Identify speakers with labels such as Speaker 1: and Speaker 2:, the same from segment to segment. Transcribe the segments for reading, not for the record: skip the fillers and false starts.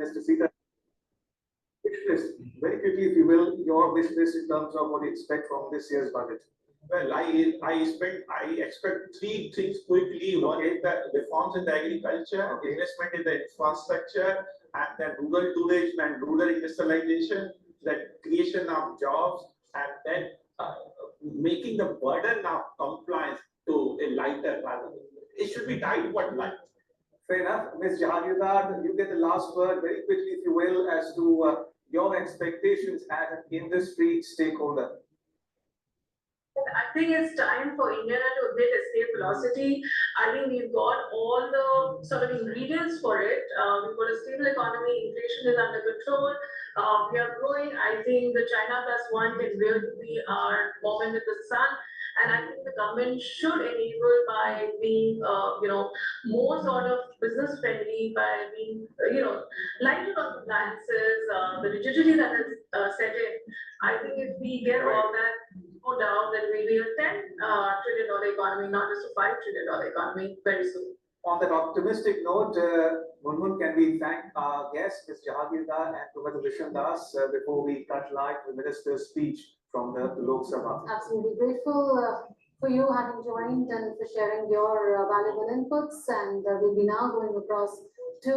Speaker 1: Minister Sita. Wish list, very quickly, if you will, your wish list in terms of what you expect from this year's budget.
Speaker 2: Well, I expect three things quickly. One is the reforms in the agriculture, investment in the infrastructure, and then rural tourism and rural industrialization, the creation of jobs, and then making the burden of compliance to a lighter rather. It should be tied but light.
Speaker 1: Fair enough. Ms. Jahagirdar, you get the last word very quickly, if you will, as to your expectations as an industry stakeholder.
Speaker 3: I think it's time for India to hit escape velocity. I think we've got all the sort of ingredients for it. We've got a stable economy, inflation is under control. We are growing. I think the China +1 can really be our moment in the sun. And I think the government should enable by being, more sort of business friendly, by being, lighter on compliances, the rigidity that is set in. I think if we get all that, no doubt that we'll be a $10 trillion economy, not just a $5 trillion economy very soon.
Speaker 1: On that optimistic note, Munmun, can we thank our guest, Ms. Jahagirdar and Professor Vishwan Das, before we cut live the minister's speech from the Lok Sabha?
Speaker 4: Absolutely grateful for you having joined and for sharing your valuable inputs. And we'll be now going across to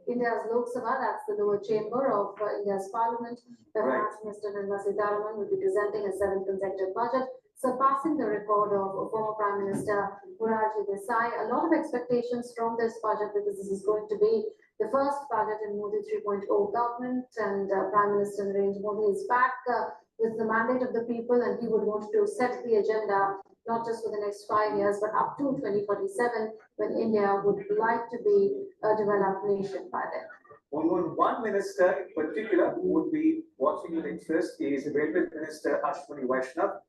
Speaker 4: India's Lok Sabha, that's the lower chamber of India's parliament, where Finance Minister Nirmala Sitharaman will be presenting a 7th consecutive budget, surpassing the record of former Prime Minister Morarji Desai. A lot of expectations from this budget because this is going to be the first budget in Modi 3.0 government, and Prime Minister Narendra Modi is back with the mandate of the people, and he would want to set the agenda not just for the next 5 years, but up to 2047, when India would like to be a developed nation by then.
Speaker 1: One minister in particular who would be watching with interest is Railway Minister Ashwini Vaishnav.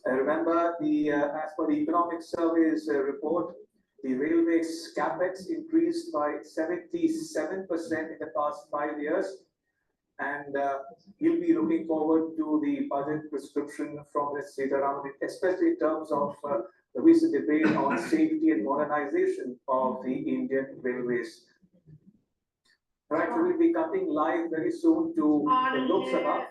Speaker 1: Remember, as per the Economic Survey's report, the railway's capex increased by 77% in the past 5 years. And he'll be looking forward to the budget prescription from Ms. Sitharaman, especially in terms of the recent debate on safety and modernization of the Indian railways. Right, so we'll be cutting live very soon to the Lok Sabha.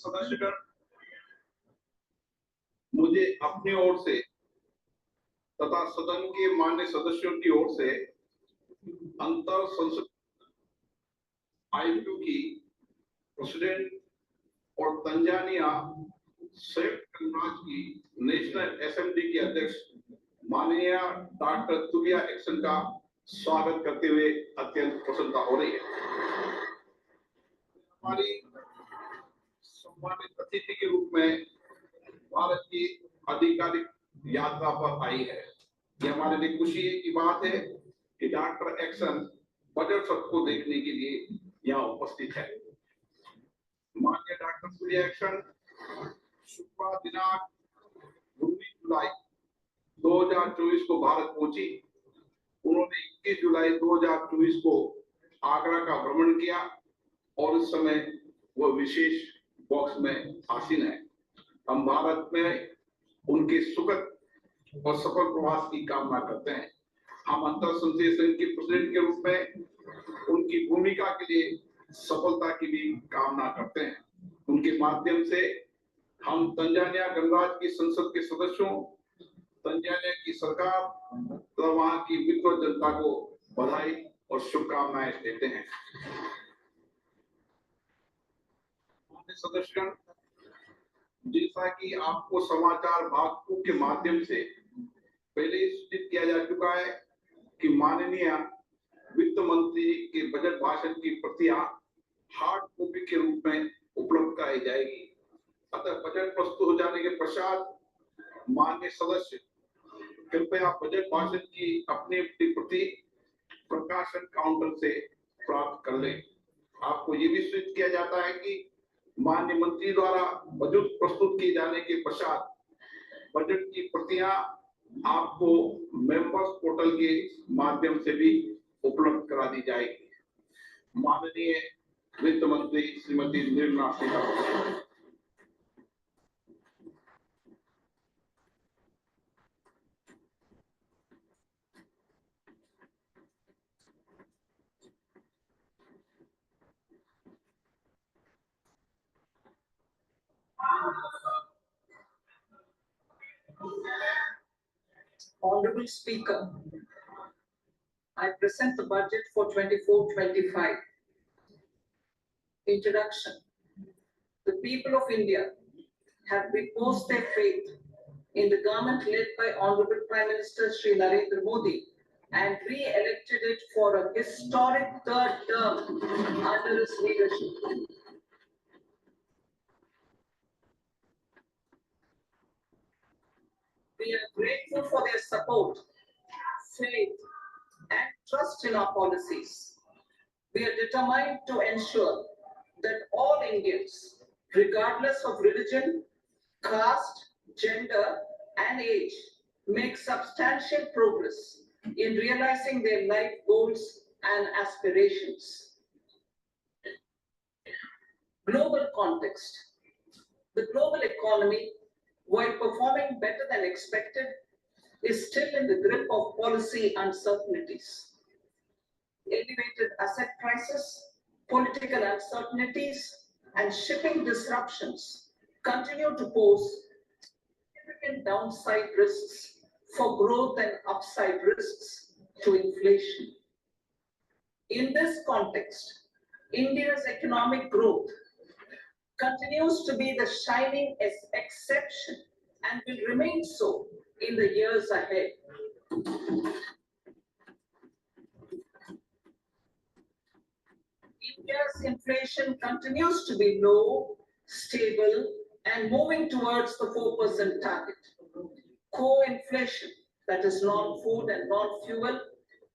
Speaker 5: सदस्यगण, मुझे अपनी ओर से तथा सदन के मान्य सदस्यों की ओर से अंतर संसद आईपीयू की प्रेसिडेंट और तंजानिया संयुक्त गणराज्य की नेशनल असेंबली के अध्यक्ष माननीय डॉक्टर तुलिया एक्सन का स्वागत करते हुए अत्यंत प्रसन्नता हो रही है। हमारी सम्मानित अतिथि के रूप में भारत की आधिकारिक यात्रा पर आई है। ये हमारे लिए खुशी की बात है कि डॉक्टर एक्सन बजट सत्र को देखने के लिए यहाँ उपस्थित है। माननीय डॉक्टर तुलिया एक्सन शुक्रवार दिनांक 19 जुलाई 2024 को भारत पहुंची। उन्होंने 21 जुलाई 2024 को आगरा का भ्रमण किया और इस समय वह विशेष बॉक्स में आसीन है। हम भारत में उनके सुखद और सफल प्रवास की कामना करते हैं। हम अंतर संसदीय संघ के प्रेसिडेंट के रूप में उनकी भूमिका के लिए सफलता की भी कामना करते हैं। उनके माध्यम से हम तंजानिया गणराज्य की संसद के सदस्यों, तंजानिया की सरकार तथा वहां की विद्वत जनता को बधाई और शुभकामनाएं देते हैं। सदस्यगण, जैसा कि आपको समाचार भागों के माध्यम से पहले ही सूचित किया जा चुका है कि माननीय वित्त मंत्री के बजट भाषण की प्रतियां हार्ड कॉपी के रूप में उपलब्ध कराई जाएगी। अतः बजट प्रस्तुत हो जाने के पश्चात माननीय सदस्य कृपया बजट भाषण की अपनी प्रति प्रकाशन काउंटर से प्राप्त कर लें। आपको ये भी सूचित किया जाता है कि माननीय मंत्री द्वारा बजट प्रस्तुत किए जाने के पश्चात बजट की प्रतियां आपको मेंबर्स पोर्टल के माध्यम से भी उपलब्ध करा दी जाएगी। माननीय वित्त मंत्री Shrimati Nirmala Sitharaman.
Speaker 6: Honorable Speaker, I present the budget for 24-25. Introduction. The people of India have reposed their faith in the government led by Honorable Prime Minister Shri Narendra Modi and re-elected it for a historic third term under his leadership. We are grateful for their support, faith, and trust in our policies. We are determined to ensure that all Indians, regardless of religion, caste, gender, and age, make substantial progress in realizing their life goals and aspirations. Global context. The global economy, while performing better than expected, is still in the grip of policy uncertainties. Elevated asset prices, political uncertainties, and shipping disruptions continue to pose significant downside risks for growth and upside risks to inflation. In this context, India's economic growth continues to be the shining exception and will remain so in the years ahead. India's inflation continues to be low, stable, and moving towards the 4% target. Core inflation, that is non-food and non-fuel,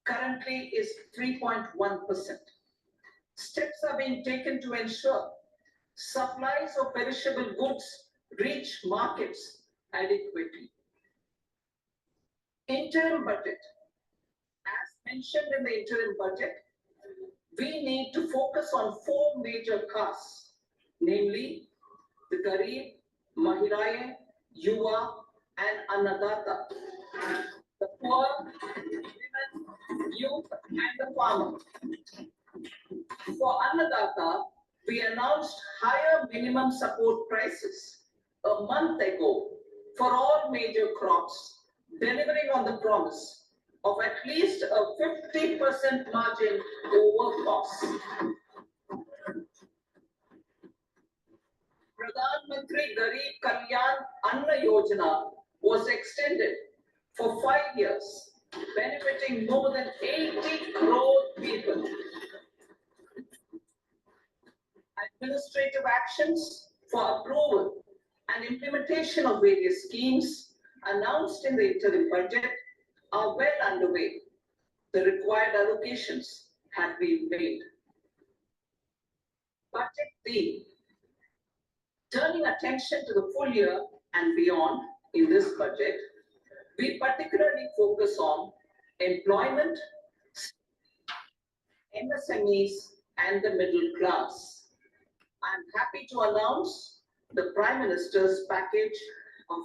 Speaker 6: currently is 3.1%. Steps are being taken to ensure supplies of perishable goods reach markets adequately. Interim budget. As mentioned in the interim budget, we need to focus on four major castes, namely the Garib, Mahilaye, Yuva, and Annadata, the poor, women, youth, and the farmer. For Annadata, we announced higher minimum support prices a month ago for all major crops, delivering on the promise of at least a 50% margin over costs. Pradhan Mantri Garib Kalyan Anna Yojana was extended for 5 years, benefiting more than 80 crore people. Administrative actions for approval and implementation of various schemes announced in the interim budget are well underway. The required allocations have been made. Budget theme. Turning attention to the full year and beyond in this budget, we particularly focus on employment, MSMEs, and the middle class. I'm happy to announce the Prime Minister's package of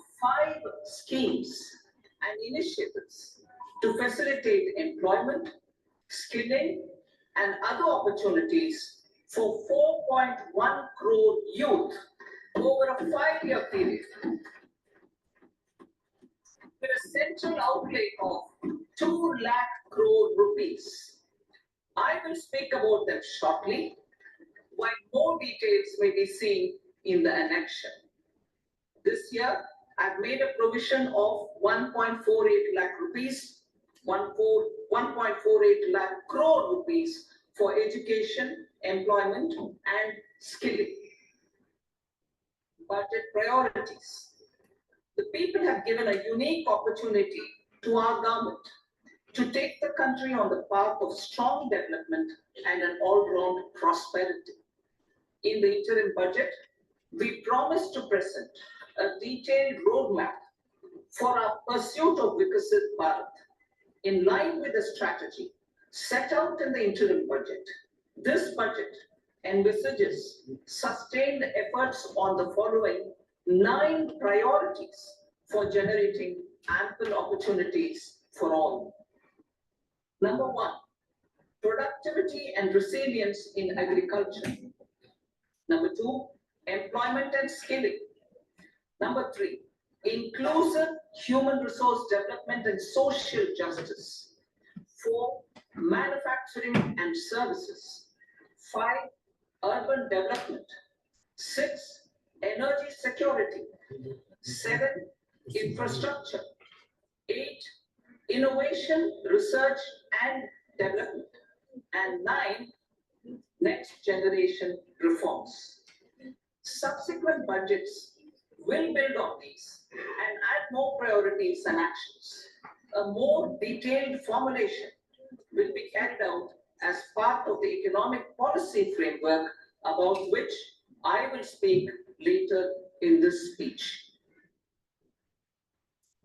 Speaker 6: 5 schemes and initiatives to facilitate employment, skilling, and other opportunities for 4.1 crore youth over a 5-year period, with a central outlay of 2 lakh crore rupees. I will speak about them shortly, while more details may be seen in the annexure. This year, I've made a provision of 1.48 lakh rupees, 1.48 lakh crore rupees for education, employment, and skilling. Budget priorities. The people have given a unique opportunity to our government to take the country on the path of strong development and an all-round prosperity. In the interim budget, we promise to present a detailed roadmap for our pursuit of Vikasit Bharat. In line with the strategy set out in the interim budget, this budget envisages sustained efforts on the following 9 priorities for generating ample opportunities for all. Number 1, productivity and resilience in agriculture. Number 2, employment and skilling. Number 3, inclusive human resource development and social justice. 4, manufacturing and services. 5, urban development. 6, energy security. 7, infrastructure. 8, innovation, research and development. And 9, next generation reforms. Subsequent budgets will build on these and add more priorities and actions. A more detailed formulation will be carried out as part of the economic policy framework, about which I will speak later in this speech.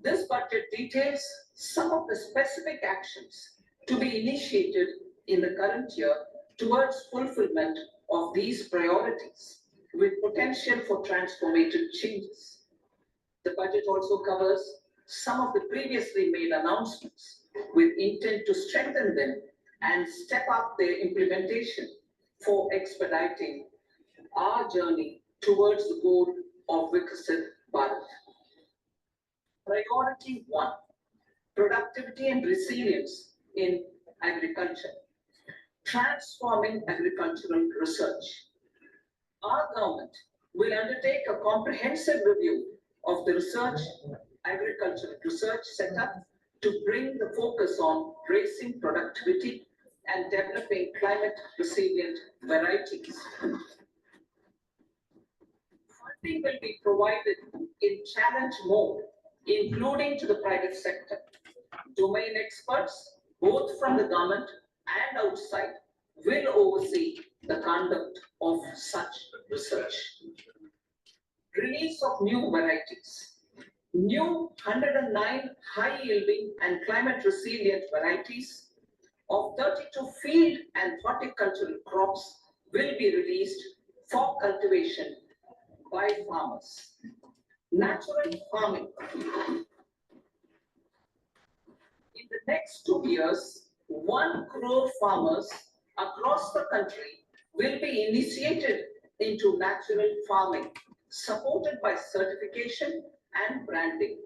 Speaker 6: This budget details some of the specific actions to be initiated in the current year towards fulfillment of these priorities, with potential for transformative changes. The budget also covers some of the previously made announcements with intent to strengthen them and step up their implementation for expediting our journey towards the goal of Vikasit Bharat. Priority 1, productivity and resilience in agriculture. Transforming agricultural research. Our government will undertake a comprehensive review of the agricultural research setup to bring the focus on raising productivity and developing climate resilient varieties. Funding will be provided in challenge mode, including to the private sector. Domain experts, both from the government and outside, will oversee the conduct of such research. Release of new varieties. New 109 high-yielding and climate-resilient varieties of 32 field and horticultural crops will be released for cultivation by farmers. Natural farming. In the next 2 years, 1 crore farmers across the country will be initiated into natural farming, supported by certification and branding.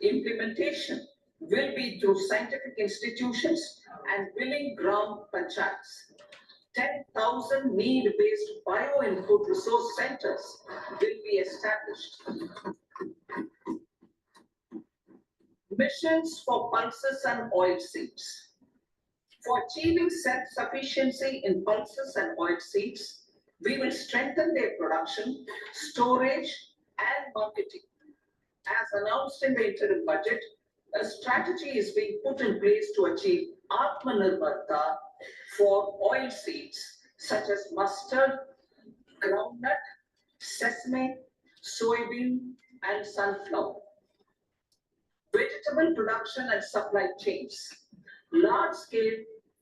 Speaker 6: Implementation will be through scientific institutions and willing gram panchayats. 10,000 need-based bio-input resource centers will be established. Missions for pulses and oilseeds. For achieving self-sufficiency in pulses and oilseeds, we will strengthen their production, storage, and marketing. As announced in the interim budget, a strategy is being put in place to achieve Atmanirbharta for oilseeds such as mustard, groundnut, sesame, soybean, and sunflower. Vegetable production and supply chains. Large-scale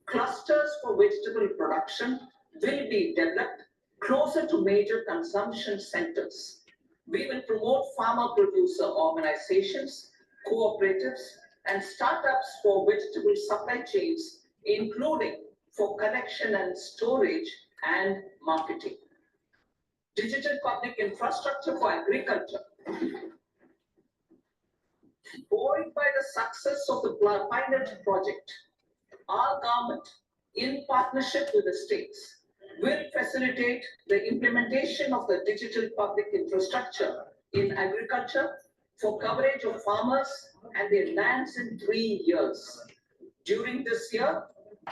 Speaker 6: clusters for vegetable production will be developed closer to major consumption centers. We will promote farmer-producer organizations, cooperatives, and startups for vegetable supply chains, including for collection and storage and marketing. Digital public infrastructure for agriculture. Buoyed by the success of the pilot project, our government, in partnership with the states, will facilitate the implementation of the digital public infrastructure in agriculture for coverage of farmers and their lands in 3 years. During this year,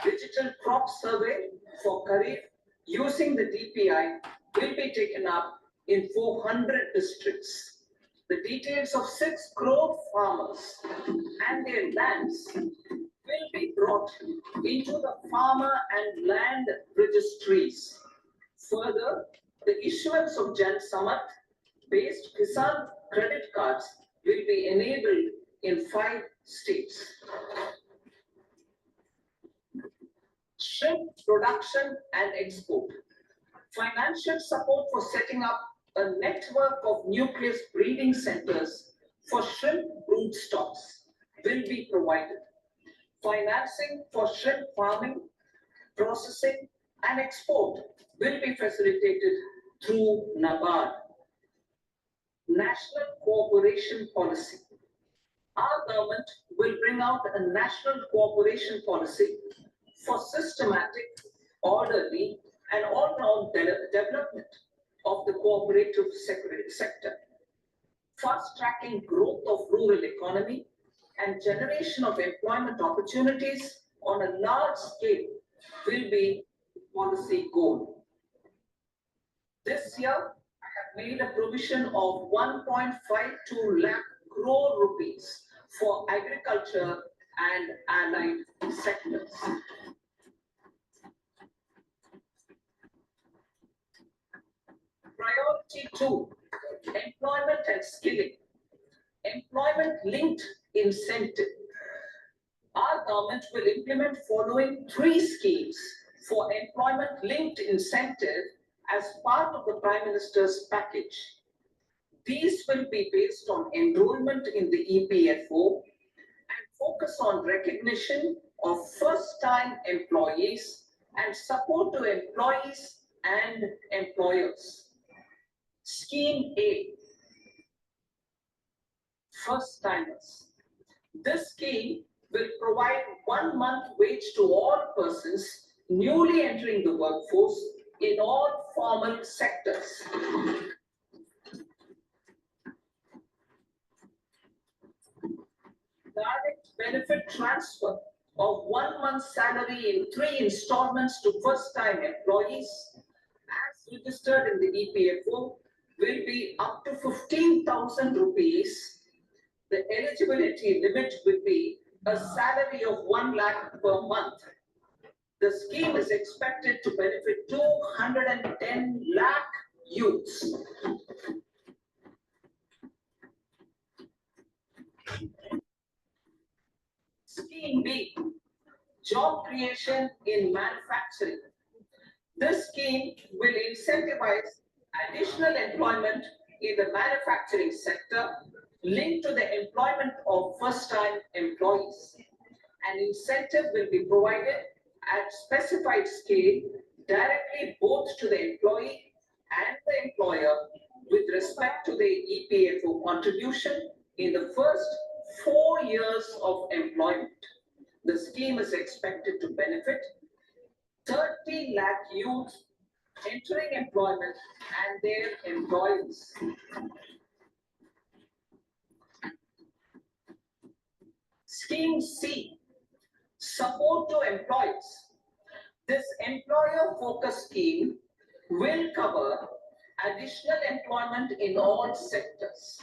Speaker 6: digital crop survey for Kharif using the DPI will be taken up in 400 districts. The details of 6 crore farmers and their lands will be brought into the farmer and land registries. Further, the issuance of Jan Samat based Kisan credit cards will be enabled in 5 states. Shrimp production and export. Financial support for setting up a network of nucleus breeding centers for shrimp brood stocks will be provided. Financing for shrimp farming, processing, and export will be facilitated through NABARD. National Cooperation Policy. Our government will bring out a national cooperation policy for systematic, orderly, and all-round development of the cooperative sector, fast-tracking growth of rural economy and generation of employment opportunities on a large scale will be the policy goal. This year, I have made a provision of 1.52 lakh crore rupees for agriculture and allied sectors. Priority 2, employment and skilling. Employment linked incentive. Our government will implement following 3 schemes for employment linked incentive as part of the Prime Minister's package. These will be based on enrollment in the EPFO and focus on recognition of first-time employees and support to employees and employers. Scheme A, first-timers. This scheme will provide 1 month wage to all persons newly entering the workforce in all formal sectors. Direct benefit transfer of 1 month's salary in 3 installments to first-time employees as registered in the EPFO will be up to 15,000 rupees. The eligibility limit will be a salary of 1 lakh per month. The scheme is expected to benefit 210 lakh youths. Scheme B, job creation in manufacturing. This scheme will incentivize additional employment in the manufacturing sector linked to the employment of first-time employees. An incentive will be provided at specified scale directly both to the employee and the employer with respect to the EPFO contribution in the first 4 years of employment. The scheme is expected to benefit 30 lakh youth entering employment and their employees. Scheme C, support to employees. This employer-focused scheme will cover additional employment in all sectors.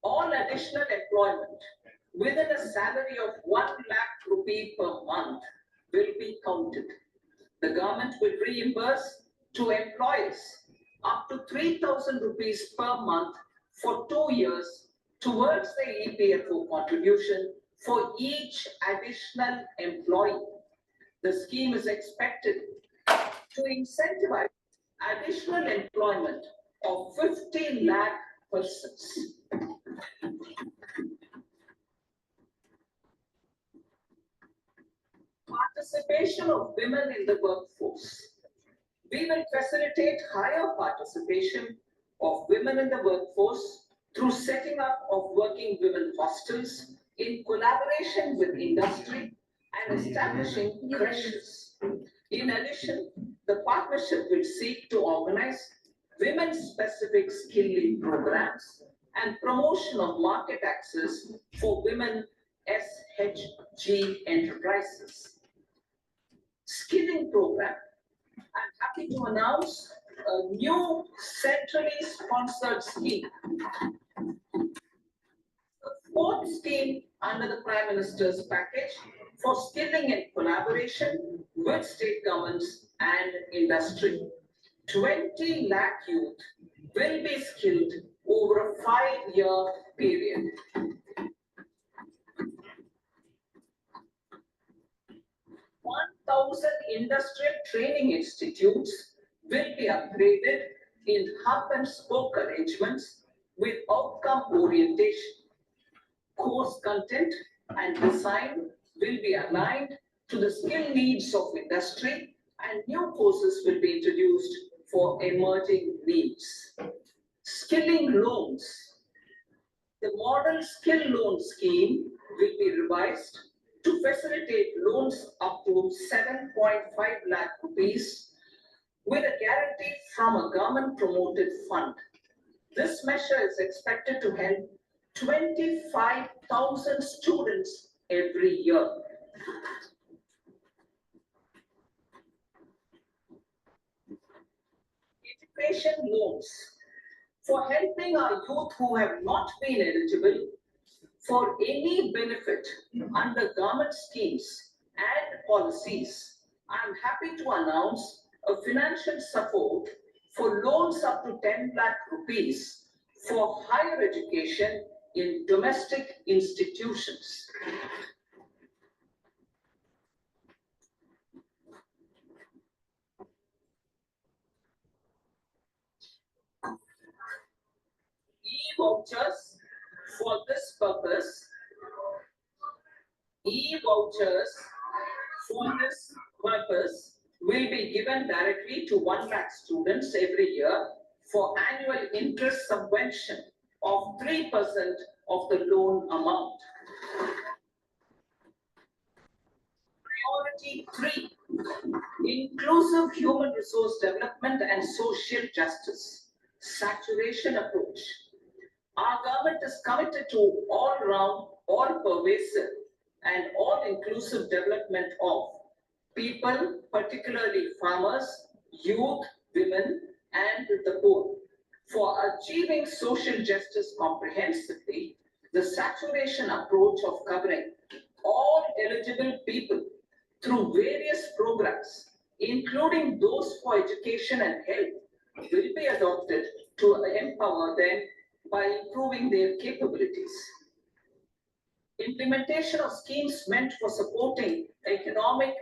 Speaker 6: All additional employment within a salary of 1 lakh rupee per month will be counted. The government will reimburse to employees up to 3,000 rupees per month for 2 years towards the EPFO contribution for each additional employee. The scheme is expected to incentivize additional employment of 50 lakh persons. Participation of women in the workforce. We will facilitate higher participation of women in the workforce through setting up of working women hostels in collaboration with industry and establishing creches. In addition, the partnership will seek to organize women-specific skilling programs and promotion of market access for women SHG enterprises. Skilling program. I'm happy to announce a new centrally sponsored scheme. The 4th scheme under the Prime Minister's package for skilling and collaboration with state governments and industry. 20 lakh youth will be skilled over a 5-year period. 1,000 industrial training institutes will be upgraded in hub and spoke arrangements with outcome orientation. Course content and design will be aligned to the skill needs of industry, and new courses will be introduced for emerging needs. Skilling loans. The model skill loan scheme will be revised to facilitate loans up to 7.5 lakh rupees with a guarantee from a government promoted fund. This measure is expected to help 25,000 students every year. Education loans. For helping our youth who have not been eligible for any benefit under government schemes and policies, I am happy to announce a financial support for loans up to 10 lakh rupees for higher education in domestic institutions. E-vouchers for this purpose. E-vouchers for this purpose will be given directly to 1 lakh students every year for annual interest subvention of 3% of the loan amount. Priority 3, inclusive human resource development and social justice, saturation approach. Our government is committed to all-round, all-pervasive and all-inclusive development of people, particularly farmers, youth, women, and the poor. For achieving social justice comprehensively, the saturation approach of covering all eligible people through various programs, including those for education and health, will be adopted to empower them by improving their capabilities. Implementation of schemes meant for supporting economic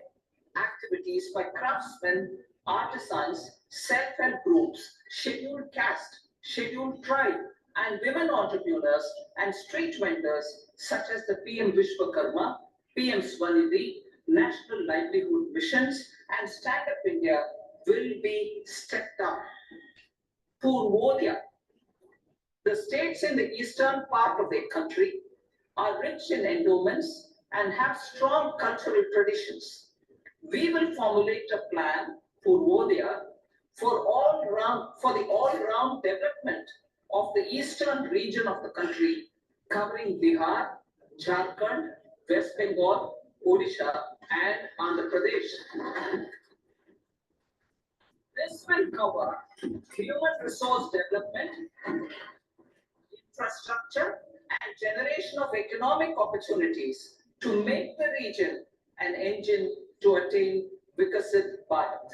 Speaker 6: activities by craftsmen, artisans, self-help groups, scheduled caste, scheduled tribe, and women entrepreneurs and street vendors such as the PM Vishwakarma, PM Swanidhi, National Livelihood Missions, and Stand Up India will be stepped up. Purvodaya. The states in the eastern part of their country are rich in endowments and have strong cultural traditions. We will formulate a plan, Purvodaya, for the all-round development of the eastern region of the country, covering Bihar, Jharkhand, West Bengal, Odisha, and Andhra Pradesh. This will cover human resource development, infrastructure, and generation of economic opportunities to make the region an engine to attain Vikasit Bharat.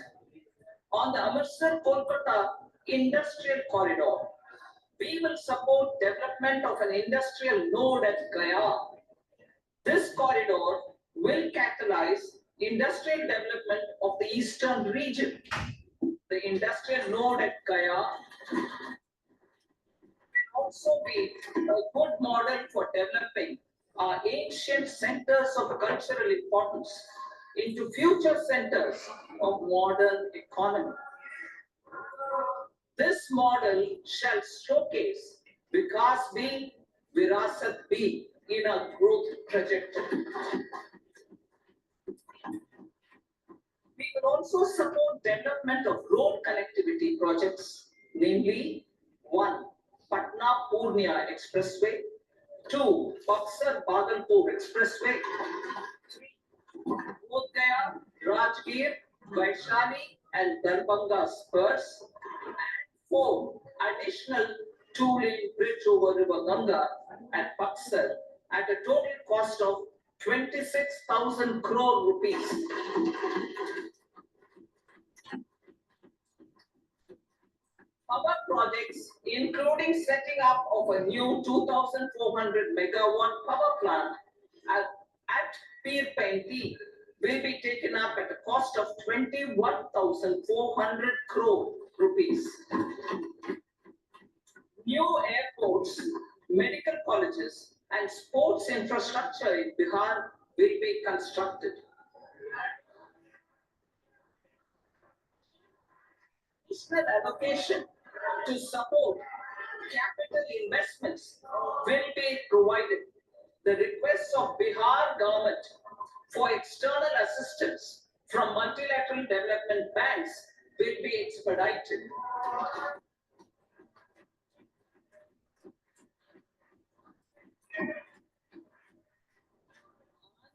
Speaker 6: On the Amritsar-Kolkata Industrial Corridor, we will support development of an industrial node at Gaya. This corridor will catalyze industrial development of the eastern region. The industrial node at Gaya will also be a good model for developing our ancient centers of cultural importance into future centers of modern economy. This model shall showcase Vikas B, Virasat B in a growth trajectory. We will also support development of road connectivity projects, namely 1. Patna-Purnia Expressway, 2. Buxar-Bhagalpur Expressway, 3. Bodh Gaya, Rajgir, Vaishali, and Darbhanga spurs, and 4. Additional 2-lane bridge over River Ganga at Buxar at a total cost of 26,000 crore rupees. Power projects, including setting up of a new 2,400 megawatt power plant at Pir Painti, will be taken up at a cost of 21,400 crore rupees. New airports, medical colleges, and sports infrastructure in Bihar will be constructed. Additional allocation to support capital investments will be provided. The requests of Bihar government for external assistance from multilateral development banks will be expedited.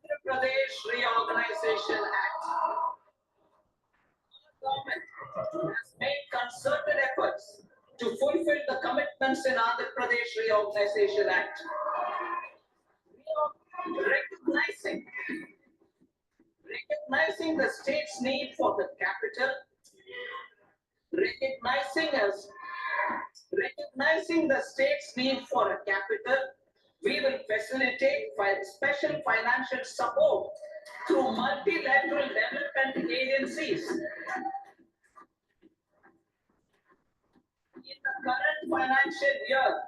Speaker 6: Andhra Pradesh Reorganization Act. Government has made concerted efforts to fulfill the commitments in Andhra Pradesh Reorganization Act. Recognizing the state's need for the capital, recognizing the state's need for a capital, we will facilitate special financial support through multilateral development agencies. In the current financial year,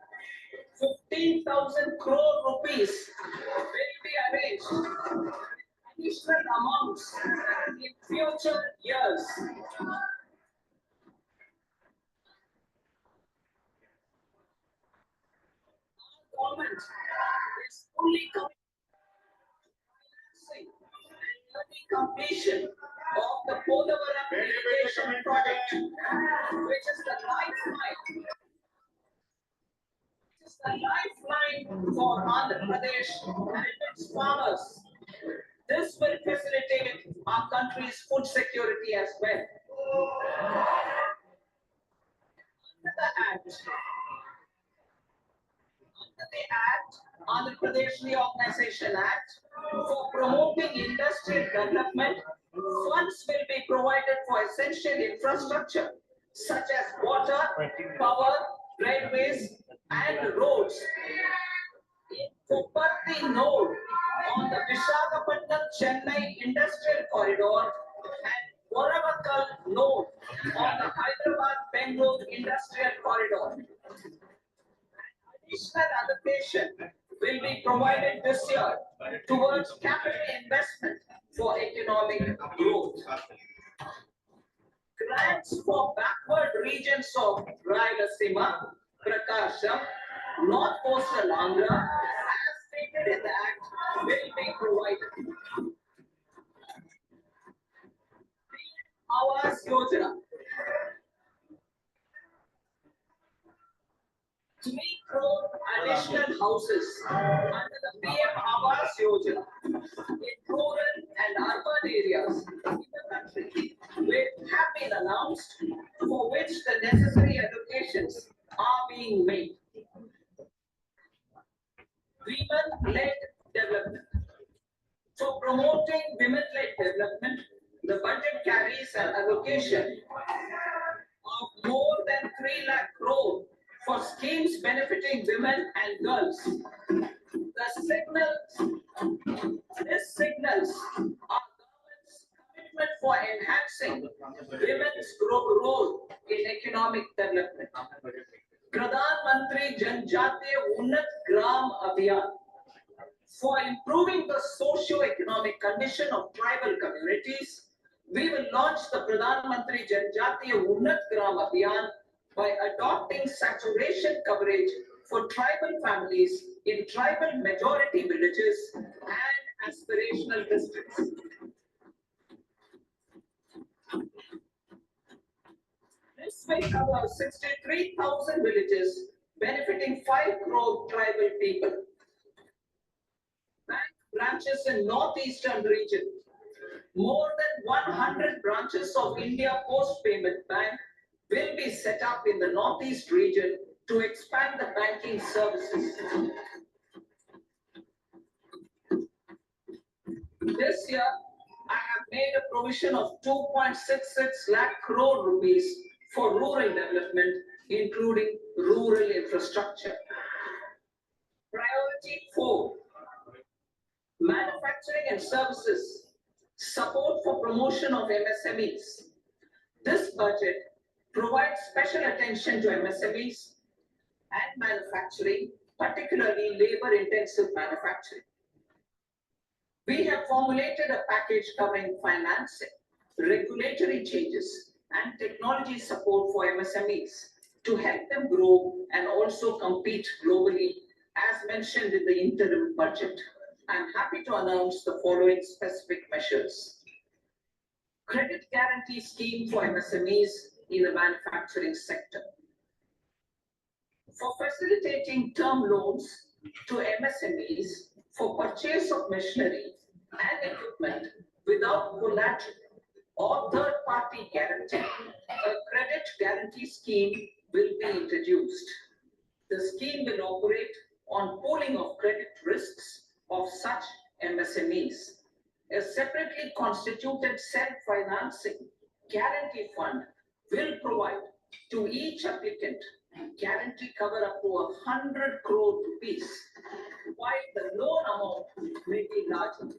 Speaker 6: 15,000 crore rupees will be arranged. Additional amounts in future years. Our government is fully committed to early completion of the Podavaram irrigation project, which is the lifeline for Andhra Pradesh and its farmers. This will facilitate our country's food security as well. Under the Andhra Pradesh Reorganization Act, for promoting industrial development, funds will be provided for essential infrastructure such as water, power, railways, and roads. In Kopparthi node on the Visakhapatnam-Chennai industrial corridor and Varavakal node on the Hyderabad-Bengaluru industrial corridor. Additional allocation will be provided this year towards capital investment for economic growth. Grants for backward regions of Rayalaseema, Prakasham, North Coastal Andhra, as stated in the Act, will be provided. Awas Yojana. 3 crore additional houses under the PM Awas Yojana in rural and urban areas in the country will have been announced, for which the necessary allocations are being made. Women-led development. For promoting women-led development, the budget carries an allocation of more than 3 lakh crore for schemes benefiting women and girls. This signals our government's commitment for enhancing women's role in economic development. Pradhan Mantri Janjatiya Unnat Gram Abhiyan. For improving the socio-economic condition of tribal communities, we will launch the Pradhan Mantri Janjatiya Unnat Gram Abhiyan by adopting saturation coverage for tribal families in tribal majority villages and aspirational districts. This will cover 63,000 villages, benefiting 5 crore tribal people. Bank branches in northeastern region. More than 100 branches of India Post Payment Bank will be set up in the northeast region to expand the banking services. This year, I have made a provision of 2.66 lakh crore rupees for rural development, including rural infrastructure. Priority 4, manufacturing and services. Support for promotion of MSMEs. This budget provides special attention to MSMEs and manufacturing, particularly labor-intensive manufacturing. We have formulated a package covering financing, regulatory changes, and technology support for MSMEs to help them grow and also compete globally, as mentioned in the interim budget. I'm happy to announce the following specific measures. Credit guarantee scheme for MSMEs in the manufacturing sector. For facilitating term loans to MSMEs for purchase of machinery and equipment without collateral or third-party guarantee, a credit guarantee scheme will be introduced. The scheme will operate on pooling of credit risks of such MSMEs. A separately constituted self-financing guarantee fund will provide to each applicant guarantee cover up to 100 crore rupees, while the loan amount may be larger.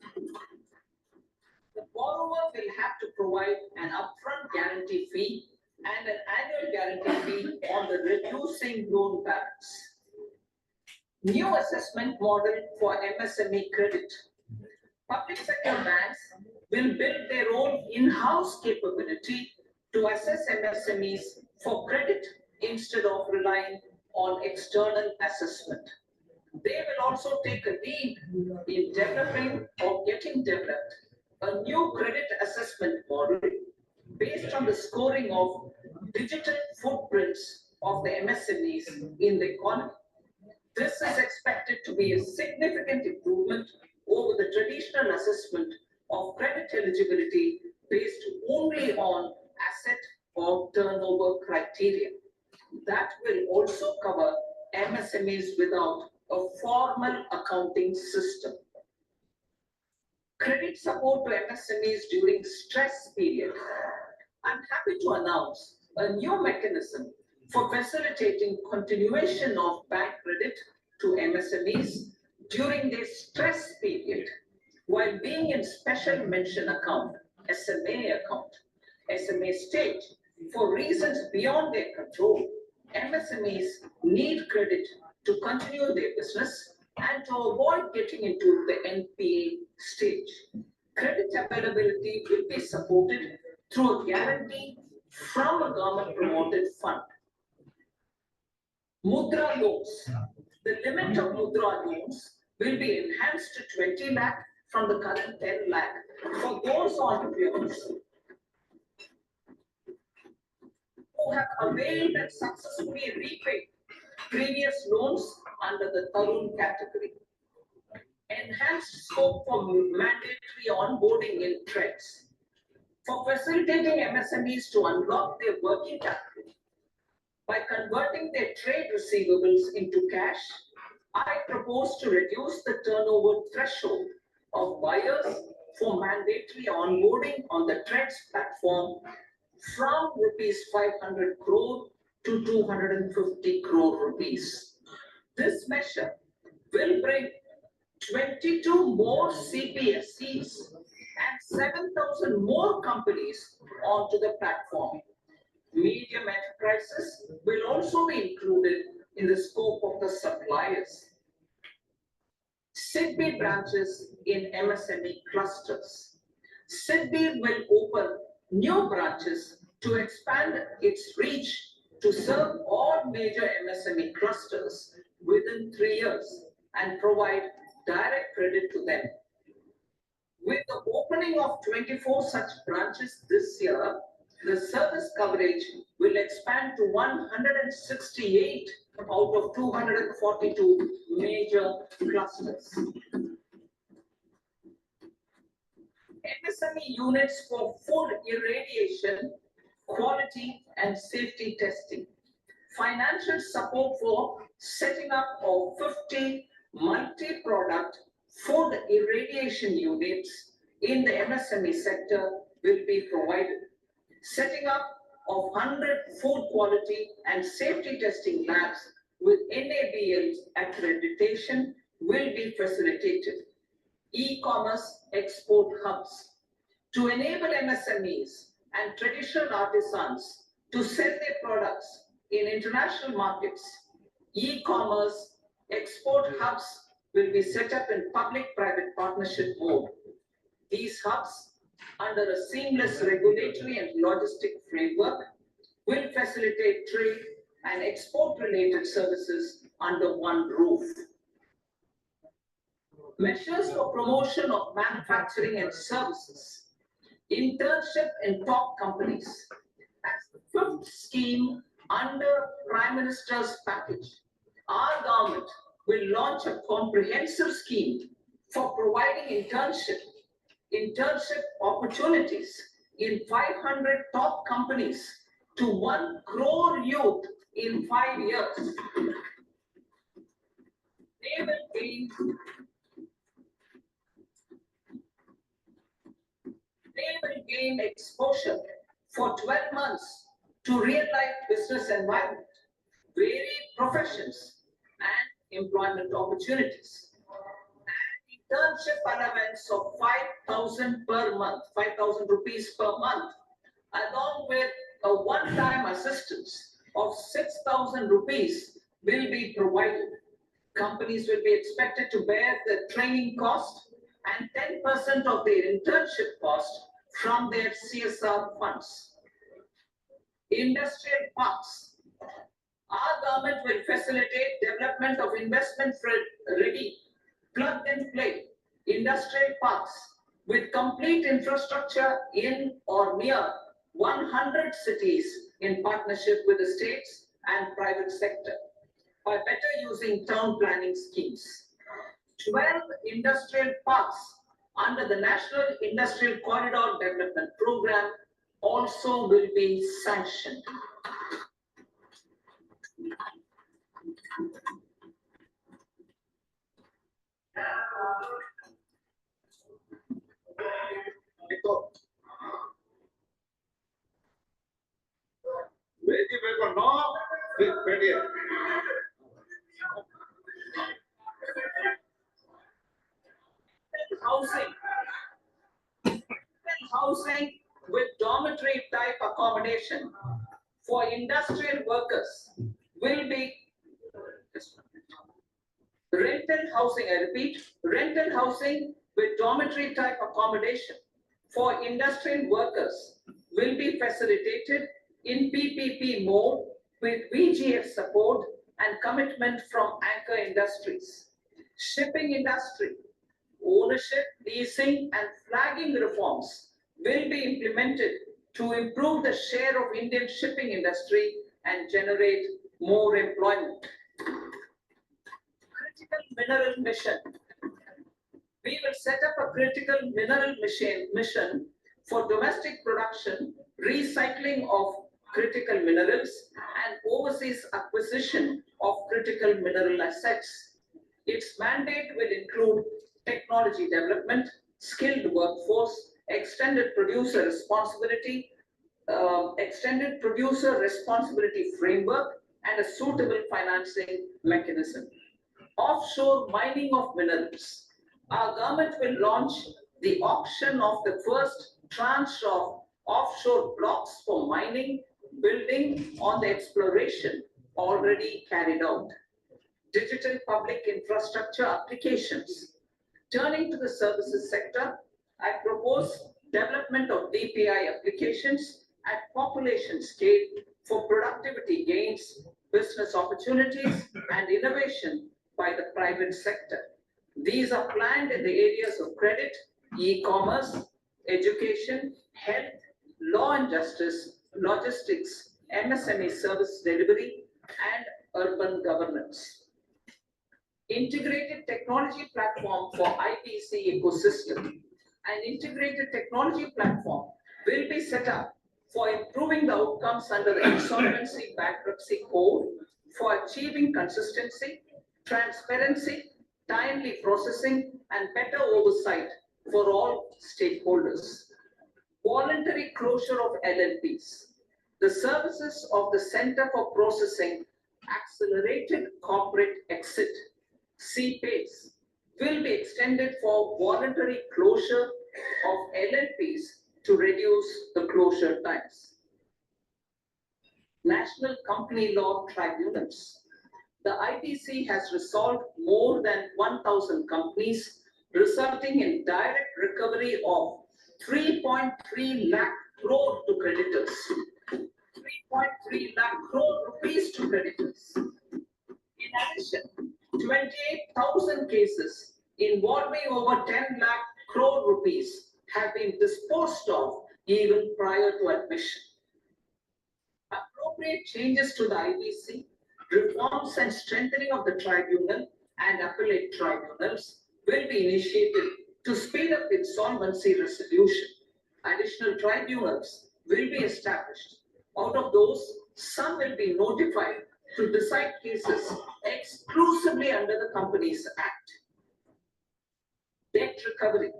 Speaker 6: The borrower will have to provide an upfront guarantee fee and an annual guarantee fee on the reducing loan balance. New assessment model for MSME credit. Public sector banks will build their own in-house capability to assess MSMEs for credit instead of relying on external assessment. They will also take a lead in developing or getting developed a new credit assessment model based on the scoring of digital footprints of the MSMEs in the economy. This is expected to be a significant improvement over the traditional assessment of credit eligibility based only on asset or turnover criteria. That will also cover MSMEs without a formal accounting system. Credit support to MSMEs during stress period. I'm happy to announce a new mechanism for facilitating continuation of bank credit to MSMEs during their stress period while being in special mention account, SMA stage. For reasons beyond their control, MSMEs need credit to continue their business and to avoid getting into the NPA stage. Credit availability will be supported through a guarantee from a government-promoted fund. Mudra loans. The limit of Mudra loans will be enhanced to 20 lakh from the current 10 lakh for those entrepreneurs who have availed and successfully repaid previous loans under the Tarun category. Enhanced scope for mandatory onboarding in trades. For facilitating MSMEs to unlock their working capital by converting their trade receivables into cash, I propose to reduce the turnover threshold of buyers for mandatory onboarding on the trades platform from rupees 500 crore to 250 crore rupees. This measure will bring 22 more CPSCs and 7,000 more companies onto the platform. Medium enterprises will also be included in the scope of the suppliers. SIDBI branches in MSME clusters. SIDBI will open new branches to expand its reach to serve all major MSME clusters within 3 years and provide direct credit to them. With the opening of 24 such branches this year, the service coverage will expand to 168 out of 242 major clusters. MSME units for food irradiation, quality and safety testing. Financial support for setting up of 50 multi-product food irradiation units in the MSME sector will be provided. Setting up of 100 food quality and safety testing labs with NABL accreditation will be facilitated. E-commerce export hubs. to enable MSMEs and traditional artisans to sell their products in international markets. E-commerce export hubs will be set up in public-private partnership mode. These hubs, under a seamless regulatory and logistic framework, will facilitate trade and export-related services under one roof. Measures for promotion of manufacturing and services. Internship in top companies. As the fifth scheme under Prime Minister's package, our government will launch a comprehensive scheme for providing internship opportunities in 500 top companies to 1 crore youth in 5 years. They will gain exposure for 12 months to real-life business environment, varied professions, and employment opportunities. And internship allowance of 5,000 per month, 5,000 rupees per month, along with a one-time assistance of 6,000 rupees will be provided. Companies will be expected to bear the training cost and 10% of their internship cost from their CSR funds. Industrial parks. Our government will facilitate development of investment-ready, plug-and-play industrial parks with complete infrastructure in or near 100 cities in partnership with the states and private sector by better using town planning schemes. 12 industrial parks under the National Industrial Corridor Development Program also will be sanctioned. Housing with dormitory type accommodation for industrial workers will be rental housing, I repeat, rental housing with dormitory type accommodation for industrial workers will be facilitated in PPP mode with VGF support and commitment from anchor industries. Shipping industry, ownership, leasing and flagging reforms will be implemented to improve the share of Indian shipping industry and generate more employment. Critical mineral mission. We will set up a critical mineral mission for domestic production, recycling of critical minerals and overseas acquisition of critical mineral assets. Its mandate will include technology development, skilled workforce, extended producer responsibility framework, and a suitable financing mechanism. Offshore mining of minerals. Our government will launch the auction of the first tranche of offshore blocks for mining, building on the exploration already carried out. Digital public infrastructure applications. Turning to the services sector, I propose development of DPI applications at population scale for productivity gains, business opportunities, and innovation by the private sector. These are planned in the areas of credit, e-commerce, education, health, law and justice, logistics, MSME service delivery, and urban governance. Integrated technology platform for IBC ecosystem. An integrated technology platform will be set up for improving the outcomes under the Insolvency Bankruptcy Code for achieving consistency, transparency, timely processing, and better oversight for all stakeholders. Voluntary closure of LLPs. The services of the Center for Processing Accelerated Corporate Exit, CPACE, will be extended for voluntary closure of LLPs to reduce the closure times. National Company Law Tribunals. The IBC has resolved more than 1,000 companies, resulting in direct recovery of 3.3 lakh crore to creditors. 3.3 lakh crore rupees to creditors. In addition, 28,000 cases involving over 10 lakh crore rupees have been disposed of even prior to admission. Appropriate changes to the IBC, reforms and strengthening of the tribunal and appellate tribunals will be initiated to speed up insolvency resolution. Additional tribunals will be established. Out of those, some will be notified to decide cases exclusively under the Companies Act. Debt recovery.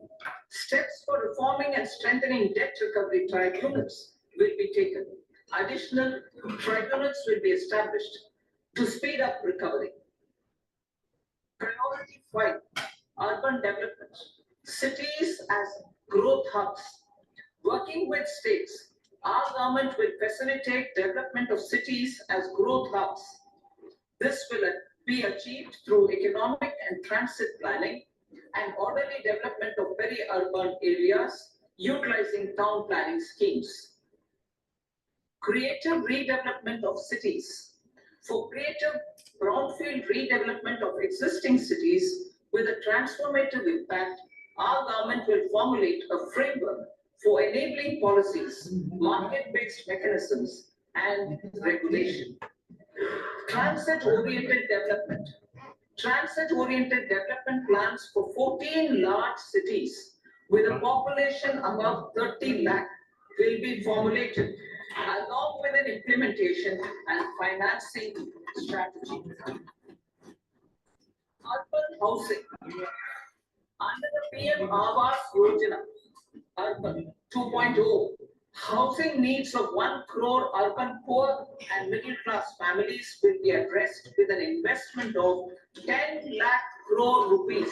Speaker 6: Steps for reforming and strengthening debt recovery tribunals will be taken. Additional tribunals will be established to speed up recovery. Priority 5, urban development. Cities as growth hubs. Working with states, our government will facilitate development of cities as growth hubs. This will be achieved through economic and transit planning and orderly development of peri-urban areas utilizing town planning schemes. Creative redevelopment of cities. For creative brownfield redevelopment of existing cities with a transformative impact, our government will formulate a framework for enabling policies, market-based mechanisms, and regulation. Transit-oriented development. Transit-oriented development plans for 14 large cities with a population above 30 lakh will be formulated along with an implementation and financing strategy. Urban housing. Under the PM Awas Yojana, Urban 2.0, housing needs of 1 crore urban poor and middle class families will be addressed with an investment of 10 lakh crore rupees.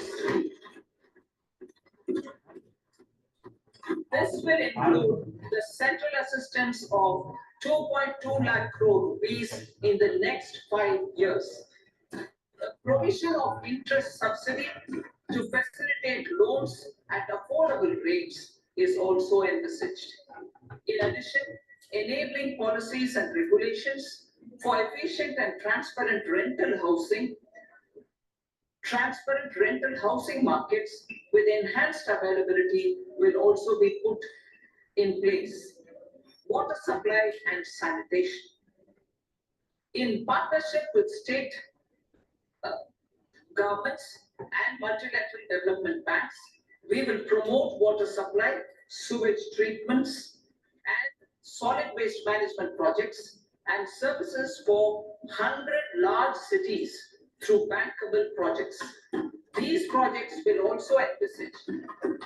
Speaker 6: This will include the central assistance of 2.2 lakh crore rupees in the next 5 years. The provision of interest subsidy to facilitate loans at affordable rates is also envisaged. In addition, enabling policies and regulations for efficient and transparent rental housing markets with enhanced availability will also be put in place. Water supply and sanitation. In partnership with state governments and multilateral development banks, we will promote water supply, sewage treatments, and solid waste management projects and services for 100 large cities through bankable projects. These projects will also envisage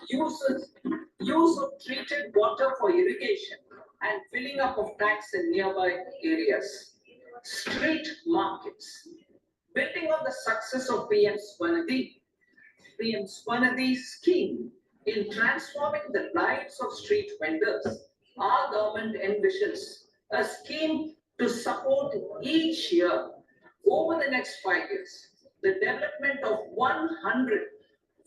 Speaker 6: use of treated water for irrigation and filling up of tanks in nearby areas. Street markets. Building on the success of PM Swanidhi scheme in transforming the lives of street vendors, our government envisions a scheme to support each year over the next 5 years the development of 100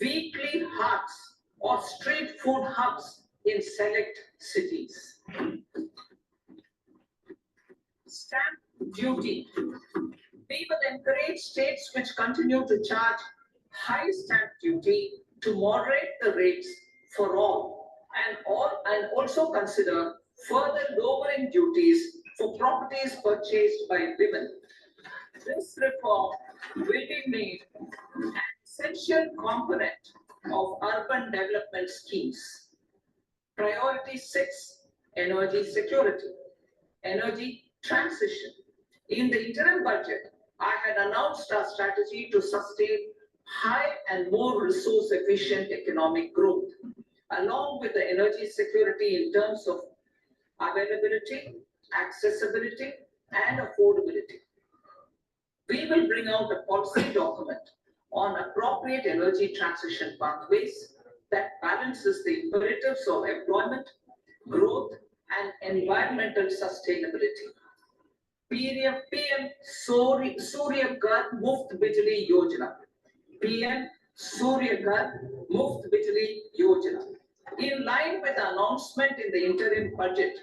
Speaker 6: weekly hearts or street food hubs in select cities. Stamp duty. We will encourage states which continue to charge high stamp duty to moderate the rates for all and also consider further lowering duties for properties purchased by women. This reform will be made an essential component of urban development schemes. Priority 6, energy security, energy transition. In the interim budget, I had announced our strategy to sustain high and more resource efficient economic growth, along with the energy security in terms of availability, accessibility, and affordability. We will bring out a policy document on appropriate energy transition pathways that balances the imperatives of employment, growth, and environmental sustainability. PM Surya Ghar Muft Bijli Yojana. PM Surya Ghar Muft Bijli Yojana. In line with the announcement in the interim budget,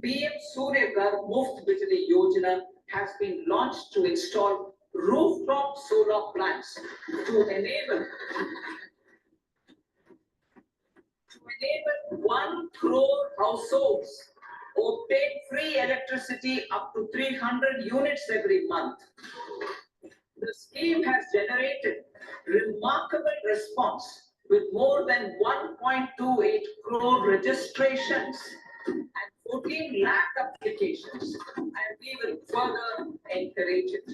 Speaker 6: PM Surya Ghar Muft Bijli Yojana has been launched to install rooftop solar plants to enable 1 crore households obtain free electricity up to 300 units every month. The scheme has generated remarkable response with more than 1.28 crore registrations and 14 lakh applications, and we will further encourage it.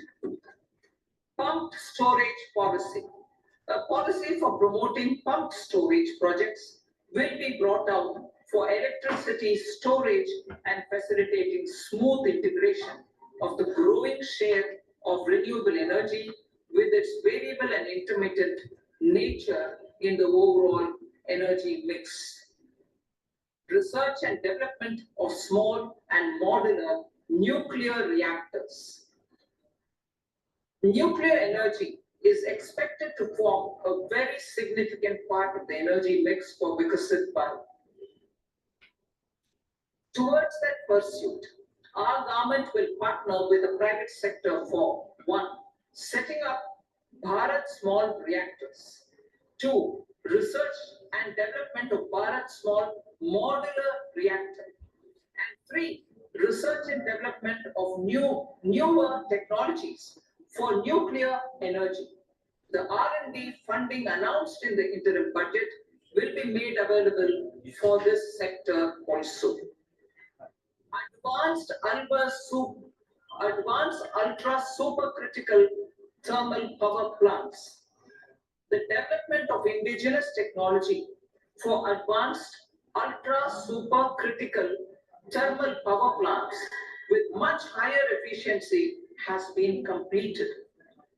Speaker 6: Pumped storage policy. A policy for promoting pumped storage projects will be brought out for electricity storage and facilitating smooth integration of the growing share of renewable energy with its variable and intermittent nature in the overall energy mix. Research and development of small and modular nuclear reactors. Nuclear energy is expected to form a very significant part of the energy mix for Viksit Bharat. Towards that pursuit, our government will partner with the private sector for 1. Setting up Bharat Small Reactors. 2. Research and development of Bharat Small Modular Reactor. And 3. Research and development of newer technologies for nuclear energy. The R&D funding announced in the interim budget will be made available for this sector also. Advanced ultra supercritical thermal power plants. The development of indigenous technology for advanced ultra supercritical thermal power plants with much higher efficiency has been completed.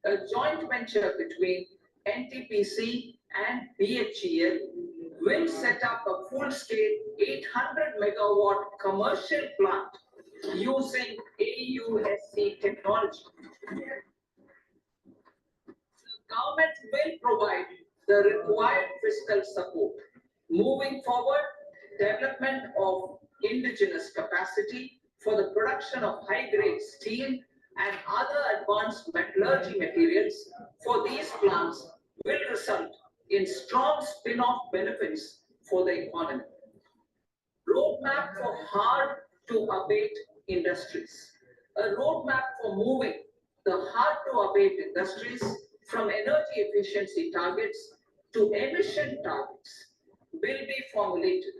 Speaker 6: A joint venture between NTPC and BHEL will set up a full-scale 800 megawatt commercial plant using AUSC technology. The government will provide the required fiscal support. Moving forward, development of indigenous capacity for the production of high-grade steel and other advanced metallurgy materials for these plants will result in strong spin-off benefits for the economy. Roadmap for hard-to-abate industries. A roadmap for moving the hard-to-abate industries from energy efficiency targets to emission targets will be formulated.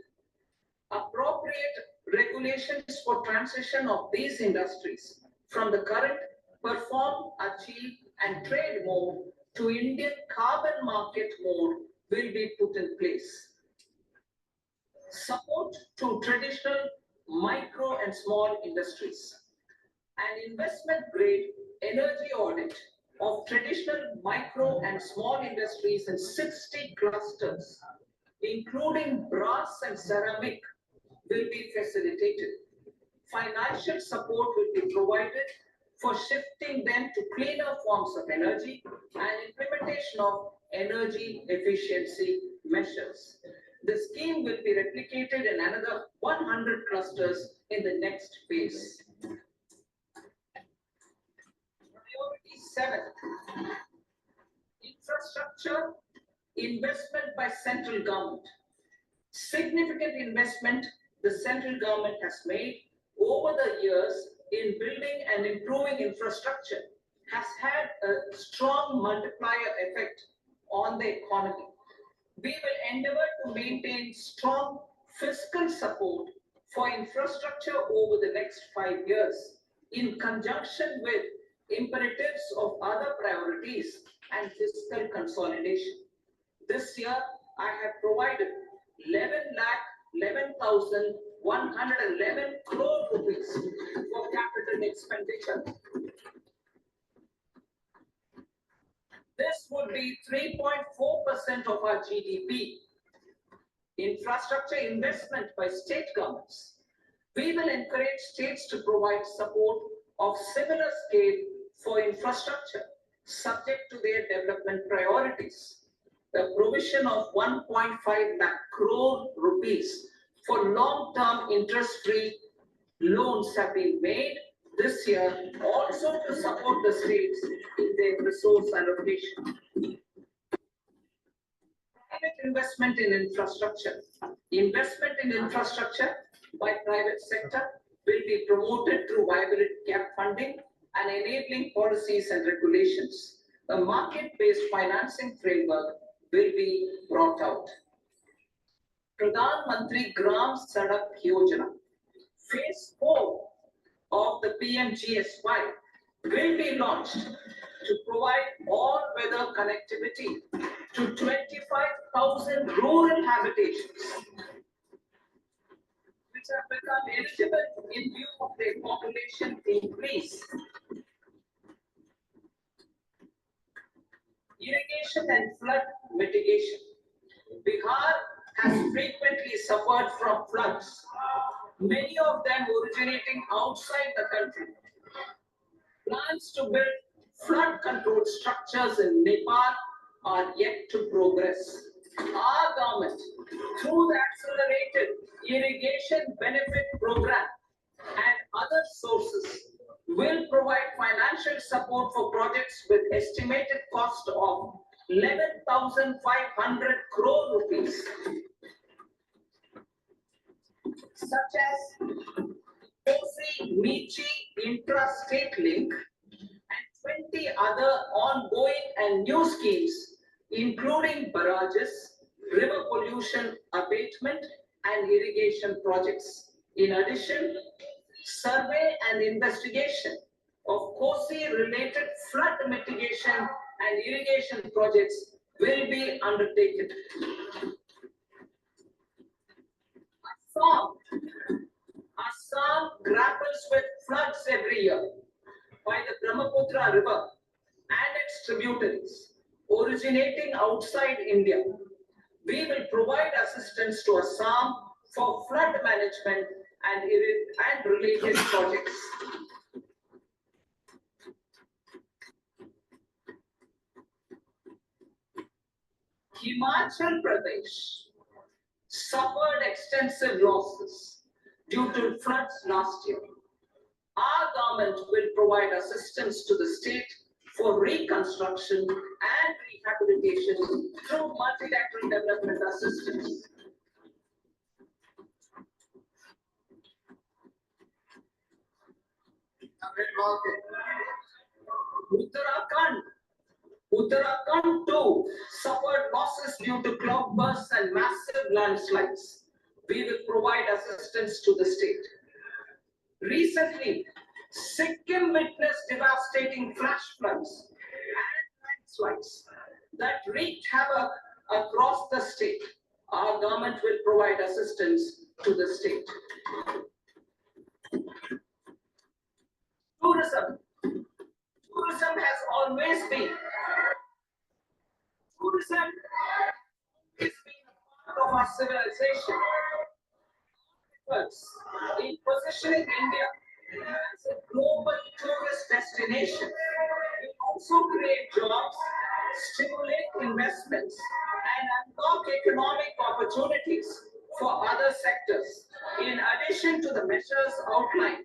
Speaker 6: Appropriate regulations for transition of these industries from the current perform, achieve, and trade mode to Indian carbon market mode will be put in place. Support to traditional micro and small industries. An investment grade energy audit of traditional micro and small industries in 60 clusters, including brass and ceramic, will be facilitated. Financial support will be provided for shifting them to cleaner forms of energy and implementation of energy efficiency measures. The scheme will be replicated in another 100 clusters in the next phase. Priority 7. Infrastructure investment by central government. Significant investment the central government has made over the years in building and improving infrastructure has had a strong multiplier effect on the economy. We will endeavor to maintain strong fiscal support for infrastructure over the next 5 years in conjunction with imperatives of other priorities and fiscal consolidation. This year, I have provided 11,111 crore rupees for capital expenditure. This would be 3.4% of our GDP. Infrastructure investment by state governments. We will encourage states to provide support of similar scale for infrastructure, subject to their development priorities. The provision of 1.5 lakh crore rupees for long-term interest-free loans have been made this year also to support the states in their resource allocation. Private investment in infrastructure. Investment in infrastructure by private sector will be promoted through vibrant gap funding and enabling policies and regulations. A market-based financing framework will be brought out. Pradhan Mantri Gram Sadak Yojana. Phase 4 of the PMGSY will be launched to provide all-weather connectivity to 25,000 rural habitations, which have become eligible in view of their population increase. Irrigation and flood mitigation. Bihar has frequently suffered from floods, many of them originating outside the country. Plans to build flood control structures in Nepal are yet to progress. Our government, through the accelerated irrigation benefit program and other sources, will provide financial support for projects with estimated cost of 11,500 crore rupees, such as Kosi-Michi intra-state link and 20 other ongoing and new schemes, including barrages, river pollution abatement, and irrigation projects. In addition, survey and investigation of Kosi-related flood mitigation and irrigation projects will be undertaken. Assam grapples with floods every year by the Brahmaputra River and its tributaries originating outside India. We will provide assistance to Assam for flood management and related projects. Himachal Pradesh suffered extensive losses due to floods last year. Our government will provide assistance to the state for reconstruction and rehabilitation through multilateral development assistance. Uttarakhand too suffered losses due to cloudbursts and massive landslides. We will provide assistance to the state. Recently, Sikkim witnessed devastating flash floods and landslides that wreaked havoc across the state. Our government will provide assistance to the state. Tourism. Tourism has always been a part of our civilization. In positioning India as a global tourist destination, we also create jobs, stimulate investments, and unlock economic opportunities for other sectors. In addition to the measures outlined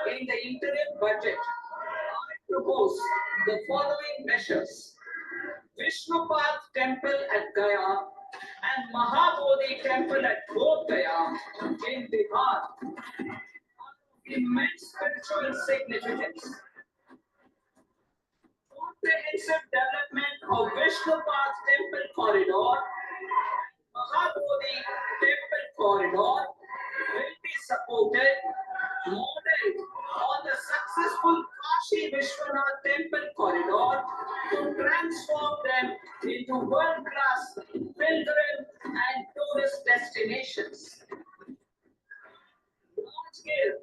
Speaker 6: in the interim budget, I propose the following measures. Vishnupath Temple at Gaya and Mahabodhi Temple at Bodh Gaya in Bihar are of immense spiritual significance. Comprehensive development of Vishnupath Temple corridor, Mahabodhi Temple corridor will be supported, modeled on the successful Kashi Vishwanath Temple corridor to transform them into world-class pilgrim and tourist destinations. Large-scale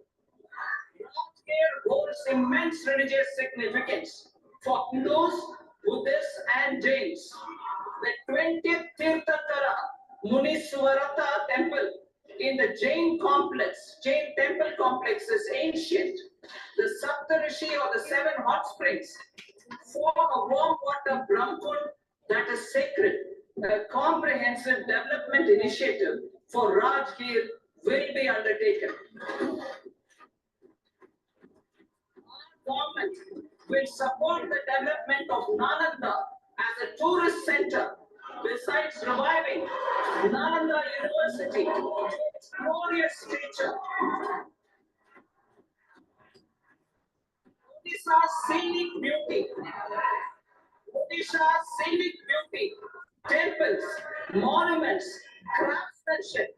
Speaker 6: holds immense religious significance for Hindus, Buddhists, and Jains. The 20th Tirthankara Muniswarata temple in the Jain temple complex is ancient. The Saptarishi or the 7 hot springs form a warm water Brahmkund that is sacred. A comprehensive development initiative for Rajgir will be undertaken. Our government will support the development of Nalanda as a tourist center, besides reviving Nalanda University to its glorious stature. Odisha's scenic beauty, temples, monuments, craftsmanship,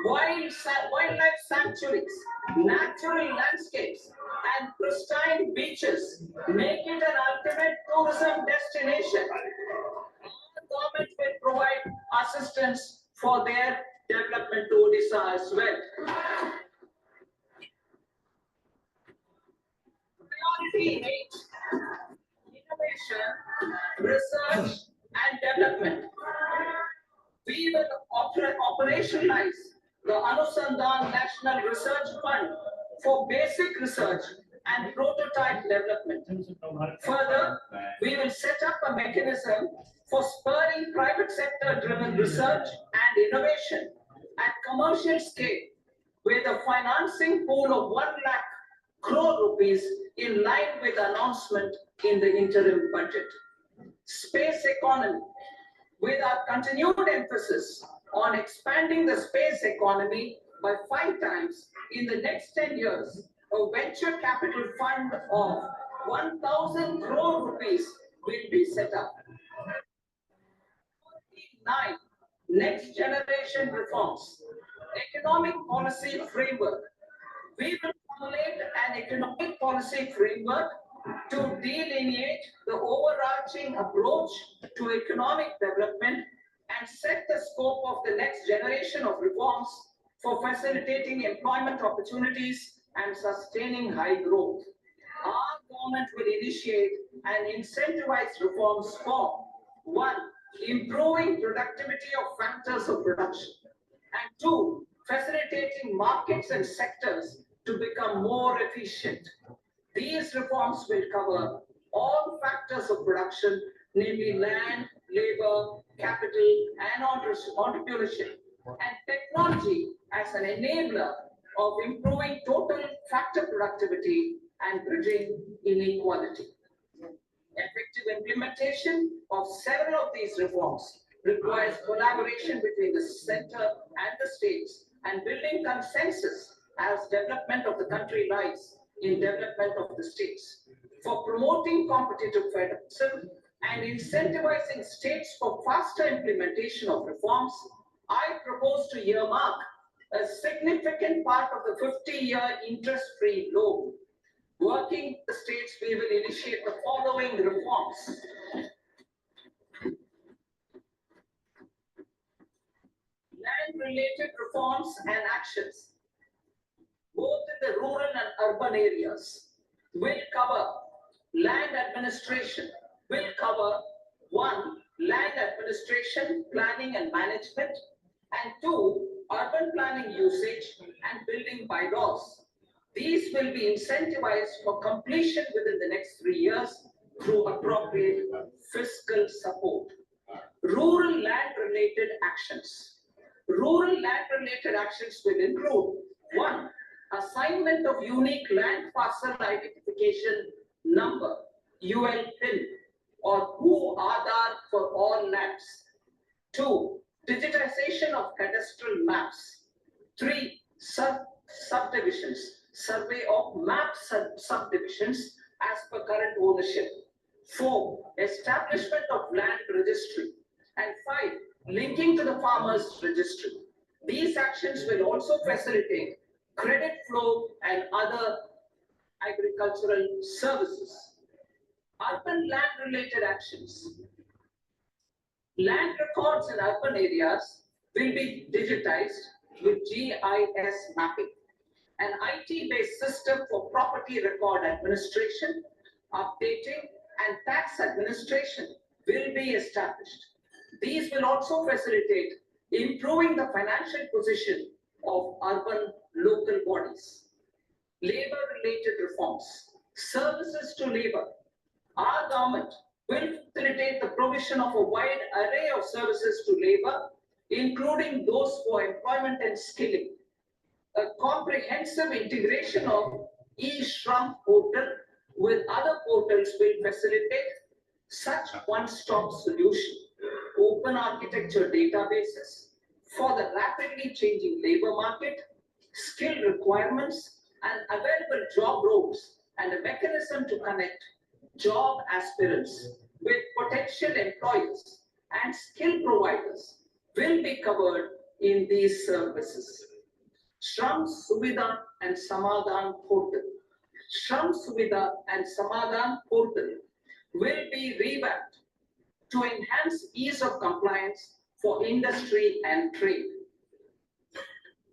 Speaker 6: wildlife sanctuaries, natural landscapes, and pristine beaches make it an ultimate tourism destination. The government will provide assistance for their development to Odisha as well. Priority 8, innovation, research and development. We will operationalize the Anusandhan National Research Fund for basic research and prototype development. Further, we will set up a mechanism for spurring private sector driven research and innovation at commercial scale with a financing pool of 1 lakh crore rupees in line with announcement in the interim budget. Space economy, with our continued emphasis on expanding the space economy by 5 times in the next 10 years, a venture capital fund of 1,000 crore rupees will be set up. 9. Next generation reforms. Economic policy framework. We will formulate an economic policy framework to delineate the overarching approach to economic development and set the scope of the next generation of reforms for facilitating employment opportunities and sustaining high growth. Our government will initiate and incentivize reforms for 1. Improving productivity of factors of production, and 2. Facilitating markets and sectors to become more efficient. These reforms will cover all factors of production, namely land, labor, capital, and entrepreneurship, and technology as an enabler of improving total factor productivity and bridging inequality. Effective implementation of several of these reforms requires collaboration between the center and the states and building consensus as development of the country lies in development of the states. For promoting competitive federalism and incentivizing states for faster implementation of reforms, I propose to earmark a significant part of the 50-year interest-free loan. Working with the states, we will initiate the following reforms. Land-related reforms and actions, both in the rural and urban areas, will cover land administration, will cover 1. Land administration, planning and management, and 2. Urban planning usage and building bylaws. These will be incentivized for completion within the next 3 years through appropriate fiscal support. Rural land-related actions. Rural land-related actions will include 1. Assignment of unique land parcel identification number, UL PIN, or Bhu Aadhaar for all lands. 2. Digitization of cadastral maps. 3. Subdivisions, survey of map subdivisions as per current ownership. 4. Establishment of land registry. And 5. Linking to the farmers registry. These actions will also facilitate credit flow and other agricultural services. Urban land-related actions. Land records in urban areas will be digitized with GIS mapping. An IT-based system for property record administration, updating, and tax administration will be established. These will also facilitate improving the financial position of urban local bodies. Labor-related reforms, services to labor. Our government will facilitate the provision of a wide array of services to labor, including those for employment and skilling. A comprehensive integration of e-Shram portal with other portals will facilitate such one-stop solution. Open architecture databases for the rapidly changing labor market, skill requirements, and available job roles, and a mechanism to connect job aspirants with potential employers and skill providers will be covered in these services. Shram Suvidha and Samadhan portal. Shram Suvidha and Samadhan portal will be revamped to enhance ease of compliance for industry and trade.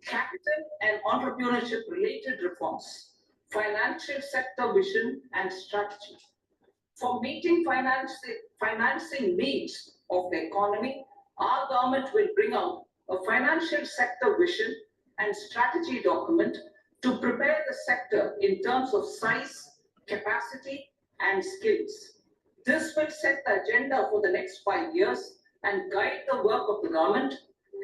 Speaker 6: Capital and entrepreneurship related reforms, financial sector vision and strategy. For meeting financing needs of the economy, our government will bring out a financial sector vision and strategy document to prepare the sector in terms of size, capacity, and skills. This will set the agenda for the next 5 years and guide the work of the government,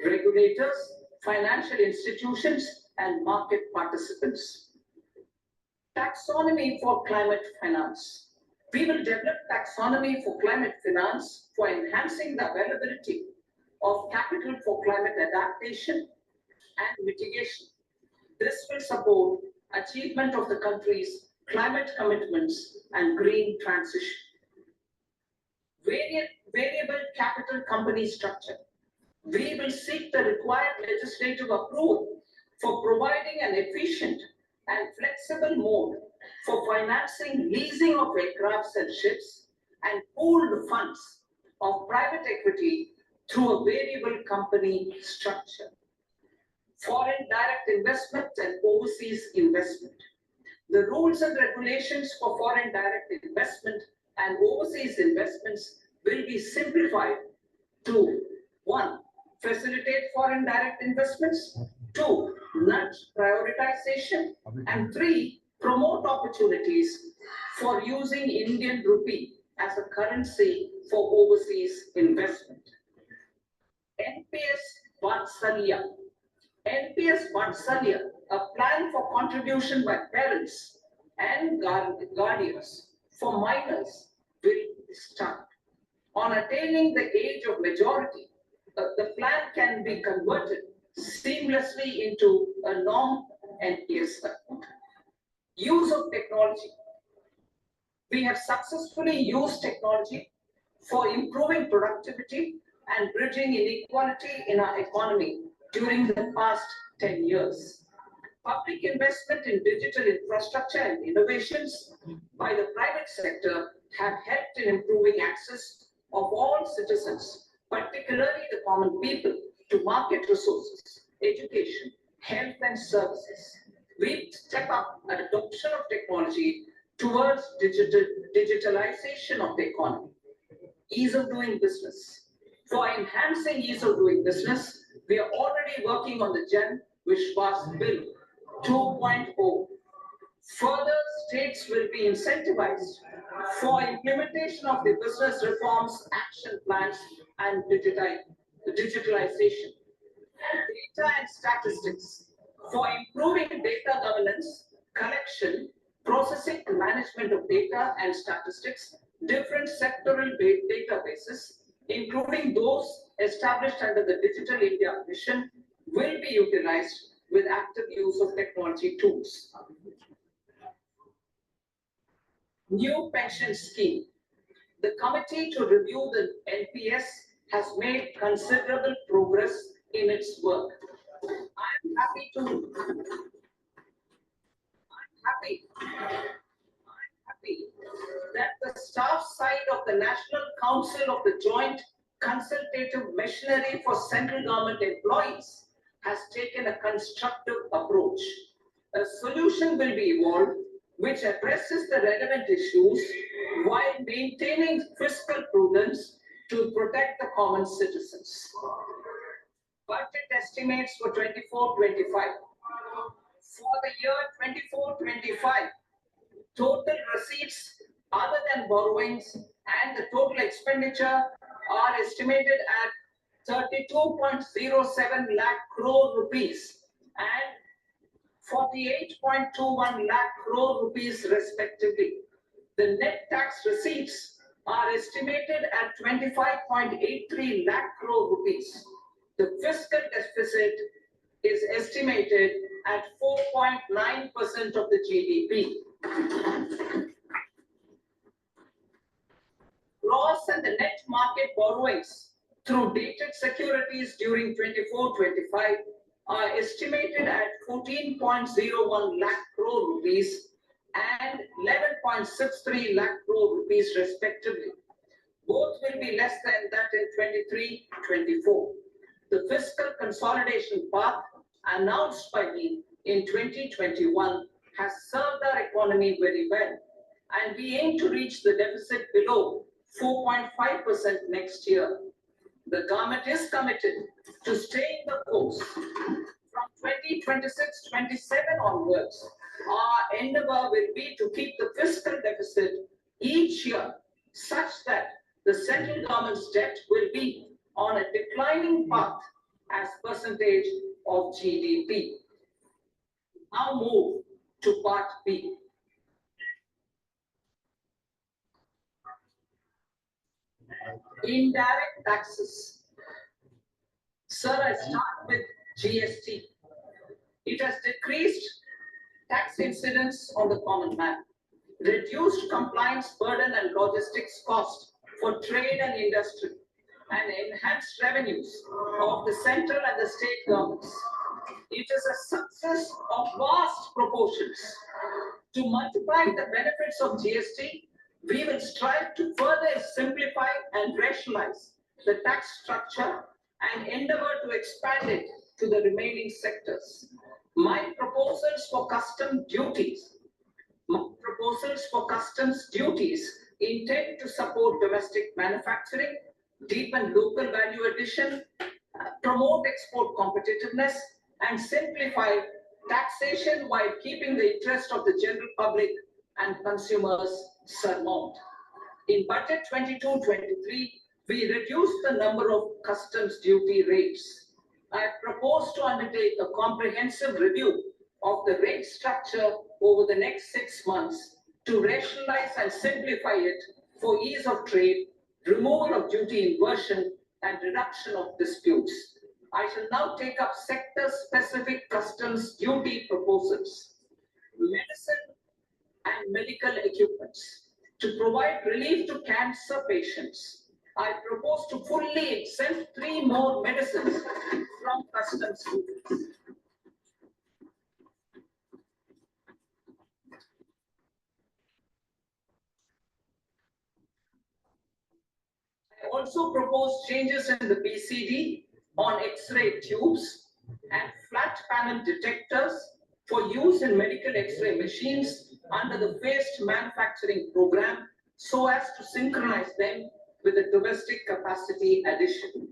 Speaker 6: regulators, financial institutions, and market participants. Taxonomy for climate finance. We will develop taxonomy for climate finance for enhancing the availability of capital for climate adaptation and mitigation. This will support achievement of the country's climate commitments and green transition. Variable capital company structure. We will seek the required legislative approval for providing an efficient and flexible mode for financing leasing of aircrafts and ships and pooled funds of private equity through a variable company structure. Foreign direct investment and overseas investment. The rules and regulations for foreign direct investment and overseas investments will be simplified to 1. Facilitate foreign direct investments, 2. Nudge prioritization, and 3. Promote opportunities for using Indian rupee as a currency for overseas investment. NPS Vatsalya. NPS Vatsalya, a plan for contribution by parents and guardians for minors, will start. On attaining the age of majority, the plan can be converted seamlessly into a non-NPS account. Use of technology. We have successfully used technology for improving productivity and bridging inequality in our economy during the past 10 years. Public investment in digital infrastructure and innovations by the private sector have helped in improving access of all citizens, particularly the common people, to market resources, education, health and services. We step up adoption of technology towards digitalization of the economy. Ease of doing business. For enhancing ease of doing business, we are already working on the Jan Vishwas Bill 2.0. Further, states will be incentivized for implementation of the business reforms, action plans, and digitalization. Data and statistics. For improving data governance, collection, processing and management of data and statistics, different sectoral databases, including those established under the Digital India Mission, will be utilized with active use of technology tools. New pension scheme. The committee to review the NPS has made considerable progress in its work. I'm happy that the staff side of the National Council of the Joint Consultative Machinery for Central Government Employees has taken a constructive approach. A solution will be evolved which addresses the relevant issues while maintaining fiscal prudence to protect the common citizens. Budget estimates for 24-25. For the year 24-25, total receipts other than borrowings and the total expenditure are estimated at 32.07 lakh crore rupees and 48.21 lakh crore rupees respectively. The net tax receipts are estimated at 25.83 lakh crore rupees. The fiscal deficit is estimated at 4.9% of the GDP. Gross and the net market borrowings through dated securities during 24-25 are estimated at 14.01 lakh crore rupees and 11.63 lakh crore rupees respectively. Both will be less than that in 23-24. The fiscal consolidation path announced by me in 2021 has served our economy very well, and we aim to reach the deficit below 4.5% next year. The government is committed to staying the course. From 2026-27 onwards, our endeavor will be to keep the fiscal deficit each year such that the central government's debt will be on a declining path as percentage of GDP. Now move to part B. Indirect taxes. Sir, I start with GST. It has decreased tax incidence on the common man, reduced compliance burden and logistics cost for trade and industry, and enhanced revenues of the central and the state governments. It is a success of vast proportions. To multiply the benefits of GST, we will strive to further simplify and rationalize the tax structure and endeavor to expand it to the remaining sectors. My proposals for customs duties intend to support domestic manufacturing, deepen local value addition, promote export competitiveness, and simplify taxation while keeping the interest of the general public and consumers surmount. In budget 22-23, we reduced the number of customs duty rates. I propose to undertake a comprehensive review of the rate structure over the next 6 months to rationalize and simplify it for ease of trade, removal of duty inversion, and reduction of disputes. I shall now take up sector-specific customs duty proposals. Medicine and medical equipments. To provide relief to cancer patients, I propose to fully exempt 3 more medicines from customs duties. I also propose changes in the BCD on X-ray tubes and flat panel detectors for use in medical X-ray machines under the phased manufacturing program so as to synchronize them with the domestic capacity addition.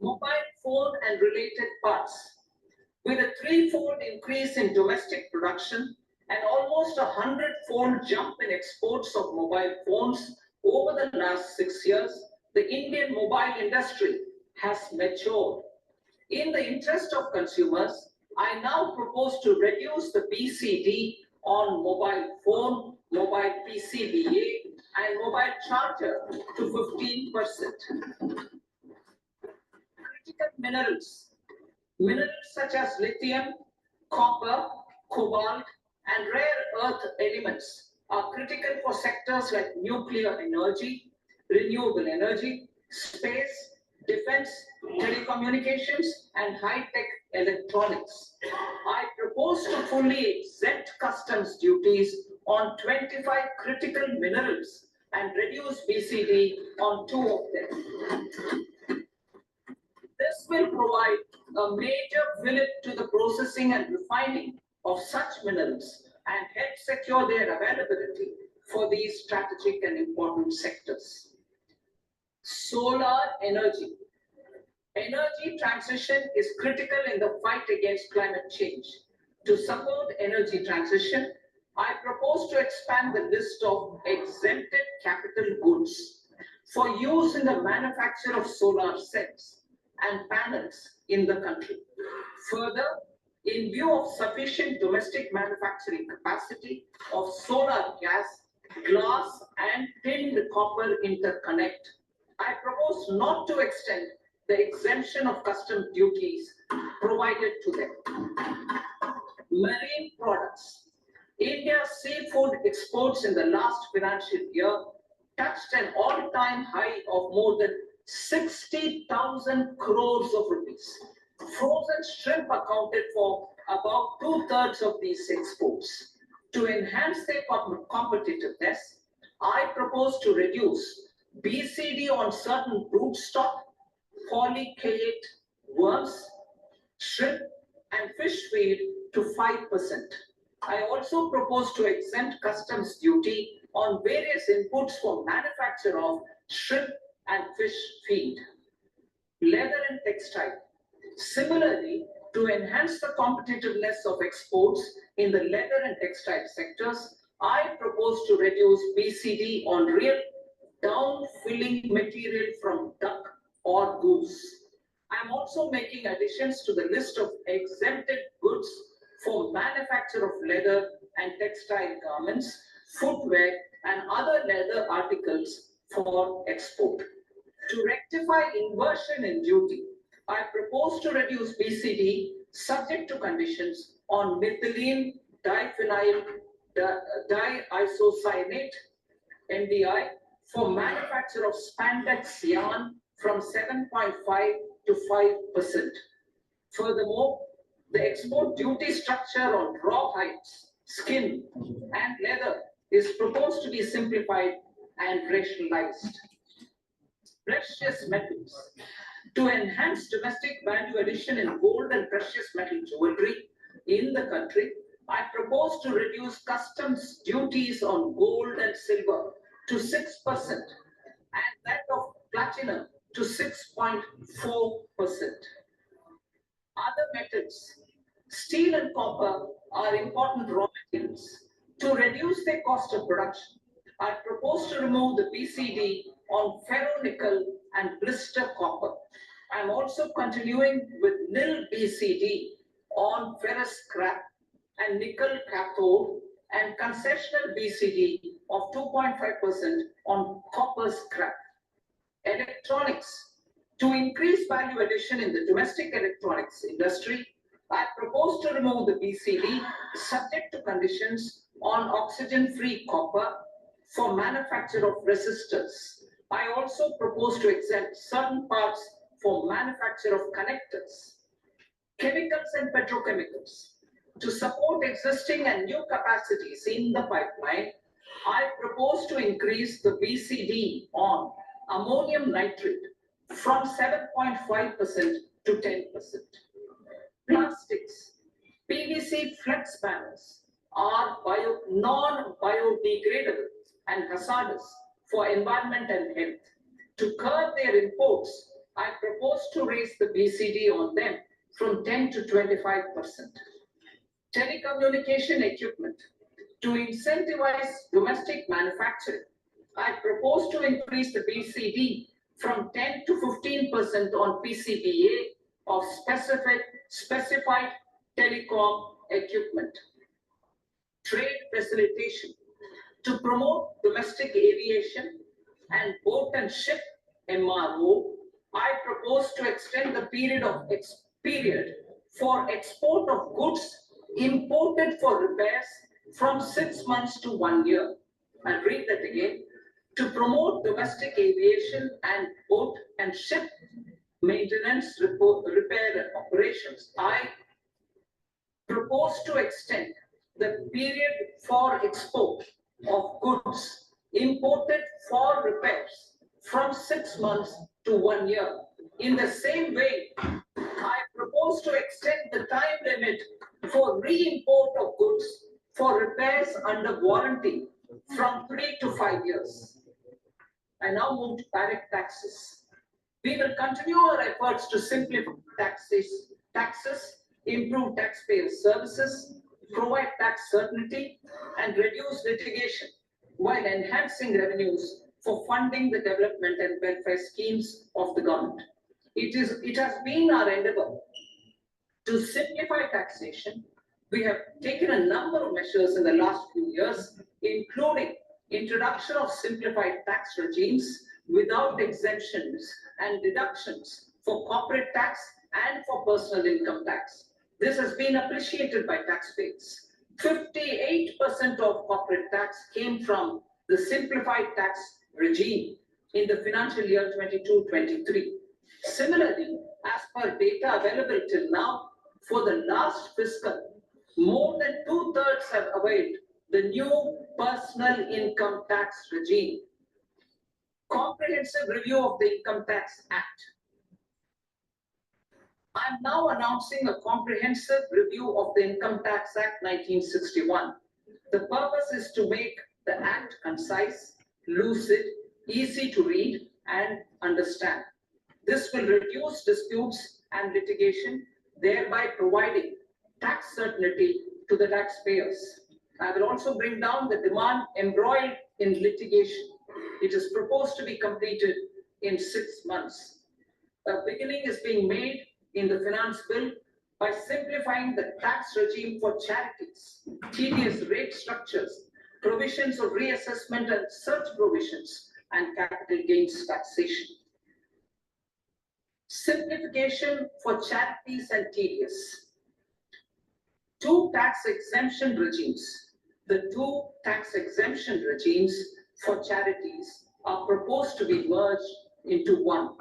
Speaker 6: Mobile phone and related parts. With a 3-fold increase in domestic production and almost a 100-fold jump in exports of mobile phones over the last 6 years, the Indian mobile industry has matured. In the interest of consumers, I now propose to reduce the BCD on mobile phone, mobile PCBA, and mobile charger to 15%. Critical minerals. Minerals such as lithium, copper, cobalt, and rare earth elements are critical for sectors like nuclear energy, renewable energy, space, defense, telecommunications, and high-tech electronics. I propose to fully exempt customs duties on 25 critical minerals and reduce BCD on 2 of them. This will provide a major fillip to the processing and refining of such minerals and help secure their availability for these strategic and important sectors. Solar energy. Energy transition is critical in the fight against climate change. To support energy transition, I propose to expand the list of exempted capital goods for use in the manufacture of solar cells and panels in the country. Further, in view of sufficient domestic manufacturing capacity of solar gas, glass and tinned copper interconnect, I propose not to extend the exemption of custom duties provided to them. Marine products. India's seafood exports in the last financial year touched an all-time high of more than 60,000 crores of rupees. Frozen shrimp accounted for about 2/3 of these exports. To enhance their competitiveness, I propose to reduce BCD on certain broodstock, polychaete worms, shrimp, and fish feed to 5%. I also propose to exempt customs duty on various inputs for manufacture of shrimp and fish feed. Leather and textile. Similarly, to enhance the competitiveness of exports in the leather and textile sectors, I propose to reduce BCD on real down-filling material from duck or goose. I am also making additions to the list of exempted goods for manufacture of leather and textile garments, footwear, and other leather articles for export. To rectify inversion in duty, I propose to reduce BCD subject to conditions on methylene diphenyl diisocyanate (MDI) for manufacture of spandex yarn from 7.5 to 5%. Furthermore, the export duty structure on raw hides, skin, and leather is proposed to be simplified and rationalized. Precious metals. To enhance domestic value addition in gold and precious metal jewelry in the country, I propose to reduce customs duties on gold and silver to 6% and that of platinum to 6.4%. Other metals, steel and copper are important raw materials. To reduce their cost of production, I propose to remove the BCD on ferronickel and blister copper. I am also continuing with nil BCD on ferrous scrap and nickel cathode and concessional BCD of 2.5% on copper scrap. Electronics. To increase value addition in the domestic electronics industry, I propose to remove the BCD subject to conditions on oxygen-free copper for manufacture of resistors. I also propose to exempt certain parts for manufacture of connectors. Chemicals and petrochemicals. To support existing and new capacities in the pipeline, I propose to increase the BCD on ammonium nitrate from 7.5% to 10%. Plastics. PVC flex panels are non-biodegradable and hazardous for environment and health. To curb their imports, I propose to raise the BCD on them from 10 to 25%. Telecommunication equipment. To incentivize domestic manufacturing, I propose to increase the BCD from 10 to 15% on PCBA of specified telecom equipment. Trade facilitation. To promote domestic aviation and boat and ship MRO, I propose to extend the period for export of goods imported for repairs from 6 months to 1 year. I'll read that again. To promote domestic aviation and boat and ship maintenance, repair and operations, I propose to extend the period for export of goods imported for repairs from 6 months to 1 year. In the same way, I propose to extend the time limit for re-import of goods for repairs under warranty from 3 to 5 years. I now move to direct taxes. We will continue our efforts to simplify taxes, improve taxpayer services, provide tax certainty, and reduce litigation while enhancing revenues for funding the development and welfare schemes of the government. It has been our endeavor to simplify taxation. We have taken a number of measures in the last few years, including introduction of simplified tax regimes without exemptions and deductions for corporate tax and for personal income tax. This has been appreciated by taxpayers. 58% of corporate tax came from the simplified tax regime in the financial year 22-23. Similarly, as per data available till now, for the last fiscal, more than 2/3 have availed the new personal income tax regime. Comprehensive review of the Income Tax Act. I am now announcing a comprehensive review of the Income Tax Act 1961. The purpose is to make the act concise, lucid, easy to read and understand. This will reduce disputes and litigation, thereby providing tax certainty to the taxpayers. I will also bring down the demand embroiled in litigation. It is proposed to be completed in 6 months. A beginning is being made in the finance bill by simplifying the tax regime for charities, tedious rate structures, provisions of reassessment and search provisions, and capital gains taxation. Simplification for charities and tedious. 2 tax exemption regimes. The 2 tax exemption regimes for charities are proposed to be merged into one.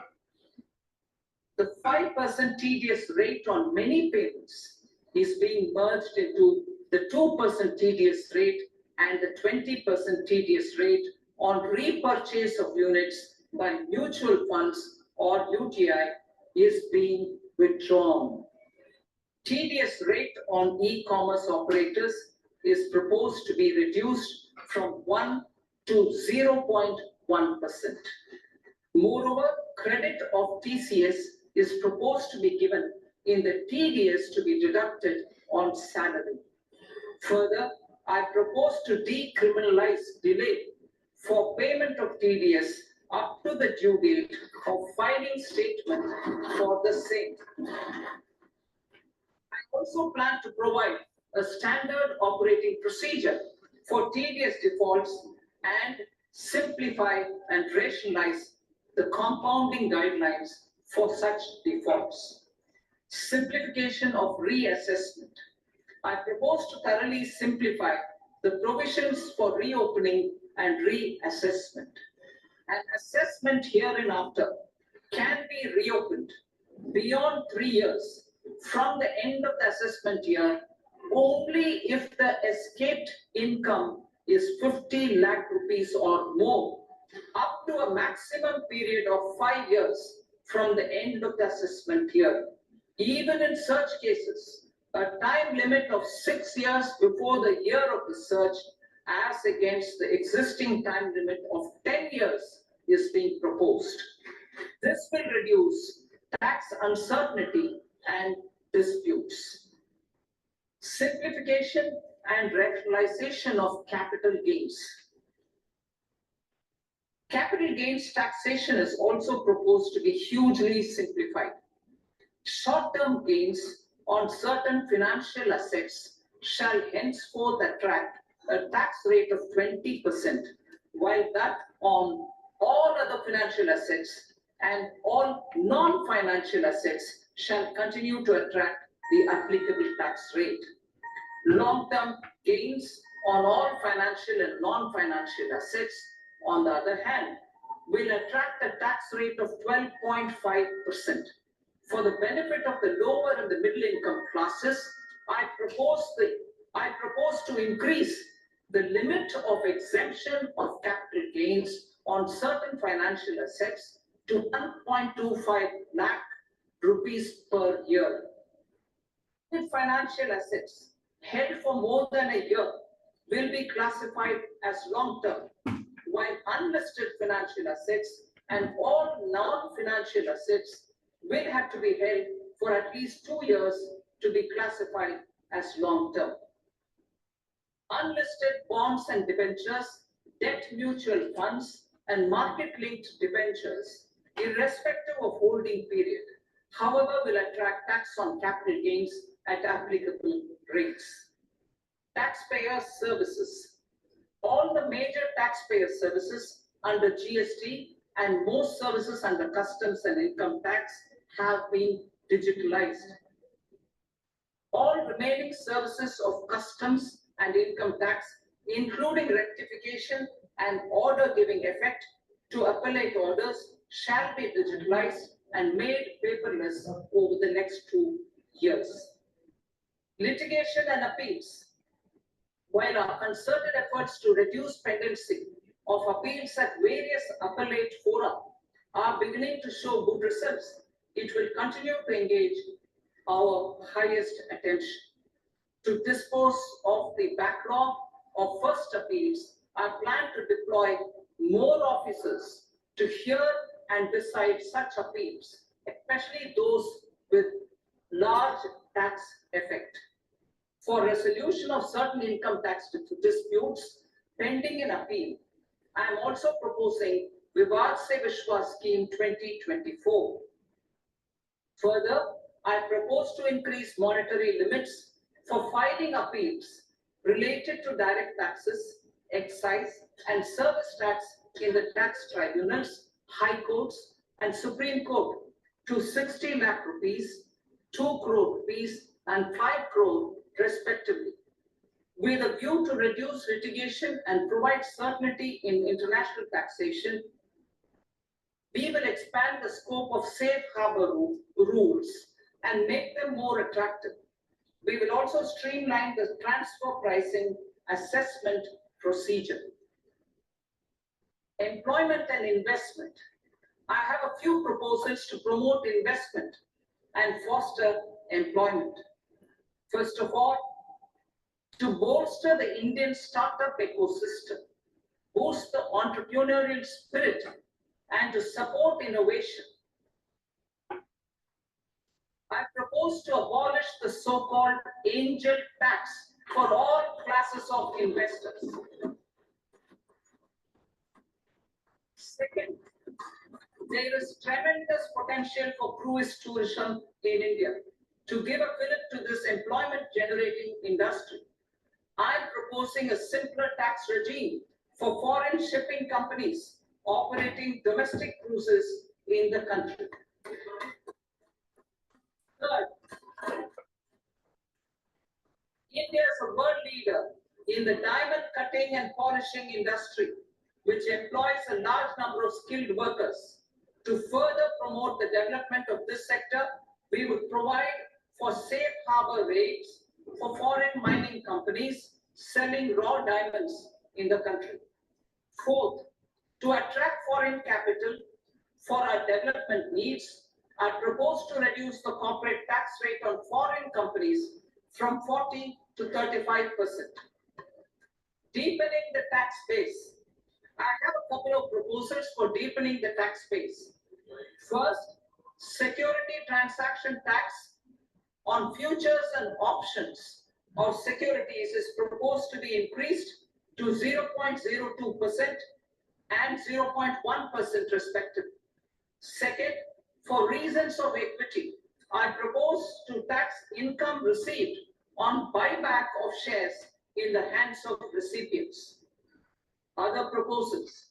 Speaker 6: The 5% tedious rate on many payments is being merged into the 2% tedious rate, and the 20% tedious rate on repurchase of units by mutual funds or UTI is being withdrawn. Tedious rate on e-commerce operators is proposed to be reduced from 1 to 0.1%. Moreover, credit of TCS is proposed to be given in the TDS to be deducted on salary. Further, I propose to decriminalize delay for payment of TDS up to the due date of filing statement for the same. I also plan to provide a standard operating procedure for TDS defaults and simplify and rationalize the compounding guidelines for such defaults. Simplification of reassessment. I propose to thoroughly simplify the provisions for reopening and reassessment. An assessment hereinafter can be reopened beyond 3 years from the end of the assessment year only if the escaped income is 50 lakh rupees or more, up to a maximum period of 5 years from the end of the assessment year. Even in such cases, a time limit of 6 years before the year of the search, as against the existing time limit of 10 years, is being proposed. This will reduce tax uncertainty and disputes. Simplification and rationalization of capital gains. Capital gains taxation is also proposed to be hugely simplified. Short-term gains on certain financial assets shall henceforth attract a tax rate of 20%, while that on all other financial assets and all non-financial assets shall continue to attract the applicable tax rate. Long-term gains on all financial and non-financial assets, on the other hand, will attract a tax rate of 12.5%. For the benefit of the lower and the middle income classes, I propose to increase the limit of exemption of capital gains on certain financial assets to 1.25 lakh rupees per year. In financial assets held for more than a year will be classified as long-term, while unlisted financial assets and all non-financial assets will have to be held for at least 2 years to be classified as long-term. Unlisted bonds and debentures, debt mutual funds, and market-linked debentures, irrespective of holding period, however, will attract tax on capital gains at applicable rates. Taxpayer services. All the major taxpayer services under GST and most services under customs and income tax have been digitalized. All remaining services of customs and income tax, including rectification and order giving effect to appellate orders, shall be digitalized and made paperless over the next 2 years. Litigation and appeals. While our concerted efforts to reduce pendency of appeals at various appellate fora are beginning to show good results, it will continue to engage our highest attention. To dispose of the backlog of first appeals, I plan to deploy more officers to hear and decide such appeals, especially those with large tax effect. For resolution of certain income tax disputes pending in appeal, I am also proposing Vivad Se Vishwas Scheme 2024. Further, I propose to increase monetary limits for filing appeals related to direct taxes, excise, and service tax in the tax tribunals, high courts, and Supreme Court to 60 lakh rupees, 2 crore rupees, and 5 crore respectively, with a view to reduce litigation and provide certainty in international taxation. We will expand the scope of safe harbor rules and make them more attractive. We will also streamline the transfer pricing assessment procedure. Employment and investment. I have a few proposals to promote investment and foster employment. First of all, to bolster the Indian startup ecosystem, boost the entrepreneurial spirit, and to support innovation, I propose to abolish the so-called angel tax for all classes of investors. Second, there is tremendous potential for cruise tourism in India. To give a fillip to this employment-generating industry, I am proposing a simpler tax regime for foreign shipping companies operating domestic cruises in the country. Third, India is a world leader in the diamond cutting and polishing industry, which employs a large number of skilled workers. To further promote the development of this sector, we would provide for safe harbor rates for foreign mining companies selling raw diamonds in the country. Fourth, to attract foreign capital for our development needs, I propose to reduce the corporate tax rate on foreign companies from 40 to 35%. Deepening the tax base. I have a couple of proposals for deepening the tax base. First, security transaction tax on futures and options of securities is proposed to be increased to 0.02% and 0.1% respectively. Second, for reasons of equity, I propose to tax income received on buyback of shares in the hands of recipients. Other proposals.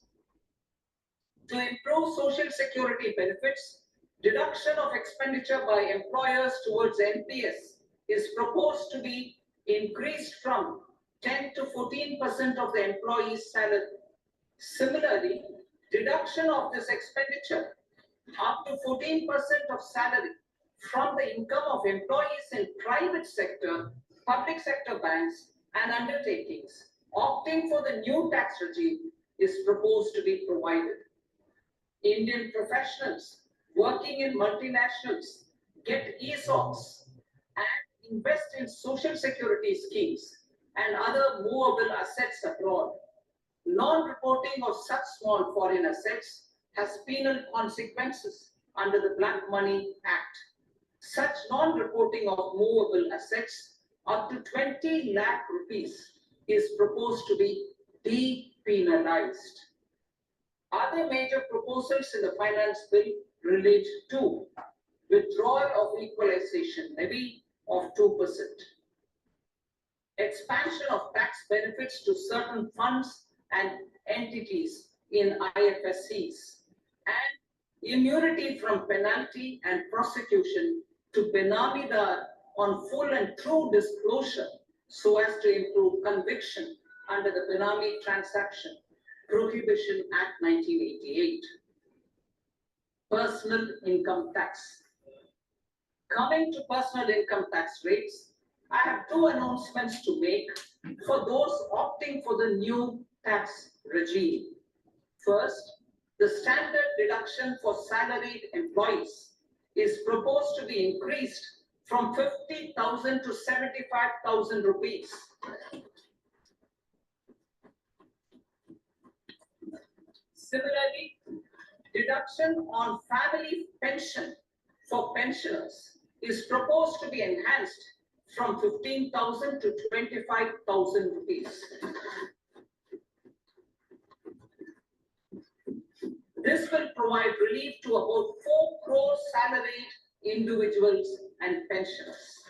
Speaker 6: To improve social security benefits, deduction of expenditure by employers towards NPS is proposed to be increased from 10 to 14% of the employee's salary. Similarly, deduction of this expenditure up to 14% of salary from the income of employees in private sector, public sector banks and undertakings opting for the new tax regime is proposed to be provided. Indian professionals working in multinationals get ESOPs and invest in social security schemes and other movable assets abroad. Non-reporting of such small foreign assets has penal consequences under the Black Money Act. Such non-reporting of movable assets up to 20 lakh rupees is proposed to be depenalized. Other major proposals in the finance bill relate to withdrawal of equalization levy of 2%, expansion of tax benefits to certain funds and entities in IFSCs, and immunity from penalty and prosecution to Benamidar on full and true disclosure so as to improve conviction under the Benami Transaction Prohibition Act 1988. Personal income tax. Coming to personal income tax rates, I have two announcements to make for those opting for the new tax regime. First, the standard deduction for salaried employees is proposed to be increased from 50,000 to 75,000 rupees. Similarly, deduction on family pension for pensioners is proposed to be enhanced from 15,000 to 25,000 rupees. This will provide relief to about 4 crore salaried individuals and pensioners.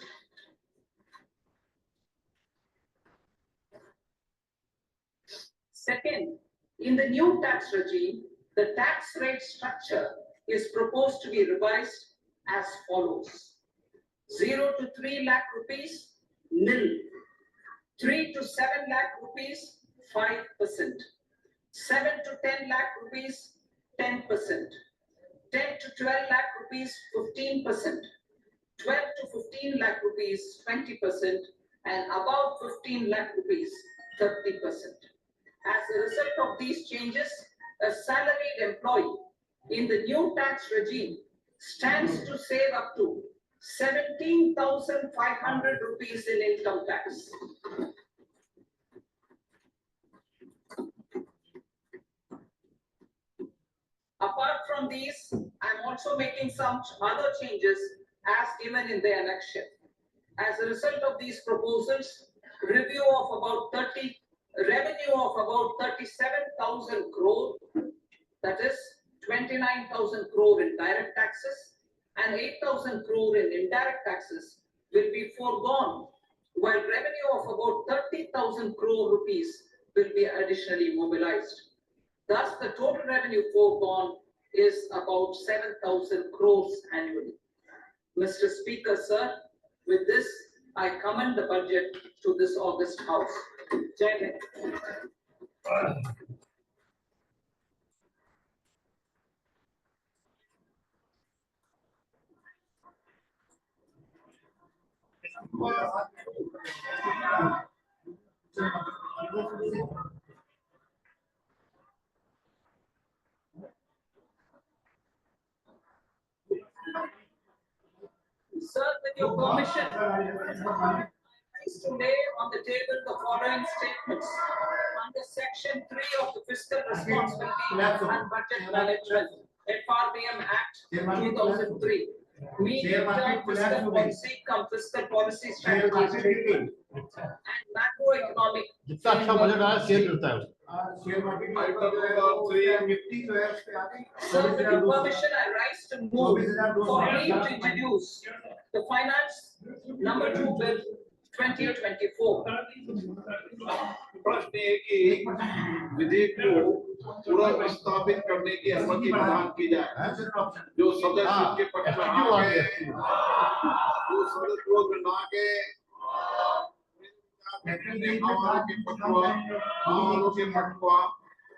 Speaker 6: Second, in the new tax regime, the tax rate structure is proposed to be revised as follows. 0 to 3 lakh rupees, nil. 3 to 7 lakh rupees, 5%. 7 to 10 lakh rupees, 10%. 10 to 12 lakh rupees, 15%. 12 to 15 lakh rupees, 20%. And above 15 lakh rupees, 30%. As a result of these changes, a salaried employee in the new tax regime stands to save up to 17,500 rupees in income tax. Apart from these, I'm also making some other changes as given in the annexure. As a result of these proposals, revenue of about 37,000 crore, that is 29,000 crore in direct taxes and 8,000 crore in indirect taxes will be foregone, while revenue of about 30,000 crore rupees will be additionally mobilized. Thus, the total revenue foregone is about 7,000 crores annually. Mr. Speaker, sir, with this, I commend the budget to this august house. Jai Hind. Sir, with your permission, I place today on the table the following statements under Section 3 of the Fiscal Responsibility and Budget Management FRBM Act 2003. Medium-term fiscal policy cum fiscal policy strategy and macroeconomic.
Speaker 7: जितना अच्छा budget आया share करता है
Speaker 6: Sir, with your permission, I rise to move for me to introduce the Finance Number 2 Bill 2024.
Speaker 5: प्रश्न है कि विधेयक को पूरा प्रस्तावित करने की अनुमति प्रदान की जाए जो सदस्य के पक्ष में आ गए जो सदस्य में ना गए के पक्ष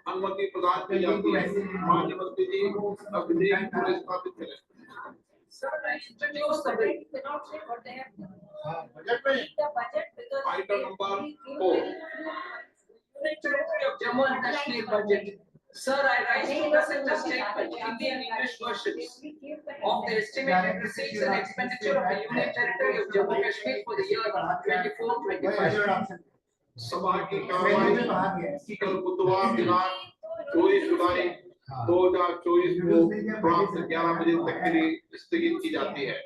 Speaker 5: अनुमति प्रदान की जाती है माननीय मंत्री जी अब विधेयक पूरे स्थापित करें.
Speaker 6: Sir, I introduce the bill.
Speaker 8: Cannot say what they have done.
Speaker 7: Budget में
Speaker 8: The budget because
Speaker 5: Item number
Speaker 8: they give
Speaker 5: 4.
Speaker 8: very few
Speaker 6: Union Territory of Jammu and Kashmir budget. Sir, I rise to present a statement, Hindi and English versions, of the estimated receipts and expenditure of the Union Territory of Jammu and Kashmir for the year 24-25.
Speaker 5: सभा की कार्रवाई कल बुधवार दिनांक 24 जुलाई 2024 को रात 11 बजे तक के लिए स्थगित की जाती है।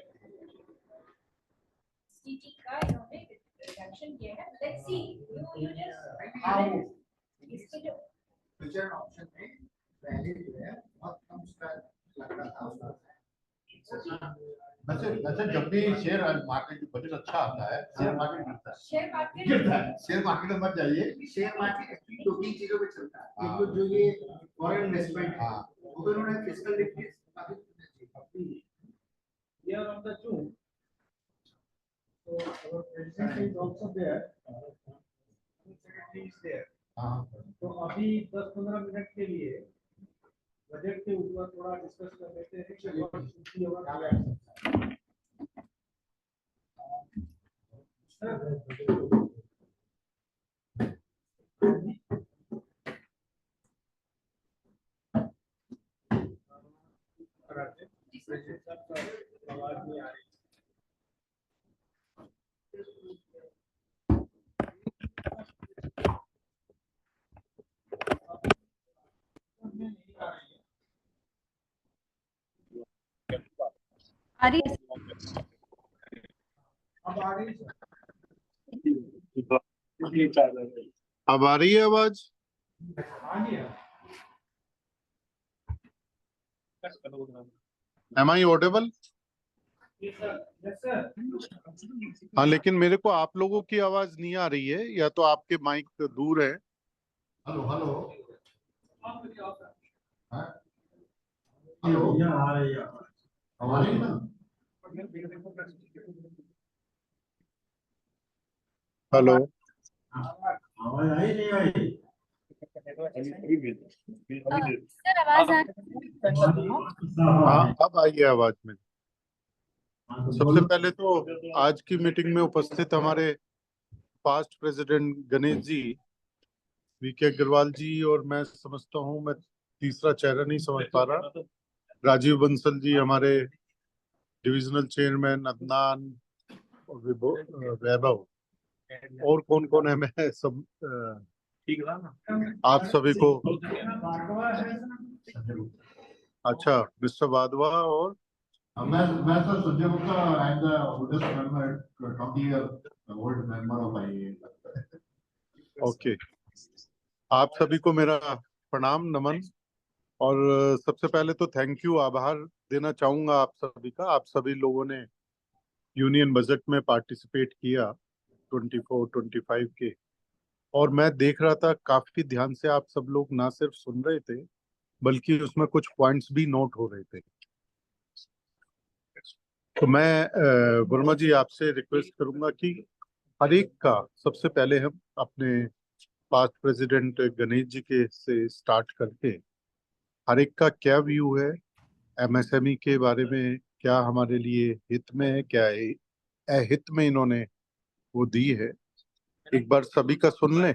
Speaker 8: सीटी का इन्होंने रिडक्शन किया है। लेट्स सी यू जस्ट इसके जो
Speaker 7: फ्यूचर ऑप्शन में पहले जो है बहुत कम उसका लगता था उसका वैसे जब भी शेयर मार्केट बजट अच्छा आता है शेयर मार्केट गिरता है शेयर मार्केट में मत जाइए। शेयर मार्केट एक्चुअली दो तीन चीजों पे चलता है। एक तो जो ये फॉरेन इन्वेस्टमेंट है वो तो इन्होंने फिस्कल लिक्विडिटी काफी year of the June. So our president is also there. Secretary is there. तो अभी 10-15 मिनट के लिए बजट के ऊपर थोड़ा डिस्कस कर लेते हैं कि और होगा क्या आवाज नहीं आ रही।
Speaker 8: आ रही है।
Speaker 9: अब आ रही है आवाज? Am I audible? हाँ, लेकिन मेरे को आप लोगों की आवाज नहीं आ रही है, या तो आपके माइक दूर है।
Speaker 7: हेलो हेलो हेलो ये आ रही है आवाज ना।
Speaker 9: हेलो,
Speaker 7: आवाज आई नहीं आई?
Speaker 8: सर आवाज आ
Speaker 9: हाँ अब आई है आवाज में। सबसे पहले तो आज की मीटिंग में उपस्थित हमारे past president Ganesh ji, VK Agarwal जी, और मैं समझता हूँ मैं तीसरा चेहरा नहीं समझ पा रहा, राजीव बंसल जी, हमारे डिविजनल चेयरमैन अदनान और वैभव, और कौन कौन है मैं सब ठीक ना आप सभी को। अच्छा, मिस्टर वाधवा और
Speaker 7: मैं तो Sanjay Gupta and the oldest member 20 year old member of IEA.
Speaker 9: Okay, आप सभी को मेरा प्रणाम नमन, और सबसे पहले तो थैंक यू, आभार देना चाहूंगा आप सभी का। आप सभी लोगों ने यूनियन बजट में पार्टिसिपेट किया 24-25 के, और मैं देख रहा था काफी ध्यान से आप सब लोग ना सिर्फ सुन रहे थे बल्कि उसमें कुछ पॉइंट्स भी नोट हो रहे थे। तो मैं वर्मा जी आपसे रिक्वेस्ट करूंगा कि हर एक का सबसे पहले हम अपने पास्ट प्रेसिडेंट गणेश जी के से स्टार्ट करके हर एक का क्या व्यू है एमएसएमई के बारे में, क्या हमारे लिए हित में है, क्या अहित में इन्होंने वो दी है, एक बार सभी का सुन लें।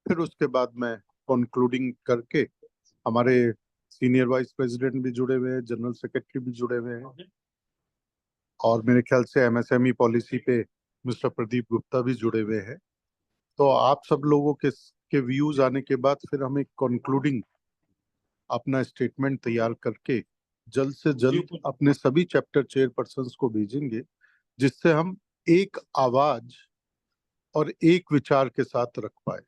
Speaker 9: फिर उसके बाद मैं कंक्लूडिंग करके, हमारे सीनियर वाइस प्रेसिडेंट भी जुड़े हुए हैं, जनरल सेक्रेटरी भी जुड़े हुए हैं, और मेरे ख्याल से एमएसएमई पॉलिसी पे मिस्टर प्रदीप गुप्ता भी जुड़े हुए हैं। तो आप सब लोगों के व्यूज आने के बाद फिर हम एक कंक्लूडिंग अपना स्टेटमेंट तैयार करके जल्द से जल्द अपने सभी चैप्टर चेयरपर्सन्स को भेजेंगे, जिससे हम एक आवाज और एक विचार के साथ रख पाए।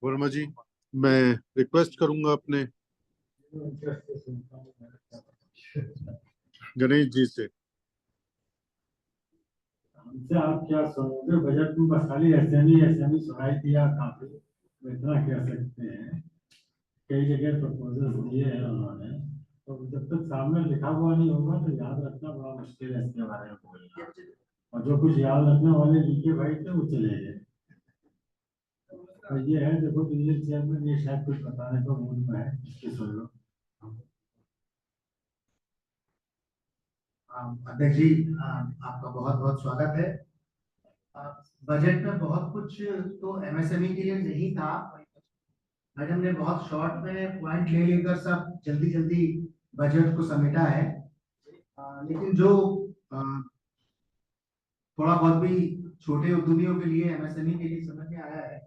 Speaker 9: वर्मा जी, मैं रिक्वेस्ट करूंगा अपने गणेश जी से।
Speaker 7: हमसे आप क्या सुनोगे? बजट में बस खाली एसएमई सुनाई दिया, काफी इतना कह सकते हैं। कई जगह प्रपोजल्स दिए हैं उन्होंने, तो जब तक सामने लिखा हुआ नहीं होगा तो याद रखना बड़ा मुश्किल है इसके बारे में बोलना। और जो कुछ याद रखने वाले लिखे भाई थे वो चले गए। तो ये है, देखो डिवीजन चेयरमैन ये शायद कुछ बताने को मूड में है, इसकी सुन लो।
Speaker 10: अध्यक्ष जी, आपका बहुत बहुत स्वागत है। बजट में बहुत कुछ तो एमएसएमई के लिए नहीं था। मैडम ने बहुत शॉर्ट में पॉइंट ले लेकर सब जल्दी जल्दी बजट को समेटा है। लेकिन जो थोड़ा बहुत भी छोटे उद्यमियों के लिए, एमएसएमई के लिए समझ में आया है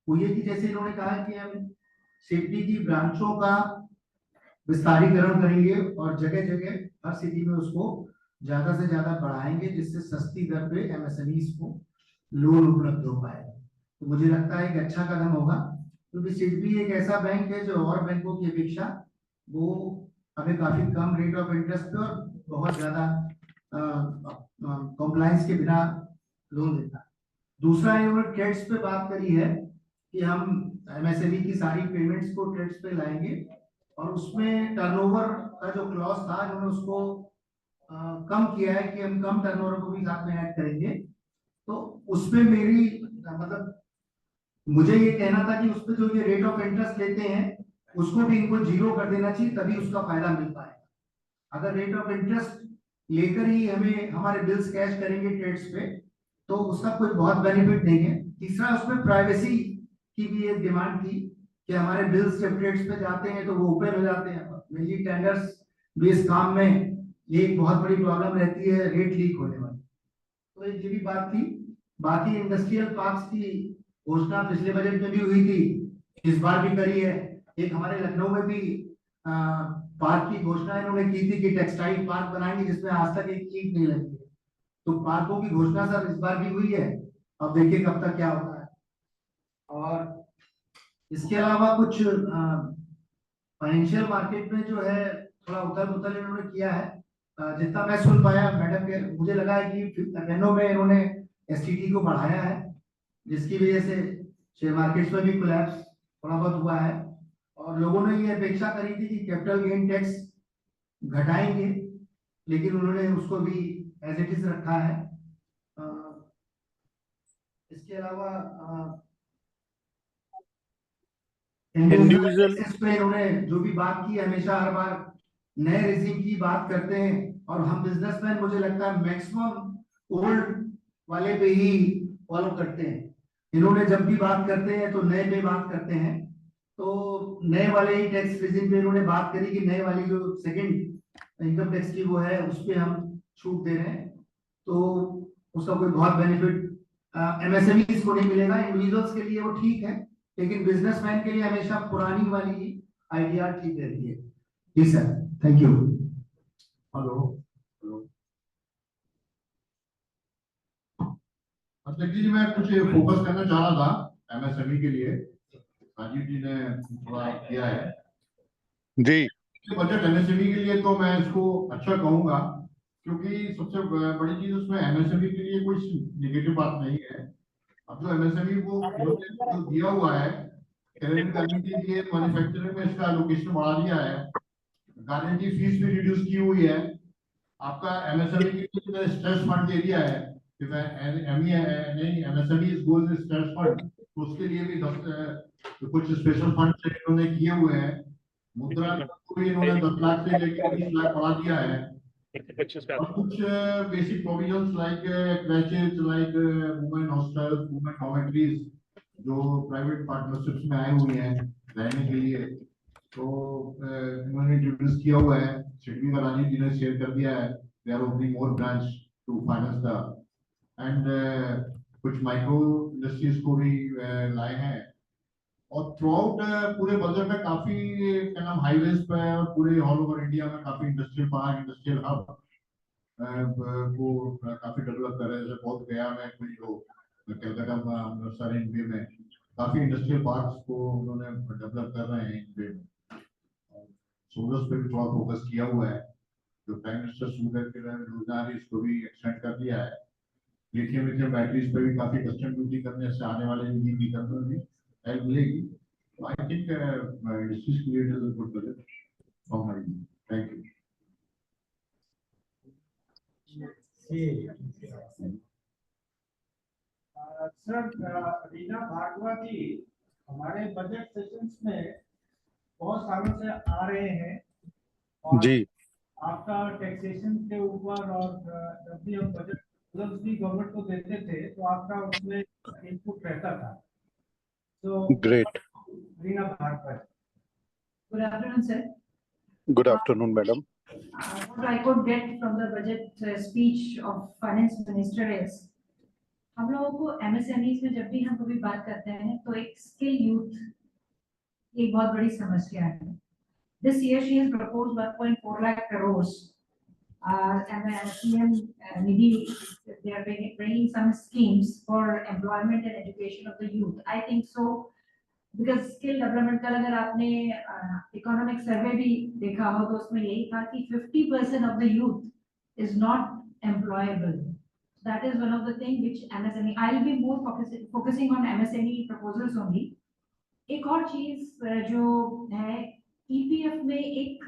Speaker 10: वो ये कि जैसे इन्होंने कहा कि हम सेफ्टी की ब्रांचों का विस्तारीकरण करेंगे और जगह जगह हर सिटी में उसको ज्यादा से ज्यादा बढ़ाएंगे, जिससे सस्ती दर पे एमएसएमईज को लोन उपलब्ध हो पाए। तो मुझे लगता है एक अच्छा कदम होगा, क्योंकि सिडबी एक ऐसा बैंक है जो और बैंकों की अपेक्षा वो हमें काफी कम रेट ऑफ इंटरेस्ट पे और बहुत ज्यादा कॉम्प्लायंस के बिना लोन देता है। दूसरा इन्होंने ट्रेड्स पे बात करी है कि हम एमएसएमई की सारी पेमेंट्स को ट्रेड्स पे लाएंगे, और उसमें टर्नओवर का जो क्लॉज था इन्होंने उसको कम किया है कि हम कम टर्नओवर को भी साथ में ऐड करेंगे। तो उसमें मेरी मतलब मुझे ये कहना था कि उसपे जो ये रेट ऑफ इंटरेस्ट लेते हैं उसको भी इनको जीरो कर देना चाहिए, तभी उसका फायदा मिल पाएगा। अगर रेट ऑफ इंटरेस्ट लेकर ही हमें हमारे बिल्स कैश करेंगे ट्रेड्स पे तो उसका कोई बहुत बेनिफिट नहीं है। तीसरा उसमें प्राइवेसी की भी एक डिमांड थी कि हमारे बिल्स जब ट्रेड्स पे जाते हैं तो वो ओपन हो जाते हैं। मेनली टेंडर्स बेस्ड काम में ये एक बहुत बड़ी प्रॉब्लम रहती है, रेट लीक होने वाली। तो ये भी बात थी। बाकी इंडस्ट्रियल पार्क्स की घोषणा पिछले बजट में भी हुई थी, इस बार भी करी है। एक हमारे लखनऊ में भी पार्क की घोषणा इन्होंने की थी कि टेक्सटाइल पार्क बनाएंगे जिसमें आज तक एक ईंट नहीं लगी है। तो पार्कों की घोषणा सर इस बार भी हुई है, अब देखिए कब तक क्या होता है। और इसके अलावा कुछ फाइनेंशियल मार्केट में जो है थोड़ा उथल पुथल इन्होंने किया है। जितना मैं सुन पाया मैडम के, मुझे लगा है कि नैनो में इन्होंने एसटीटी को बढ़ाया है, जिसकी वजह से शेयर मार्केट्स में भी कोलैप्स थोड़ा बहुत हुआ है। और लोगों ने ये अपेक्षा करी थी कि कैपिटल गेन टैक्स घटाएंगे, लेकिन उन्होंने उसको भी एज इट इज रखा है। इसके अलावा
Speaker 9: इंडिविजुअल
Speaker 10: पे इन्होंने जो भी बात की, हमेशा हर बार नए रेजिम की बात करते हैं, और हम बिजनेसमैन मुझे लगता है मैक्सिमम ओल्ड वाले पे ही फॉलो करते हैं। इन्होंने जब भी बात करते हैं तो नए पे बात करते हैं, तो नए वाले ही टैक्स रेजिम पे इन्होंने बात करी कि नए वाली जो सेकंड इनकम टैक्स की वो है उस पे हम छूट दे रहे हैं। तो उसका कोई बहुत बेनिफिट एमएसएमईज को नहीं मिलेगा। इंडिविजुअल्स के लिए वो ठीक है, लेकिन बिजनेसमैन के लिए हमेशा पुरानी वाली ही आइडिया ठीक रहती है। जी सर, थैंक यू।
Speaker 5: हेलो। अध्यक्ष जी, मैं कुछ फोकस करना चाह रहा था एमएसएमई के लिए। राजीव जी ने थोड़ा किया है
Speaker 9: जी।
Speaker 5: बजट एमएसएमई के लिए, तो मैं इसको अच्छा कहूंगा, क्योंकि सबसे बड़ी चीज उसमें एमएसएमई के लिए कोई नेगेटिव बात नहीं है। अब जो एमएसएमई को जो दिया हुआ है क्रेडिट करने के लिए, मैन्युफैक्चरिंग में इसका एलोकेशन बढ़ा दिया है, गारंटी फीस भी रिड्यूस की हुई है। आपका एमएसएमई के लिए स्ट्रेस फंड दे दिया है, नहीं एमएसएमई गोल्ड स्ट्रेस फंड, तो उसके लिए भी कुछ स्पेशल फंड इन्होंने किए हुए हैं। मुद्रा को भी इन्होंने 10 लाख से लेकर 20 लाख बढ़ा दिया है। और कुछ basic provisions like creches, like women hostels, women dormitories जो प्राइवेट पार्टनरशिप्स में आए हुए हैं रहने के लिए, तो इन्होंने इंट्रोड्यूस किया हुआ है। सिडबी का राजीव जी ने शेयर कर दिया है, they are opening more branch to finance the and कुछ माइक्रो इंडस्ट्रीज को भी लाए हैं। और थ्रू आउट पूरे बजट में काफी क्या नाम हाईवेज पे और पूरे ऑल ओवर इंडिया में काफी इंडस्ट्रियल पार्क, इंडस्ट्रियल हब को काफी डेवलप कर रहे हैं। जैसे बहुत गया में कोई जो कलकत्ता सारे इनवे में काफी इंडस्ट्रियल पार्क्स को उन्होंने डेवलप कर रहे हैं इनवे में। सोलर्स पे भी थोड़ा फोकस किया हुआ है, जो प्राइम मिनिस्टर सूर्य की योजना है इसको भी एक्सटेंड कर दिया है। लिथियम बैटरीज पे भी काफी कस्टम ड्यूटी करने से आने वाले ईवी व्हीकल में भी हेल्प मिलेगी। आई थिंक इंडस्ट्रीज के लिए it is a good budget for my view. Thank you.
Speaker 7: Sir, Reena Bhagwat ji हमारे बजट सेशंस में बहुत सालों से आ रहे हैं, और
Speaker 9: जी।
Speaker 7: आपका टैक्सेशन के ऊपर और जब भी हम बजट भी गवर्नमेंट को देते थे तो आपका उसमें इनपुट रहता था। तो
Speaker 9: great.
Speaker 7: Reena Bhagwat, good afternoon sir.
Speaker 9: Good afternoon madam.
Speaker 8: what I could get from the budget speech of finance minister is, हम लोगों को MSMEs में जब भी हम कभी बात करते हैं तो एक स्किल यूथ एक बहुत बड़ी समस्या है. This year she has proposed 1.4 lakh crores. And PM Nidhi, they are bringing some schemes for employment and education of the youth. I think so, because skill development का अगर आपने economic survey भी देखा हो तो उसमें यही था कि 50% of the youth is not employable. That is one of the things which MSME. I'll be more focusing on MSME proposals only. एक और चीज जो है EPF में एक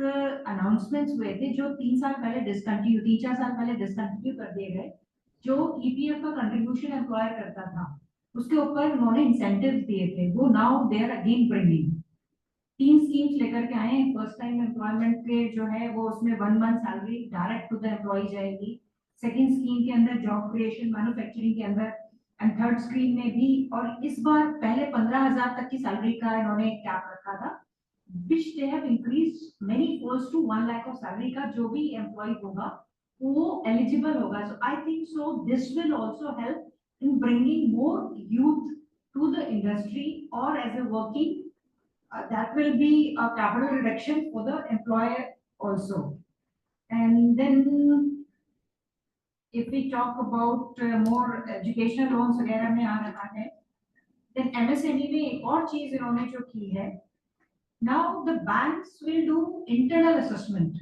Speaker 8: अनाउंसमेंट्स हुए थे जो 3 साल पहले डिसकंटिन्यू 3-4 साल पहले डिसकंटिन्यू कर दिए गए, जो EPF का कंट्रीब्यूशन एम्प्लॉयर करता था उसके ऊपर उन्होंने इंसेंटिव्स दिए थे, वो now they are again bringing 3 schemes लेकर के आए हैं. फर्स्ट टाइम एम्प्लॉयमेंट के जो है वो उसमें 1 month salary direct to the employee जाएगी. सेकंड स्कीम के अंदर जॉब क्रिएशन मैन्युफैक्चरिंग के अंदर, एंड थर्ड स्कीम में भी. और इस बार पहले 15,000 तक की सैलरी का इन्होंने कैप रखा था, which they have increased many folds to 1 lakh of salary का जो भी एम्प्लॉय होगा वो एलिजिबल होगा. So I think so this will also help in bringing more youth to the industry or as a working. That will be a capital reduction for the employer also. And then if we talk about more educational loans वगैरह में आ रहा है, then MSME में एक और चीज इन्होंने जो की है, now the banks will do internal assessment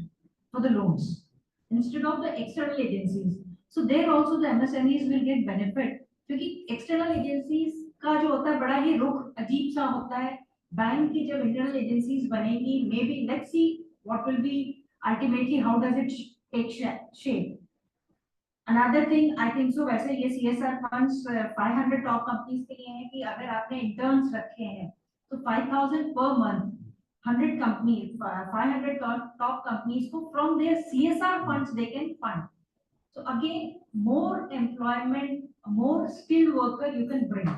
Speaker 8: for the loans instead of the external agencies. So there also the MSMEs will get benefit, क्योंकि external agencies का जो होता है बड़ा ही रुख अजीब सा होता है. बैंक की जब internal agencies बनेगी, maybe let's see what will be ultimately, how does it take shape. Another thing I think so, वैसे ये CSR funds 500 top companies के लिए है कि अगर आपने interns रखे हैं तो 5,000 per month 100 companies, 500 top companies को from their CSR funds they can fund. So again, more employment, more skilled worker you can bring.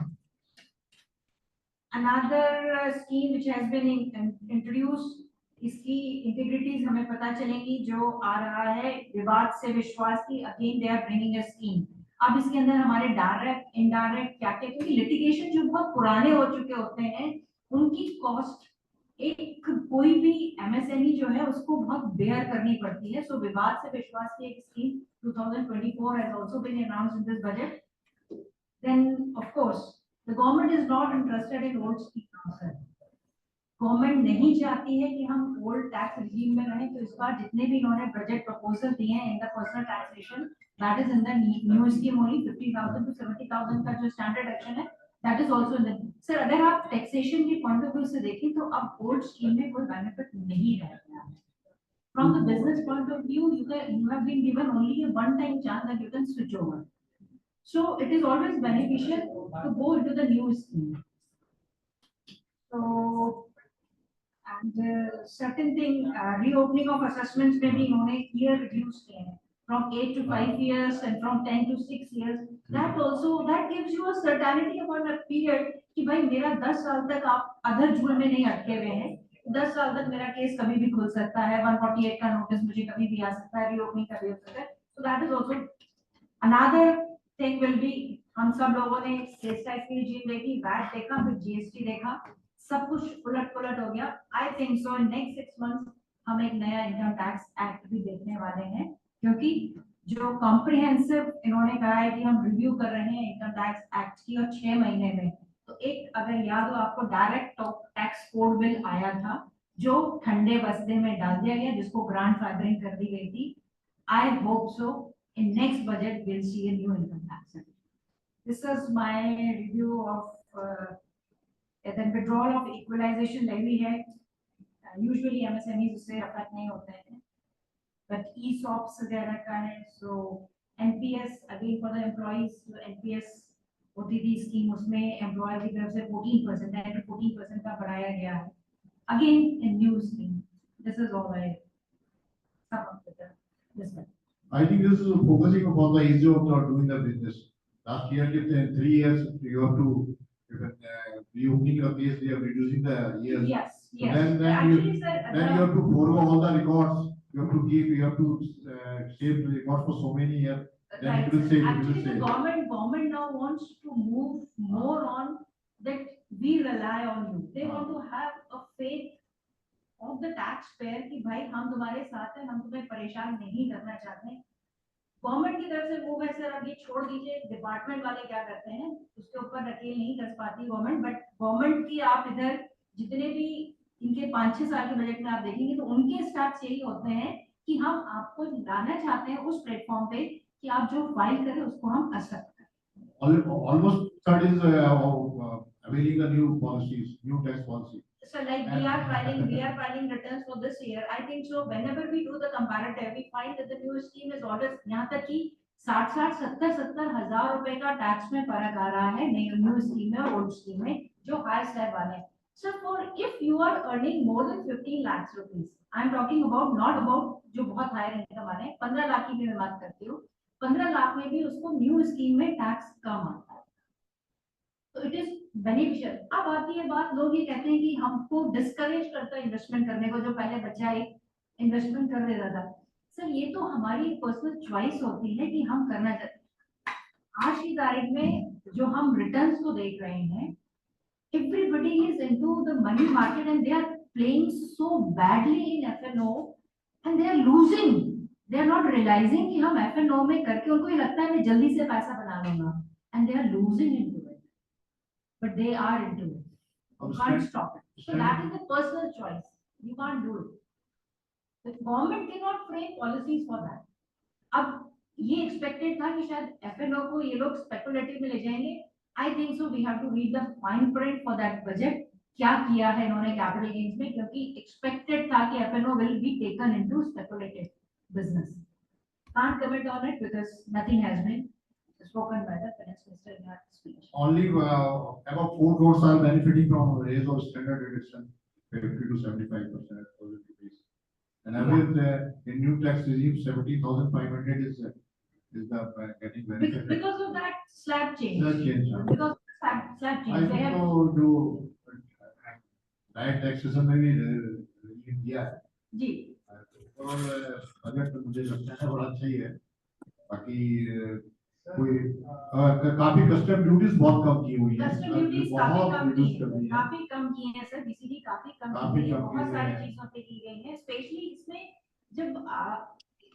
Speaker 8: Another scheme which has been introduced, इसकी इंटीग्रिटीज हमें पता चलेंगी. जो आ रहा है विवाद से विश्वास की, again they are bringing a scheme. अब इसके अंदर हमारे डायरेक्ट इनडायरेक्ट क्या क्या, क्योंकि लिटिगेशन जो बहुत पुराने हो चुके होते हैं उनकी कॉस्ट एक कोई भी MSME जो है उसको बहुत बेयर करनी पड़ती है. सो विवाद से विश्वास की एक scheme 2024 has also been announced in this budget. Then of course the government is not interested in old scheme. Government नहीं चाहती है कि हम ओल्ड टैक्स रिजीम में रहें. तो इस बार जितने भी इन्होंने बजट प्रपोजल दिए हैं in the personal taxation, that is in the new scheme only 50,000 to 70,000 का जो स्टैंडर्ड एक्शन है, that is also in the. Sir अगर आप टैक्सेशन के पॉइंट ऑफ व्यू से देखें तो अब ओल्ड स्कीम में कोई बेनिफिट नहीं रहेगा. From the business point of view you have been given only a one time chance that you can switch over. So it is always beneficial to go into the new scheme. So and certain thing reopening of assessments में भी इन्होंने year reduce किए हैं from 8 to 5 years and from 10 to 6 years. That also that gives you a certainty upon a period कि भाई मेरा 10 साल तक आप अधर झूल में नहीं अटके हुए हैं. 10 साल तक मेरा केस कभी भी खुल सकता है, 148 का नोटिस मुझे कभी भी आ सकता है, रीओपनिंग का भी हो सकता है. So that is also another thing will be. हम सब लोगों ने सेल्स टैक्स की regime देखी, VAT देखा, फिर GST देखा, सब कुछ उलट पुलट हो गया. आई think so in next 6 months हम एक नया इनकम टैक्स एक्ट भी देखने वाले हैं, क्योंकि जो कॉम्प्रिहेंसिव इन्होंने कहा है कि हम रिव्यू कर रहे हैं इनकम टैक्स एक्ट की, और 6 महीने में. तो एक अगर याद हो आपको डायरेक्ट टैक्स कोड बिल आया था जो ठंडे बस्ते में डाल दिया गया, जिसको ग्रैंडफादरिंग कर दी गई थी. I hope so in next budget will see a new income tax act. This is my review of then withdrawal of equalization levy है. Usually MSMEs उससे अफेक्ट नहीं होते हैं, but ESOPs वगैरह का है. So NPS again for the employees, NPS OTD scheme उसमें employer की तरफ से 14% है, 14% का बढ़ाया गया है. Again a new scheme. This is all I sum up with this one.
Speaker 11: I think this is focusing upon the ease of doing the business. Last year, 3 years, you have to reopening your case, you are reducing the years.
Speaker 8: Yes,
Speaker 11: So
Speaker 8: yes.
Speaker 11: then
Speaker 8: Actually,
Speaker 11: you
Speaker 8: sir,
Speaker 11: have to forego all the records you have to give, you have to save the cost for so many years. Then it will save, it will
Speaker 8: Actually, the
Speaker 11: save.
Speaker 8: government now wants to move more on that we rely on you. They want to have a faith of the taxpayer कि भाई हम तुम्हारे साथ हैं, हम तुम्हें परेशान नहीं करना चाहते। गवर्नमेंट की तरफ से मूव है सर, अब ये छोड़ दीजिए, डिपार्टमेंट वाले क्या करते हैं उसके ऊपर नकेल नहीं कस पाती गवर्नमेंट, बट गवर्नमेंट की आप इधर जितने भी इनके 5-6 साल के बजट में आप देखेंगे तो उनके स्टार्ट यही होते हैं कि हम आपको लाना चाहते हैं उस प्लेटफॉर्म पे कि आप जो फाइल करें उसको हम एक्सेप्ट करें।
Speaker 11: Almost that is availing a new policies, new tax policy.
Speaker 8: So like we are filing returns for this year. I think so whenever we do the comparative, we find that the new scheme is always यहाँ तक कि 60-70 हजार रुपए का tax में फर्क आ रहा है न्यू स्कीम में और ओल्ड स्कीम में जो हाई स्लैब वाले हैं। So for if you are earning more than 15 lakhs rupees, I am talking about not about जो बहुत हायर इनकम वाले हैं, 15 लाख की भी मैं बात करती हूँ, 15 लाख में भी उसको न्यू स्कीम में टैक्स कम आता है, तो इट इज बेनिफिशियल। अब आती है बात, लोग ये कहते हैं कि हमको डिस्करेज करता है इन्वेस्टमेंट करने को, जो पहले बच्चा एक इन्वेस्टमेंट कर देता था। सर ये तो हमारी पर्सनल चॉइस होती है कि हम करना चाहते हैं। आज की तारीख में जो हम रिटर्न्स को देख रहे हैं, everybody is into the money market and they are playing so badly in F&O and they are losing. They are not realizing कि हम F&O में करके उनको ये लगता है मैं जल्दी से पैसा बना लूंगा, and they are losing into it, but they are into it. You can't stop it. So that is a personal choice. You can't do it. The government cannot frame policies for that. अब ये expected था कि शायद F&O को ये लोग speculative में ले जाएंगे। I think so. We have to read the fine print for that budget. क्या किया है इन्होंने capital gains में, क्योंकि expected था कि F&O will be taken into speculative business. Can't comment on it because nothing has been spoken by the finance minister in her speech.
Speaker 11: Only about 4 crores are benefiting from raise of standard deduction 50 to 75% for the rupees. And average in new tax regime 70,500 is the getting benefit.
Speaker 8: Because of that slab change.
Speaker 11: Slab change.
Speaker 8: Because of the slab change.
Speaker 11: I think so do direct taxation में भी दिया है।
Speaker 8: जी।
Speaker 11: और budget तो मुझे लगता है बड़ा अच्छा ही है। बाकी कोई काफी कस्टम ड्यूटीज बहुत कम की हुई है।
Speaker 8: कस्टम ड्यूटीज काफी कम की हैं सर, बीसीडी काफी कम की है, बहुत सारी चीजों पे की गई है। स्पेशली इसमें जब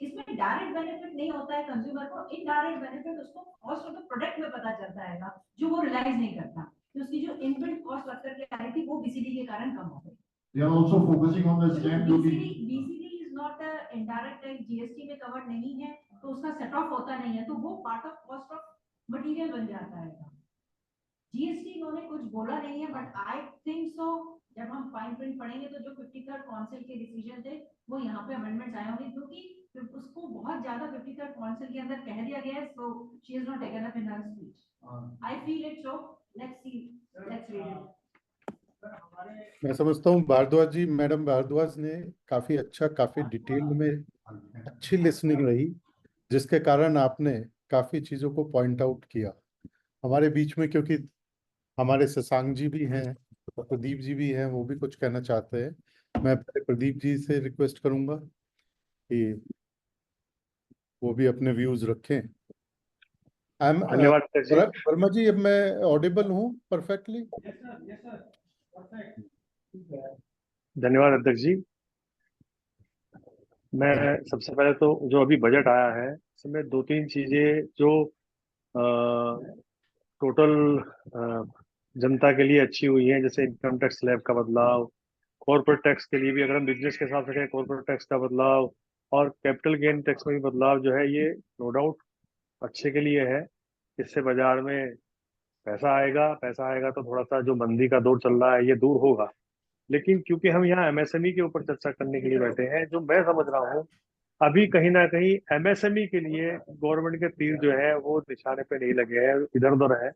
Speaker 8: इसमें डायरेक्ट बेनिफिट नहीं होता है कंज्यूमर को, इनडायरेक्ट बेनिफिट उसको कॉस्ट ऑफ द प्रोडक्ट में पता चलता है जो वो रियलाइज नहीं करता, तो उसकी जो इनबिल्ट कॉस्ट वर्कर की आ रही थी वो बीसीडी के कारण कम हो गई।
Speaker 11: They are also focusing on the stamp duty.
Speaker 8: BCD is not a indirect tax, GST में कवर नहीं है, तो उसका सेट ऑफ होता नहीं है, तो वो part of cost of material बन जाता है। जीएसटी इन्होंने कुछ बोला नहीं है, बट आई थिंक सो जब हम फाइन प्रिंट पढ़ेंगे तो जो 53rd काउंसिल के डिसीजन थे वो यहाँ पे अमेंडमेंट्स आए होंगे, क्योंकि उसको बहुत ज्यादा 53rd काउंसिल के अंदर कह दिया गया है, so she has not taken up in her speech. I feel it so, let's see, let's read it.
Speaker 9: मैं समझता हूँ भारद्वाज जी, मैडम भारद्वाज ने काफी अच्छा, काफी डिटेल में अच्छी लिसनिंग रही, जिसके कारण आपने काफी चीजों को पॉइंट आउट किया हमारे बीच में, क्योंकि हमारे शशांक जी भी हैं और प्रदीप जी भी हैं, वो भी कुछ कहना चाहते हैं। मैं प्रदीप जी से रिक्वेस्ट करूंगा कि वो भी अपने व्यूज रखें।
Speaker 12: धन्यवाद
Speaker 9: वर्मा जी, अब मैं ऑडिबल हूँ परफेक्टली?
Speaker 12: धन्यवाद अध्यक्ष जी। मैं सबसे पहले तो जो अभी बजट आया है इसमें 2-3 चीजें जो टोटल जनता के लिए अच्छी हुई है, जैसे इनकम टैक्स स्लैब का बदलाव, कॉर्पोरेट टैक्स के लिए भी अगर हम बिजनेस के हिसाब से कहें कॉर्पोरेट टैक्स का बदलाव, और कैपिटल गेन टैक्स में भी बदलाव जो है ये नो डाउट अच्छे के लिए है। इससे बाजार में पैसा आएगा तो थोड़ा सा जो मंदी का दौर चल रहा है ये दूर होगा। लेकिन क्योंकि हम यहाँ एमएसएमई के ऊपर चर्चा करने के लिए बैठे हैं, जो मैं समझ रहा हूँ अभी कहीं ना कहीं एमएसएमई के लिए गवर्नमेंट के तीर जो है वो निशाने पे नहीं लगे हैं, इधर उधर है।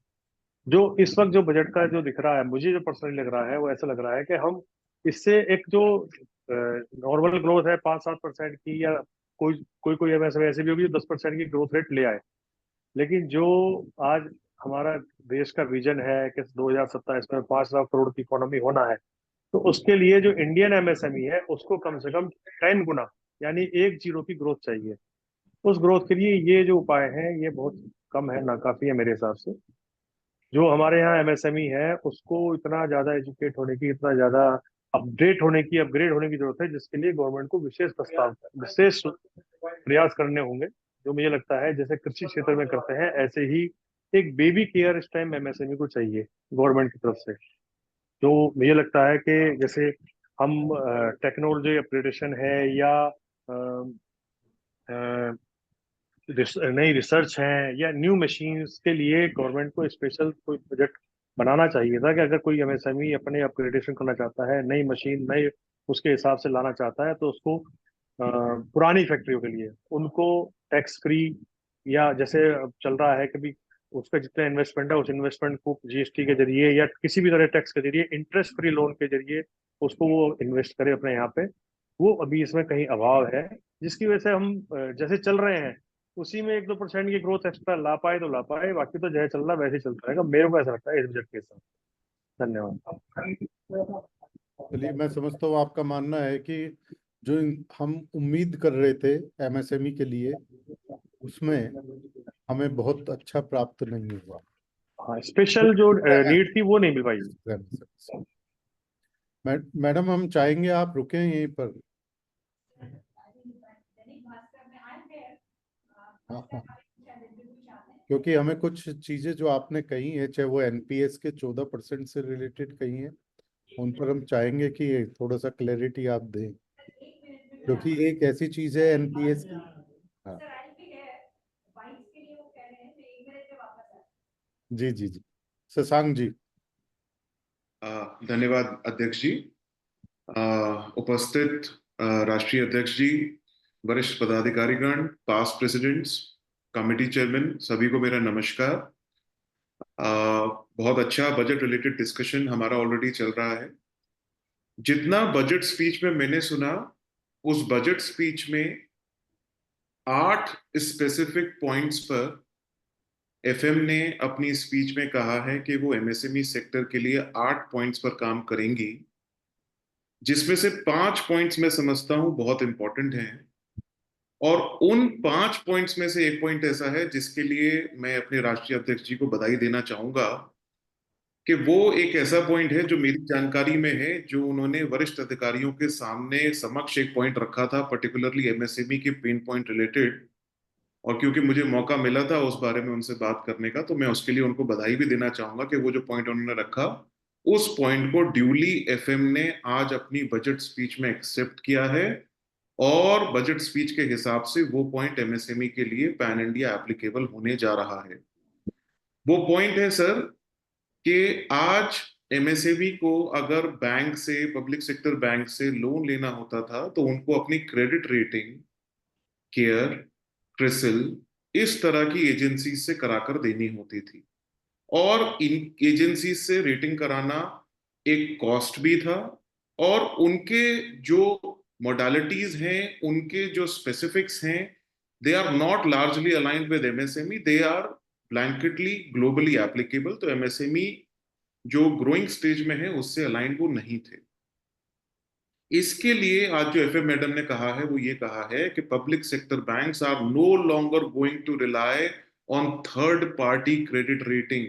Speaker 12: जो इस वक्त जो बजट का जो दिख रहा है, मुझे जो पर्सनली लग रहा है वो ऐसा लग रहा है कि हम इससे एक जो नॉर्मल ग्रोथ है 5-7% की, या कोई एमएसएमई ऐसे भी होगी जो 10% की ग्रोथ रेट ले आए, लेकिन जो आज हमारा देश का विजन है कि 2027 में 5 लाख करोड़ की इकोनॉमी होना है, तो उसके लिए जो इंडियन एमएसएमई है उसको कम से कम 10 गुना यानी 1 जीरो की ग्रोथ चाहिए। उस ग्रोथ के लिए ये जो उपाय हैं ये बहुत कम है, नाकाफी है मेरे हिसाब से। जो हमारे यहाँ एमएसएमई है उसको इतना ज्यादा एजुकेट होने की, इतना ज्यादा अपडेट होने की, अपग्रेड होने की जरूरत है, जिसके लिए गवर्नमेंट को विशेष प्रयास करने होंगे। जो मुझे लगता है जैसे कृषि क्षेत्र में करते हैं, ऐसे ही एक बेबी केयर इस टाइम एमएसएमई को चाहिए गवर्नमेंट की तरफ से। तो मुझे लगता है कि जैसे हम टेक्नोलॉजी अपग्रेडेशन है या नई रिसर्च है या न्यू मशीन्स के लिए गवर्नमेंट को स्पेशल कोई प्रोजेक्ट बनाना चाहिए था, कि अगर कोई एमएसएमई अपने अपग्रेडेशन करना चाहता है, नई मशीन नई उसके हिसाब से लाना चाहता है, तो उसको पुरानी फैक्ट्रियों के लिए उनको टैक्स फ्री, या जैसे अब चल रहा है कभी उसका जितना इन्वेस्टमेंट है उस इन्वेस्टमेंट को जीएसटी के जरिए या किसी भी तरह टैक्स के जरिए इंटरेस्ट फ्री लोन के जरिए उसको वो इन्वेस्ट करे अपने यहाँ पे। वो अभी इसमें कहीं अभाव है, जिसकी वजह से हम जैसे चल रहे हैं उसी में 1-2% की ग्रोथ एक्स्ट्रा ला पाए तो ला पाए, बाकी तो जैसे चल रहा है वैसे ही चलता रहेगा, मेरे को ऐसा लगता है इस बजट के साथ। धन्यवाद।
Speaker 9: चलिए, मैं समझता हूँ आपका मानना है कि जो हम उम्मीद कर रहे थे एमएसएमई के लिए उसमें हमें बहुत अच्छा प्राप्त नहीं हुआ।
Speaker 12: हाँ, स्पेशल जो नीड थी वो नहीं मिल पाई।
Speaker 9: मैडम, हम चाहेंगे आप रुकें यहीं पर। हाँ, हाँ। क्योंकि हमें कुछ चीजें जो आपने कही है, चाहे वो एनपीएस के 14% से रिलेटेड कही हैं, उन पर हम चाहेंगे कि थोड़ा सा क्लैरिटी आप दें, क्योंकि एक ऐसी चीज है एनपीएस की। हाँ जी जी जी, शशांक जी।
Speaker 13: धन्यवाद अध्यक्ष जी। उपस्थित राष्ट्रीय अध्यक्ष जी, वरिष्ठ पदाधिकारीगण, पास्ट प्रेसिडेंट्स, कमेटी चेयरमैन, सभी को मेरा नमस्कार। बहुत अच्छा बजट रिलेटेड डिस्कशन हमारा ऑलरेडी चल रहा है। जितना बजट स्पीच में मैंने सुना, उस बजट स्पीच में 8 स्पेसिफिक पॉइंट्स पर एफएम ने अपनी स्पीच में कहा है कि वो एमएसएमई सेक्टर के लिए 8 पॉइंट्स पर काम करेंगी, जिसमें से 5 पॉइंट्स मैं समझता हूं बहुत इंपॉर्टेंट हैं। और उन 5 पॉइंट्स में से एक पॉइंट ऐसा है जिसके लिए मैं अपने राष्ट्रीय अध्यक्ष जी को बधाई देना चाहूंगा, कि वो एक ऐसा पॉइंट है जो मेरी जानकारी में है, जो उन्होंने वरिष्ठ अधिकारियों के सामने समक्ष एक पॉइंट रखा था, पर्टिकुलरली एमएसएमई के पेन पॉइंट रिलेटेड। और क्योंकि मुझे मौका मिला था उस बारे में उनसे बात करने का, तो मैं उसके लिए उनको बधाई भी देना चाहूंगा कि वो जो पॉइंट उन्होंने रखा, उस पॉइंट को ड्यूली एफएम ने आज अपनी बजट स्पीच में एक्सेप्ट किया है। और बजट स्पीच के हिसाब से वो पॉइंट एमएसएमई के लिए पैन इंडिया एप्लीकेबल होने जा रहा है। वो पॉइंट है सर कि आज एमएसएमई को अगर बैंक से, पब्लिक सेक्टर बैंक से लोन लेना होता था, तो उनको अपनी क्रेडिट रेटिंग केयर, क्रिसिल, इस तरह की एजेंसी से कराकर देनी होती थी। और इन एजेंसी से रेटिंग कराना एक कॉस्ट भी था, और उनके जो मोडालिटीज हैं, उनके जो स्पेसिफिक्स हैं, they are not largely aligned with MSME, they are blanketly globally applicable. तो एमएसएमई जो ग्रोइंग स्टेज में है उससे अलाइंड वो नहीं थे। इसके लिए आज जो एफएम मैडम ने कहा है वो ये कहा है कि public sector banks are no longer going to rely on third party credit rating.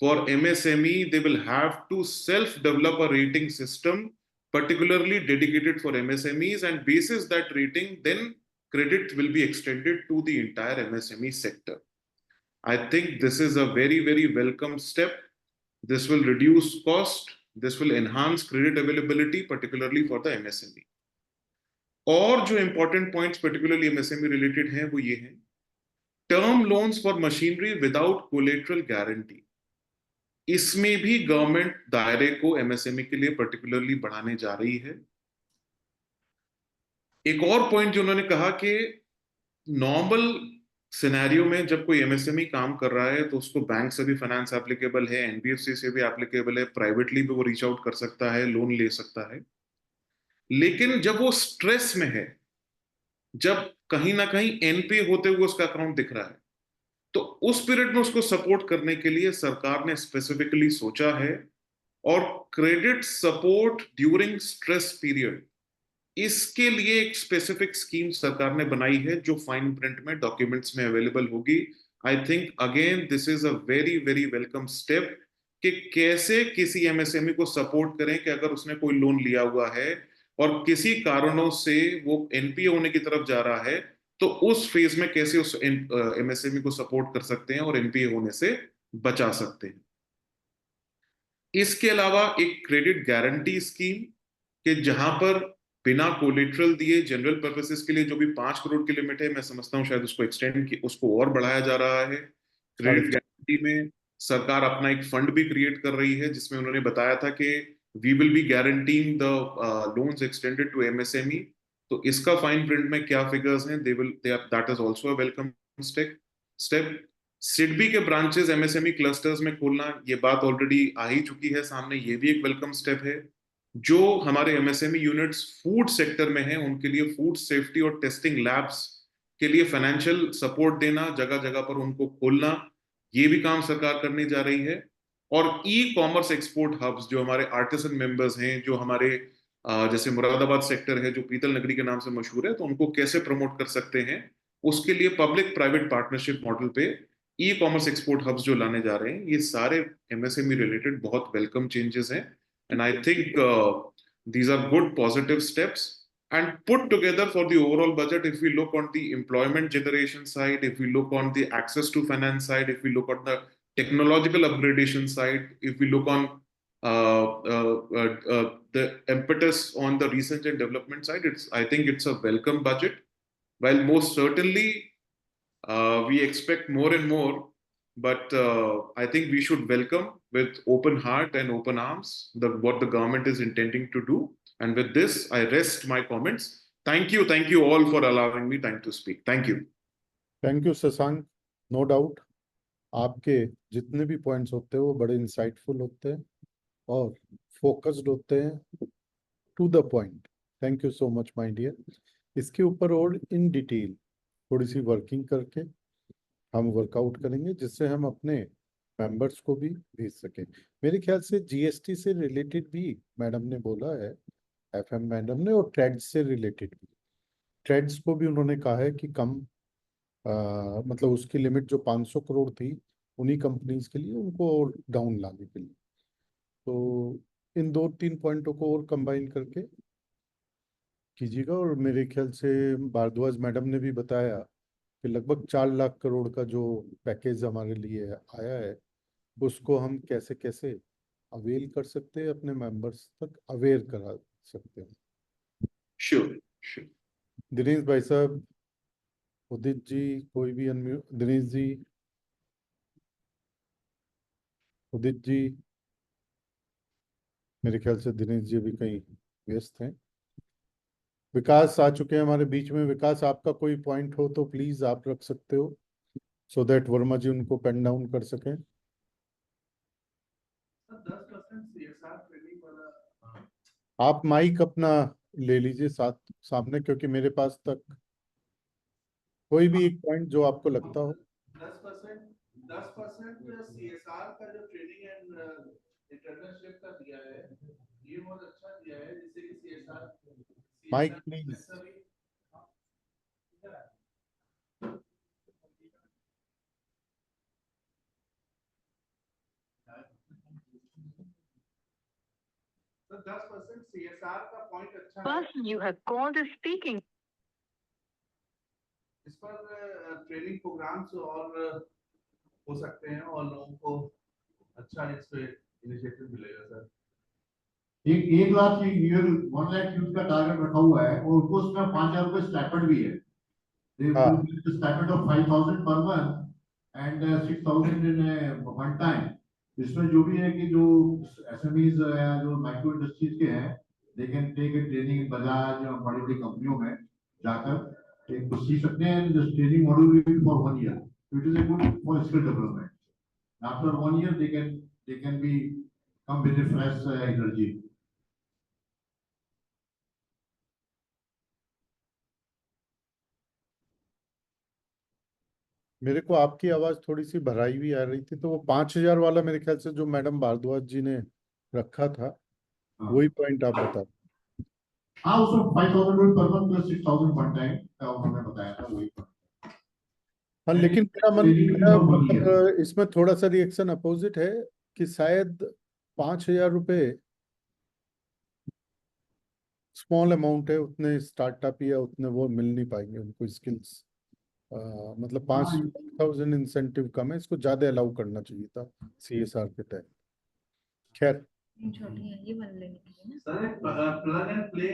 Speaker 13: For MSME, they will have to self-develop a rating system, particularly dedicated for MSMEs, and basis that rating, then credit will be extended to the entire MSME sector. I think this is a very, very welcome step. This will reduce cost. This will enhance credit availability, particularly for the MSME. और जो important points, particularly MSME related हैं, वो ये हैं: term loans for machinery without collateral guarantee. इसमें भी government दायरे को एमएसएमई के लिए पर्टिकुलरली बढ़ाने जा रही है। एक और पॉइंट जो उन्होंने कहा कि नॉर्मल सिनेरियो में जब कोई एमएसएमई काम कर रहा है तो उसको बैंक से भी फाइनेंस एप्लीकेबल है, एनबीएफसी से भी एप्लीकेबल है, प्राइवेटली भी वो रीच आउट कर सकता है, लोन ले सकता है। लेकिन जब वो स्ट्रेस में है, जब कहीं ना कहीं एनपीए होते हुए उसका अकाउंट दिख रहा है, तो उस पीरियड में उसको सपोर्ट करने के लिए सरकार ने स्पेसिफिकली सोचा है, और credit support during stress period इसके लिए एक स्पेसिफिक स्कीम सरकार ने बनाई है जो फाइन प्रिंट में डॉक्यूमेंट्स में अवेलेबल होगी। I think again this is a very very welcome step कि कैसे किसी एमएसएमई को सपोर्ट करें कि अगर उसने कोई लोन लिया हुआ है और किसी कारणों से वो एनपीए होने की तरफ जा रहा है, तो उस फेज में कैसे उस एमएसएमई को सपोर्ट कर सकते हैं और एनपीए होने से बचा सकते हैं। इसके अलावा एक क्रेडिट गारंटी स्कीम कि जहां पर बिना कोलेटरल दिए जनरल पर्पसेस के लिए जो भी 5 करोड़ की लिमिट है, मैं समझता हूं शायद उसको एक्सटेंड की, उसको और बढ़ाया जा रहा है। क्रेडिट गारंटी में सरकार अपना एक फंड भी क्रिएट कर रही है जिसमें उन्होंने बताया था कि we will be guaranteeing the loans extended to MSME. तो इसका फाइन प्रिंट में क्या फिगर्स हैं, they will that is also a welcome step. SIDBI के ब्रांचेस एमएसएमई क्लस्टर्स में खोलना, ये बात ऑलरेडी आ ही चुकी है सामने, ये भी एक वेलकम स्टेप है। जो हमारे एमएसएमई यूनिट्स फूड सेक्टर में हैं उनके लिए फूड सेफ्टी और टेस्टिंग लैब्स के लिए फाइनेंशियल सपोर्ट देना, जगह जगह पर उनको खोलना, ये भी काम सरकार करने जा रही है। और ई कॉमर्स एक्सपोर्ट हब्स जो हमारे आर्टिसन मेंबर्स हैं, जो हमारे जैसे मुरादाबाद सेक्टर है जो पीतल नगरी के नाम से मशहूर है, तो उनको कैसे प्रमोट कर सकते हैं, उसके लिए पब्लिक प्राइवेट पार्टनरशिप मॉडल पे ई कॉमर्स एक्सपोर्ट हब्स जो लाने जा रहे हैं, ये सारे एमएसएमई रिलेटेड बहुत वेलकम चेंजेस हैं। And I think these are good positive steps, and put together for the overall budget, if we look on the employment generation side, if we look on the access to finance side, if we look on the technological upgradation side, if we look on the impetus on the research and development side, I think it's a welcome budget. While most certainly we expect more and more, but I think we should welcome with open heart and open arms what the government is intending to do. And with this, I rest my comments. Thank you all for allowing me time to speak. Thank you.
Speaker 9: Thank you Shashank. No doubt आपके जितने भी points होते हैं वो बड़े insightful होते हैं और फोकस्ड होते हैं, to the point. Thank you so much my dear. इसके ऊपर और इन डिटेल थोड़ी सी वर्किंग करके हम वर्कआउट करेंगे जिससे हम अपने मेंबर्स को भी भेज सकें। मेरे ख्याल से जीएसटी से रिलेटेड भी मैडम ने बोला है, एफएम मैडम ने, और ट्रेड्स से रिलेटेड भी। ट्रेड्स को भी उन्होंने कहा है कि कम मतलब उसकी लिमिट जो 500 करोड़ थी उन्हीं कंपनीज के लिए, उनको और डाउन लाने के लिए। तो इन 2-3 पॉइंटों को और कंबाइन करके कीजिएगा। और मेरे ख्याल से भारद्वाज मैडम ने भी बताया कि लगभग 4 लाख करोड़ का जो पैकेज हमारे लिए आया है उसको हम कैसे कैसे अवेल कर सकते हैं, अपने मेंबर्स तक अवेयर करा सकते हैं।
Speaker 13: Sure.
Speaker 9: दिनेश भाई साहब, उदित जी, कोई भी अनम्यूट। दिनेश जी, उदित जी, मेरे ख्याल से दिनेश जी अभी कहीं व्यस्त हैं। विकास आ चुके हैं हमारे बीच में। विकास, आपका कोई पॉइंट हो तो प्लीज आप रख सकते हो, सो दैट वर्मा जी उनको पेन डाउन कर सकें।
Speaker 11: 10% CSR ट्रेनिंग वाला
Speaker 9: आप माइक अपना ले लीजिए सामने, क्योंकि मेरे पास तक कोई भी एक पॉइंट जो आपको लगता हो।
Speaker 11: 10% CSR का जो ट्रेनिंग एंड इंटर्नशिप का दिया है, ये बहुत अच्छा दिया है, जिससे कि CSR
Speaker 9: माइक प्लीज।
Speaker 11: तो 10% CSR का पॉइंट अच्छा है।
Speaker 14: Person you have called is speaking.
Speaker 11: इस पर ट्रेनिंग प्रोग्राम्स और हो सकते हैं और लोगों को अच्छा इस पे इनिशिएटिव मिलेगा सर। 1 लाख की ईयर 1 लाख यूथ का टारगेट रखा हुआ है और उनको उसमें 5,000 रुपए स्टाइपेंड भी है। Stipend of 5,000 per month and 6,000 in one time. इसमें जो भी है कि जो एसएमईज है, जो माइक्रो इंडस्ट्रीज के हैं, they can take a training Bajaj और बड़ी बड़ी कंपनियों में जाकर एक कुछ सीख सकते हैं। This training module will be for 1 year, it is a good for skill development. After 1 year they can be come with a fresh energy.
Speaker 9: मेरे को आपकी आवाज थोड़ी सी भराई हुई आ रही थी, तो वो 5,000 वाला मेरे ख्याल से जो मैडम भारद्वाज जी ने रखा था, वही पॉइंट आप बता।
Speaker 11: हाँ उसमें 5,000 रुपये per month plus 6,000 one time उन्होंने बताया था वही।
Speaker 9: हाँ लेकिन मेरा मतलब इसमें थोड़ा सा रिएक्शन अपोजिट है कि शायद 5,000 रुपये स्मॉल अमाउंट है, उतने स्टार्टअप या उतने वो मिल नहीं पाएंगे उनको स्किल्स। मतलब 5,000 इंसेंटिव कम है, इसको ज्यादा अलाउ करना चाहिए था CSR के तहत। खैर
Speaker 8: छोटी है ये वाला लेने के लिए ना।
Speaker 15: Sir plug and play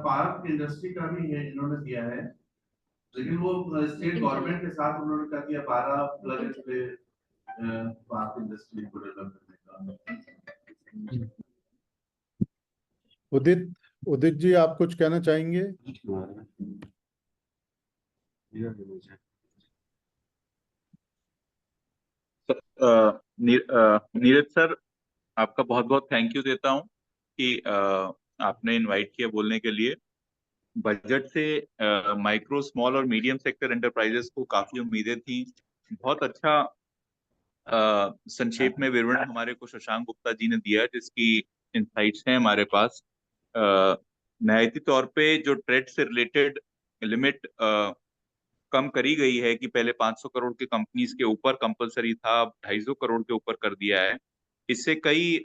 Speaker 15: park industry का भी है इन्होंने दिया है, लेकिन वो स्टेट गवर्नमेंट के साथ उन्होंने कर दिया 12 plug and play park industry को डेवलप करने का।
Speaker 9: उदित उदित जी आप कुछ कहना चाहेंगे?
Speaker 16: नीरज सर, आपका बहुत बहुत थैंक यू देता हूँ कि आपने इनवाइट किया बोलने के लिए। बजट से माइक्रो स्मॉल और मीडियम सेक्टर एंटरप्राइजेस को काफी उम्मीदें थी। बहुत अच्छा संक्षेप में विवरण हमारे को शशांक गुप्ता जी ने दिया, जिसकी इंसाइट्स हैं हमारे पास। नहायती तौर पे जो ट्रेड से रिलेटेड लिमिट कम करी गई है कि पहले 500 करोड़ के कंपनीज के ऊपर कंपलसरी था, अब 250 करोड़ के ऊपर कर दिया है। इससे कई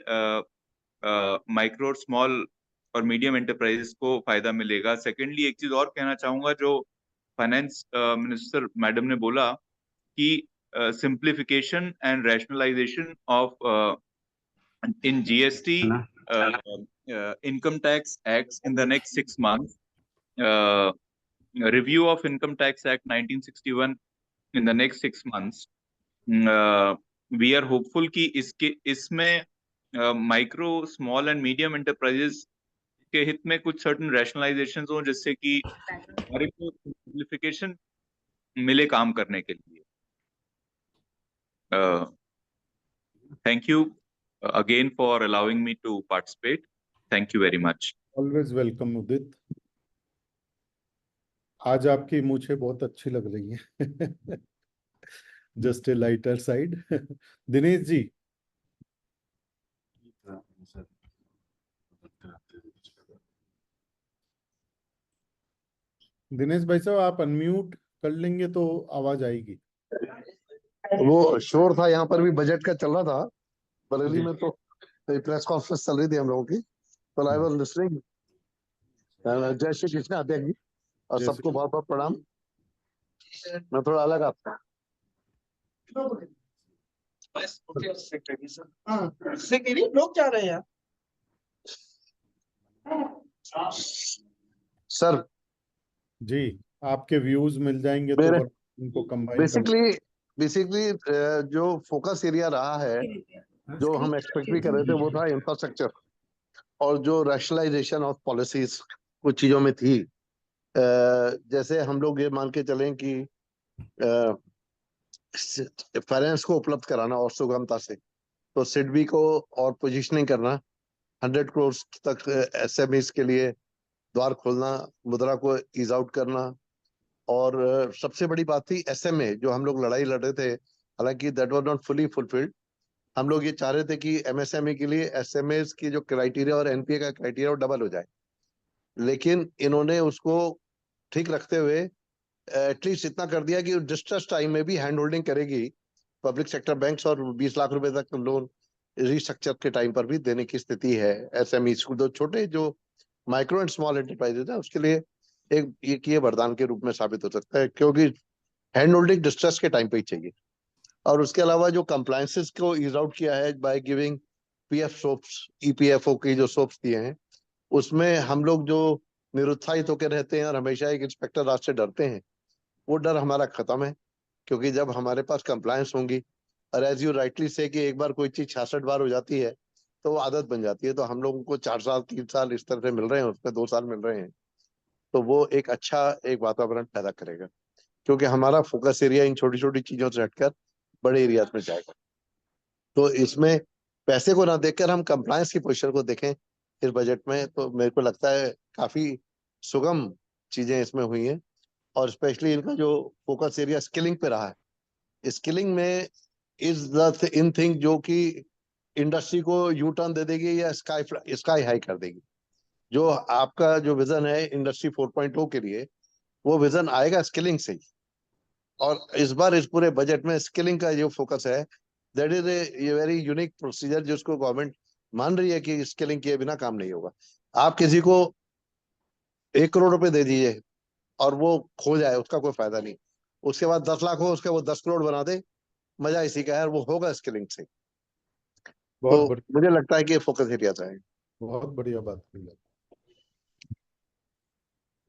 Speaker 16: माइक्रो और स्मॉल और मीडियम एंटरप्राइजेस को फायदा मिलेगा। सेकेंडली एक चीज और कहना चाहूंगा, जो फाइनेंस मिनिस्टर मैडम ने बोला कि simplification and rationalisation of in GST income tax acts in the next 6 months, review of income tax act 1961 in the next 6 months. We are hopeful कि इसमें micro small and medium enterprises के हित में कुछ certain rationalisation हो, जिससे कि हमारे को सिंप्लीफिकेशन मिले काम करने के लिए। Thank you again for allowing me to participate. Thank you very much.
Speaker 9: Always welcome Udit. आज आपकी मूछें बहुत अच्छी लग रही हैं। Just a lighter side. Dinesh ji. Dinesh भाई साहब आप अनम्यूट कर लेंगे तो आवाज आएगी।
Speaker 17: वो शोर था, यहाँ पर भी बजट का चल रहा था बरेली में, तो प्रेस कॉन्फ्रेंस चल रही थी हम लोगों की, तो आई वाज लिसनिंग। जय श्री कृष्ण अध्यक्ष जी, और सबको बहुत बहुत प्रणाम। मैं थोड़ा अलग आपका
Speaker 18: लोग जा रहे हैं
Speaker 17: सर
Speaker 9: जी, आपके व्यूज मिल जाएंगे तो इनको कंबाइन
Speaker 17: बेसिकली जो फोकस एरिया रहा है, जो हम एक्सपेक्ट भी कर रहे थे, वो था इंफ्रास्ट्रक्चर, और जो रैशनलाइजेशन ऑफ पॉलिसीज कुछ चीजों में थी। जैसे हम लोग ये मान के चलें कि फाइनेंस को उपलब्ध कराना और सुगमता से, तो सिडबी को और पोजीशनिंग करना, 100 करोड़ तक एसएमईज के लिए द्वार खोलना, मुद्रा को ईज आउट करना, और सबसे बड़ी बात थी एसएमए, जो हम लोग लड़ाई लड़ रहे थे, हालांकि that was not fully fulfilled. हम लोग ये चाह रहे थे कि एमएसएमई के लिए एसएमए की जो क्राइटेरिया और एनपीए का क्राइटेरिया वो डबल हो जाए, लेकिन इन्होंने उसको ठीक रखते हुए एटलीस्ट इतना कर दिया कि डिस्ट्रेस टाइम में भी हैंड होल्डिंग करेगी पब्लिक सेक्टर बैंक्स, और 20 लाख रुपए तक लोन रिस्ट्रक्चर के टाइम पर भी देने की स्थिति है एसएमई को। जो छोटे जो माइक्रो एंड स्मॉल एंटरप्राइजेज है उसके लिए एक ये वरदान के रूप में साबित हो सकता है, क्योंकि हैंड होल्डिंग डिस्ट्रेस के टाइम पे ही चाहिए। और उसके अलावा जो कंप्लायंसेस को ईज आउट किया है by giving PF soaps, EPFO की जो सोप्स दिए हैं, उसमें हम लोग जो निरुत्साहित होकर रहते हैं और हमेशा एक इंस्पेक्टर राज से डरते हैं, वो डर हमारा खत्म है, क्योंकि जब हमारे पास कंप्लायंस होंगी, और एज यू राइटली से कि एक बार कोई चीज 66 बार हो जाती है तो वो आदत बन जाती है। तो हम लोगों को 4 साल 3 साल इस तरह से मिल रहे हैं, उसमें 2 साल मिल रहे हैं, तो वो एक अच्छा एक वातावरण पैदा करेगा, क्योंकि हमारा फोकस एरिया इन छोटी छोटी चीजों से हटकर बड़े एरियाज में जाएगा। तो इसमें पैसे को ना देखकर हम कंप्लायंस की पोजीशन को देखें इस बजट में, तो मेरे को लगता है काफी सुगम चीजें इसमें हुई हैं। और स्पेशली इनका जो फोकस एरिया स्किलिंग पे रहा है, स्किलिंग में इज द इन थिंग जो कि इंडस्ट्री को यू टर्न दे देगी या स्काई हाई कर देगी। जो आपका जो विजन है इंडस्ट्री 4.0 के लिए, वो विजन आएगा स्किलिंग से ही। और इस बार इस पूरे बजट में स्किलिंग का जो फोकस है, that is a very unique procedure जिसको गवर्नमेंट मान रही है कि स्किलिंग किए बिना काम नहीं होगा। आप किसी को 1 करोड़ रुपए दे दीजिए और वो खो जाए, उसका कोई फायदा नहीं। उसके बाद 10 लाख हो, उसके वो 10 करोड़ बना दे, मजा इसी का है, और वो होगा स्किलिंग से।
Speaker 9: बहुत
Speaker 17: तो
Speaker 9: बढ़िया,
Speaker 17: मुझे लगता है कि ये फोकस एरिया है।
Speaker 9: बहुत बढ़िया बात की है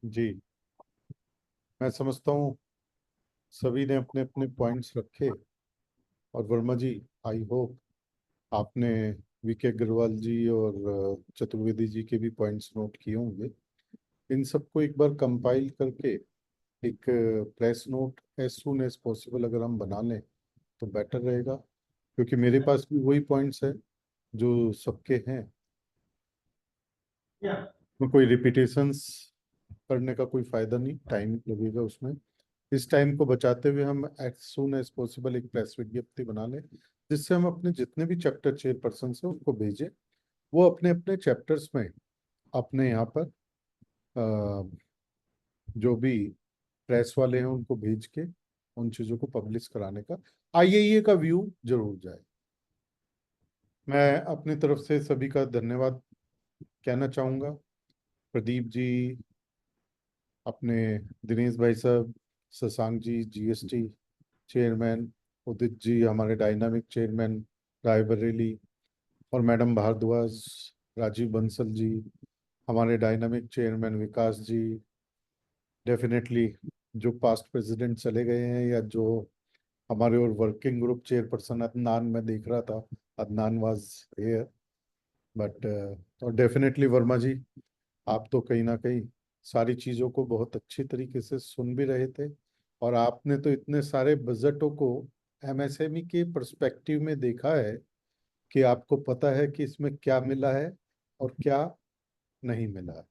Speaker 9: जी। मैं समझता हूँ सभी ने अपने अपने पॉइंट्स रखे, और वर्मा जी, आई होप आपने वीके अग्रवाल जी और चतुर्वेदी जी के भी पॉइंट्स नोट किए होंगे। इन सबको एक बार कंपाइल करके एक press note as soon as possible अगर हम बना लें तो बेटर रहेगा, क्योंकि मेरे पास भी वही पॉइंट्स है जो सबके हैं। तो कोई रिपीटेशंस करने का कोई फायदा नहीं, टाइम लगेगा उसमें। इस टाइम को बचाते हुए हम एज सुन एज पॉसिबल एक प्रेस विज्ञप्ति बना लें, जिससे हम अपने जितने भी चैप्टर चेयरपर्सन हैं उनको भेजें, वो अपने अपने चैप्टर्स में अपने यहाँ पर जो भी प्रेस वाले हैं उनको भेज के उन चीज़ों को पब्लिश कराने का IIA का व्यू जरूर जाए। मैं अपनी तरफ से सभी का धन्यवाद कहना चाहूँगा। प्रदीप जी, अपने दिनेश भाई साहब, शशांक जी GST चेयरमैन, उदित जी हमारे डायनामिक चेयरमैन रायबरेली, और मैडम भारद्वाज, राजीव बंसल जी हमारे डायनामिक चेयरमैन, विकास जी, डेफिनेटली जो पास्ट प्रेसिडेंट चले गए हैं या जो हमारे और वर्किंग ग्रुप चेयरपर्सन अदनान में देख रहा था, अदनान वाज हियर, बट और डेफिनेटली वर्मा जी, आप तो कहीं ना कहीं सारी चीज़ों को बहुत अच्छी तरीके से सुन भी रहे थे, और आपने तो इतने सारे बजटों को MSME के पर्सपेक्टिव में देखा है कि आपको पता है कि इसमें क्या मिला है और क्या नहीं मिला है।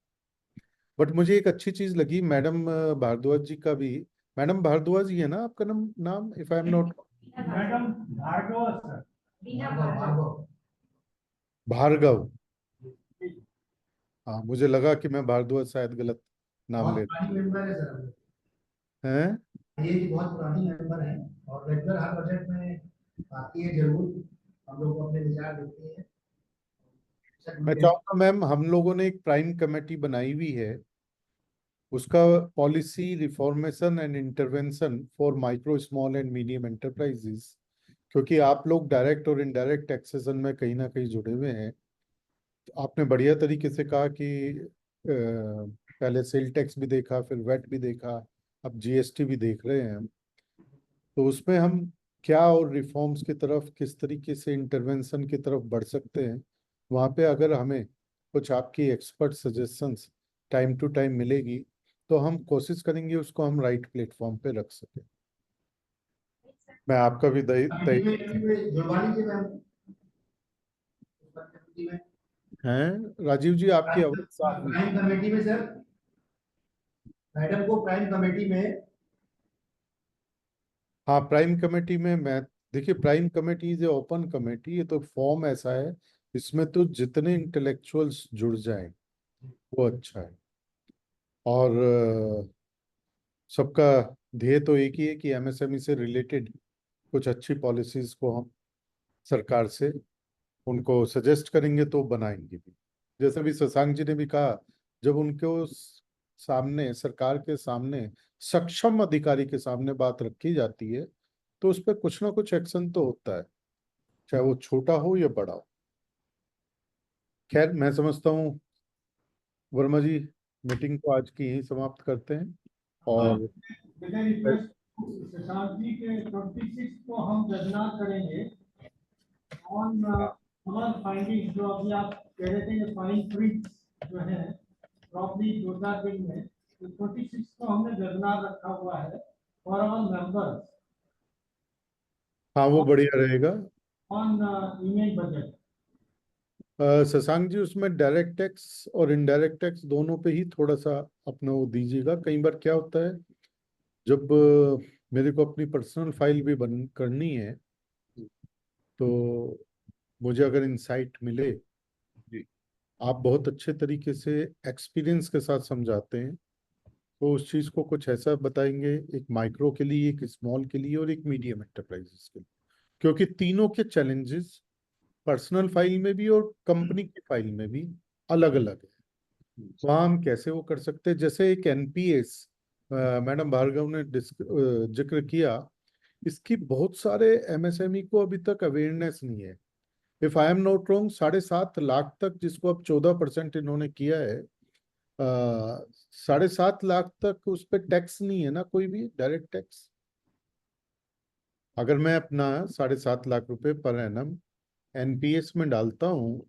Speaker 9: बट मुझे एक अच्छी चीज लगी मैडम भारद्वाज जी का भी। मैडम भारद्वाज ही है ना आपका नाम if I am not?
Speaker 7: Madam Bhargav sir, Bhargav.
Speaker 9: Bhargav. हाँ, मुझे लगा कि मैं भारद्वाज शायद गलत नाम ले
Speaker 10: पुरानी मेंबर है सर,
Speaker 9: हैं।
Speaker 10: ये जी बहुत पुरानी मेंबर है और रेगुलर हर बजट में आती है जरूर, हम लोग अपने विचार देते हैं।
Speaker 9: मैं चाहूंगा मैम, हम लोगों ने एक प्राइम कमेटी बनाई हुई है, उसका policy reformation and intervention for micro small and medium enterprises, क्योंकि आप लोग डायरेक्ट और इनडायरेक्ट टैक्सेशन में कहीं ना कहीं जुड़े हुए हैं। आपने बढ़िया तरीके से कहा कि पहले सेल टैक्स भी देखा, फिर वैट भी देखा, अब GST भी देख रहे हैं हम। तो उसमें हम क्या और रिफॉर्म्स की तरफ किस तरीके से इंटरवेंशन की तरफ बढ़ सकते हैं, वहाँ पे अगर हमें कुछ आपकी expert suggestions time to time मिलेगी तो हम कोशिश करेंगे उसको हम राइट प्लेटफॉर्म पे रख सकें। मैं आपका भी
Speaker 10: जुड़वा लीजिए मैम में।
Speaker 9: हैं राजीव जी, आपकी आवाज साफ नहीं।
Speaker 10: प्राइम कमेटी में सर, मैडम को प्राइम कमेटी में।
Speaker 9: हाँ, प्राइम कमेटी में मैं, देखिए prime committee is a open committee, ये तो फॉर्म ऐसा है, इसमें तो जितने इंटेलेक्चुअल्स जुड़ जाएं वो अच्छा है। और सबका ध्येय तो एक ही है कि MSME से रिलेटेड कुछ अच्छी पॉलिसीज को हम सरकार से उनको सजेस्ट करेंगे तो बनाएंगे भी। जैसे भी शशांक जी ने भी कहा, जब उनके उस सामने, सरकार के सामने, सक्षम अधिकारी के सामने बात रखी जाती है तो उस पर कुछ ना कुछ एक्शन तो होता है, चाहे वो छोटा हो या बड़ा हो। खैर, मैं समझता हूँ वर्मा जी, मीटिंग को आज की यहीं समाप्त करते हैं। और
Speaker 7: शशांक जी के 26 को हम वेबिनार करेंगे ऑन हमारे फाइंडिंग, जो अभी आप कह रहे थे कि फाइन प्रिंट जो है प्रॉब्ली 2-4 दिन में, तो 26 को हमने वेबिनार रखा हुआ है फॉर आवर मेंबर्स
Speaker 9: हाँ, वो बढ़िया रहेगा।
Speaker 7: On email budget.
Speaker 9: Shashank ji, उसमें डायरेक्ट टैक्स और इनडायरेक्ट टैक्स दोनों पे ही थोड़ा सा अपना वो दीजिएगा। कई बार क्या होता है, जब मेरे को अपनी पर्सनल फाइल भी बन करनी है तो मुझे अगर इंसाइट मिले आप बहुत अच्छे तरीके से एक्सपीरियंस के साथ समझाते हैं, तो उस चीज को कुछ ऐसा बताएंगे, एक माइक्रो के लिए, एक स्मॉल के लिए और एक मीडियम एंटरप्राइजेस के लिए, क्योंकि तीनों के चैलेंजेस पर्सनल फाइल में भी और कंपनी की फाइल में भी अलग अलग है। वहाँ हम कैसे वो कर सकते हैं, जैसे एक एनपीएस मैडम भार्गव ने जिक्र किया, इसकी बहुत सारे एमएसएमई को अभी तक अवेयरनेस नहीं है। If I am not wrong, 7.5 lakh तक, जिसको अब 14% इन्होंने किया है, 7.5 लाख तक उस पर टैक्स नहीं है ना, कोई भी डायरेक्ट टैक्स। अगर मैं अपना 7.5 लाख रुपए पर एनम एनपीएस में डालता हूँ,